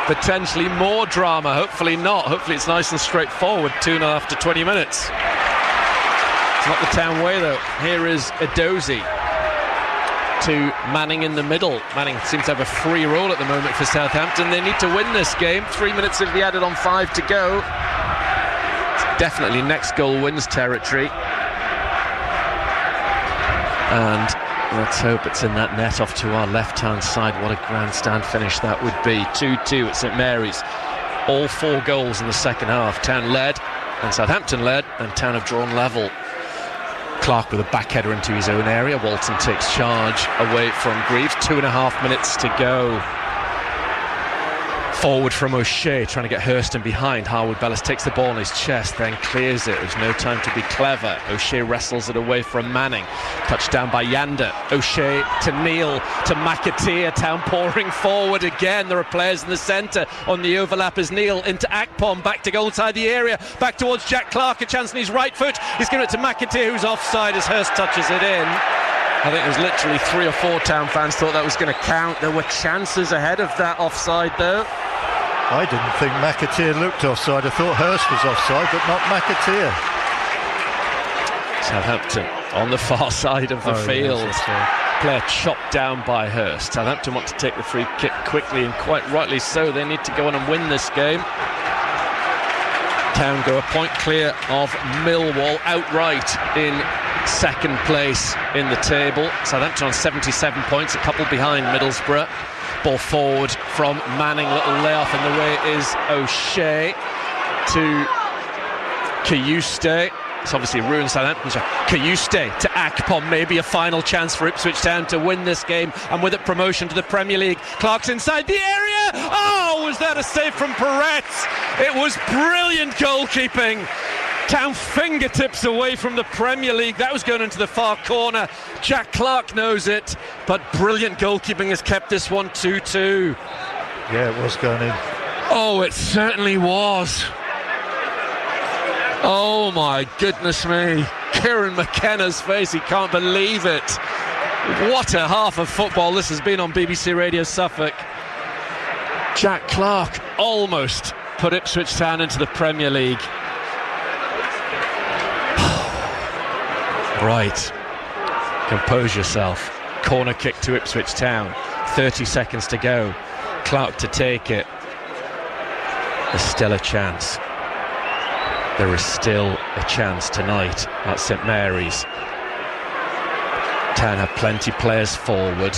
Potentially more drama. Hopefully not. Hopefully it's nice and straightforward. 2.5 to 20 minutes. It's not the Town way, though. Here is Edozie to Manning in the middle. Manning seems to have a free roll at the moment for Southampton. They need to win this game. 3 minutes if he added on 5 to go. It's definitely next goal wins territory. And let's hope it's in that net off to our left-hand side. What a grandstand finish that would be. 2-2 at St Mary's. All 4 goals in the second half. Town led, and Southampton led, and Town have drawn level. Clark with a backheader into his own area. Walton takes charge away from Greaves. 2.5 minutes to go. Forward from O'Shea, trying to get Hurston behind. Harwood Bellis takes the ball on his chest, then clears it. There's no time to be clever. O'Shea wrestles it away from Manning. Touched down by Yander. O'Shea to Neil, to McAteer. Town pouring forward again. There are players in the centre. On the overlap is Neil into Akpom. Back to goal inside the area. Back towards Jack Clark. A chance on his right foot. He's given it to McAteer, who's offside as Hurst touches it in. I think it was literally 3 or 4 Town fans thought that was going to count. There were chances ahead of that offside, though. I didn't think McAteer looked offside. I thought Hurst was offside, but not McAteer. Southampton on the far side of the field. Yes, player chopped down by Hurst. Southampton want to take the free kick quickly, and quite rightly so. They need to go on and win this game. Town go a point clear of Millwall outright in second place in the table. Southampton on 77 points, a couple behind Middlesbrough. Ball forward from Manning, little layoff, and the way is O'Shea to Kayuste. It's obviously ruined Southampton. Kayuste to Akpom, maybe a final chance for Ipswich Town to win this game, and with it promotion to the Premier League. Clark's inside the area. Oh, was that a save from Peretz? It was brilliant goalkeeping. Town fingertips away from the Premier League. That was going into the far corner. Jack Clark knows it, but brilliant goalkeeping has kept this one 2-2. Yeah, it was going in. Oh, it certainly was. Oh my goodness me. Kieran McKenna's face, he can't believe it. What a half of football this has been on BBC Radio Suffolk. Jack Clark almost put Ipswich Town into the Premier League. Right, compose yourself. Corner kick to Ipswich Town. 30 seconds to go. Clark to take it. There's still a chance. There is still a chance tonight at St Mary's. Town have plenty players forward.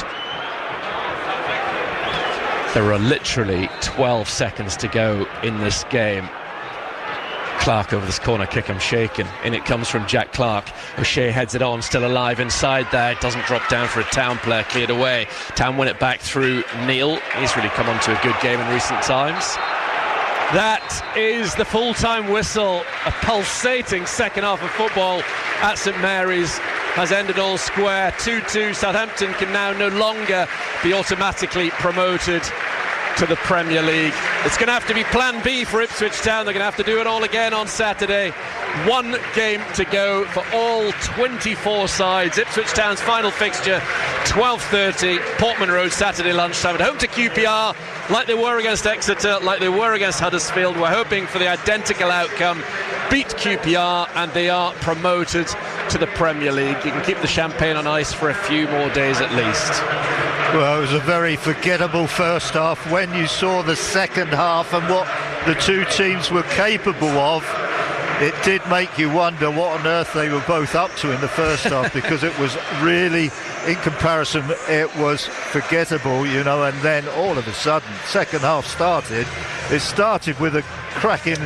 There are literally 12 seconds to go in this game. Clark over this corner kick, I'm shaking. In it comes from Jack Clark. O'Shea heads it on, still alive inside there. Doesn't drop down for a Town player, cleared away. Town win it back through Neil. He's really come on to a good game in recent times. That is the full-time whistle. A pulsating second half of football at St Mary's has ended all square. 2-2. Southampton can now no longer be automatically promoted to the Premier League. It's going to have to be plan B for Ipswich Town. They're going to have to do it all again on Saturday. One game to go for all 24 sides. Ipswich Town's final fixture, 12:30, Portman Road, Saturday lunchtime, at home to QPR, like they were against Exeter, like they were against Huddersfield. We're hoping for the identical outcome. Beat QPR and they are promoted to the Premier League, you can keep the champagne on ice for a few more days at least. Well, it was a very forgettable first half. When you saw the second half and what the two teams were capable of, it did make you wonder what on earth they were both up to in the first half, because it was really, in comparison, it was forgettable, you know. And then all of a sudden, second half started. It started with a cracking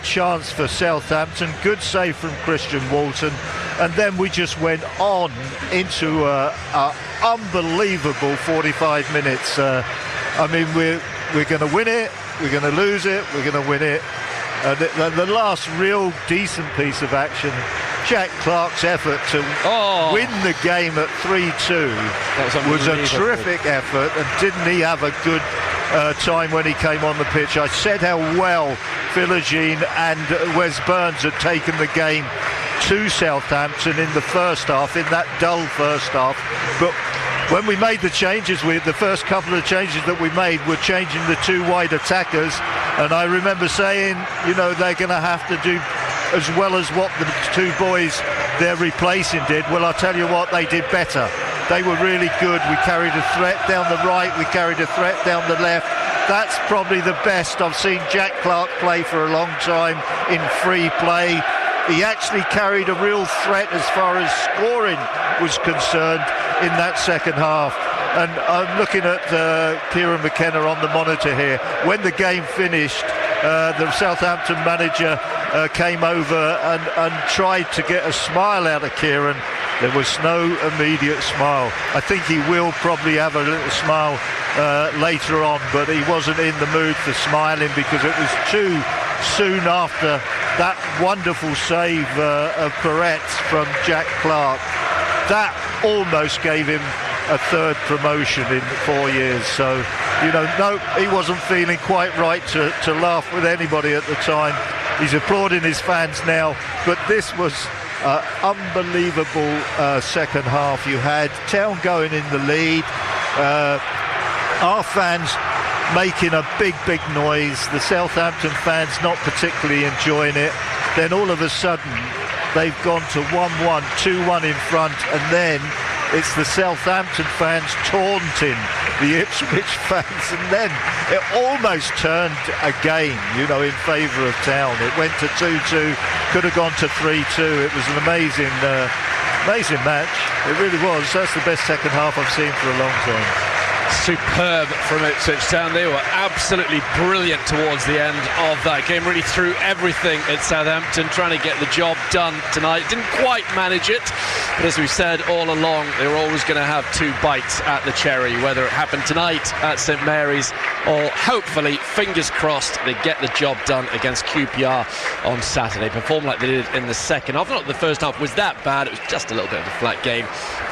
chance for Southampton, good save from Christian Walton, and then we just went on into an unbelievable 45 minutes. I mean, we're going to win it, we're going to lose it, we're going to win it. The last real decent piece of action, Jack Clarke's effort to win the game at 3-2 was a terrific effort. And didn't he have a good time when he came on the pitch? I said how well Philogene and Wes Burns had taken the game to Southampton in the first half, in that dull first half. But when we made the changes, the first couple of changes that we made were changing the two wide attackers, and I remember saying, you know, they're going to have to do as well as what the two boys they're replacing did. Well, I'll tell you what, they did better. They were really good. We carried a threat down the right, we carried a threat down the left. That's probably the best I've seen Jack Clarke play for a long time in free play. He actually carried a real threat as far as scoring was concerned in that second half. And I'm looking at Kieran McKenna on the monitor here. When the game finished, the Southampton manager came over and tried to get a smile out of Kieran. There was no immediate smile. I think he will probably have a little smile later on, but he wasn't in the mood for smiling because it was too soon after that wonderful save of Peretz from Jack Clarke. That almost gave him a third promotion in 4 years. So, you know, no, he wasn't feeling quite right to laugh with anybody at the time. He's applauding his fans now, but this was unbelievable second half. You had Town going in the lead, our fans making a big noise, the Southampton fans not particularly enjoying it. Then all of a sudden they've gone to 1-1, 2-1 in front, and then it's the Southampton fans taunting the Ipswich fans, and then it almost turned again, you know, in favour of Town. It went to 2-2, could have gone to 3-2. It was an amazing match. It really was. That's the best second half I've seen for a long time. Superb from Ipswich Town. They were absolutely brilliant towards the end of that game. Really threw everything at Southampton, trying to get the job done tonight. Didn't quite manage it, but as we said all along, they were always going to have two bites at the cherry, whether it happened tonight at St Mary's or hopefully, fingers crossed, they get the job done against QPR on Saturday. Perform like they did in the second half. Not that the first half was that bad, it was just a little bit of a flat game.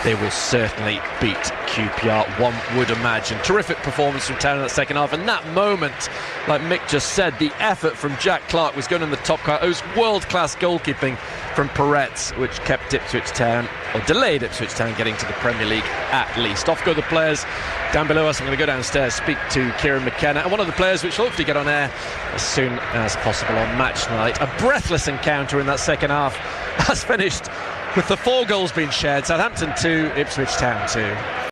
They will certainly beat QPR, one would imagine. Terrific performance from Town in that second half, and that moment, like Mick just said, the effort from Jack Clarke was going in the top car. It was world-class goalkeeping from Peretz, which kept Ipswich Town, or delayed Ipswich Town getting to the Premier League at least. Off go the players down below us. I'm going to go downstairs, speak to Kieran McKenna, and one of the players which will hopefully get on air as soon as possible on match night. A breathless encounter in that second half has finished with the 4 goals being shared. Southampton 2, Ipswich Town 2.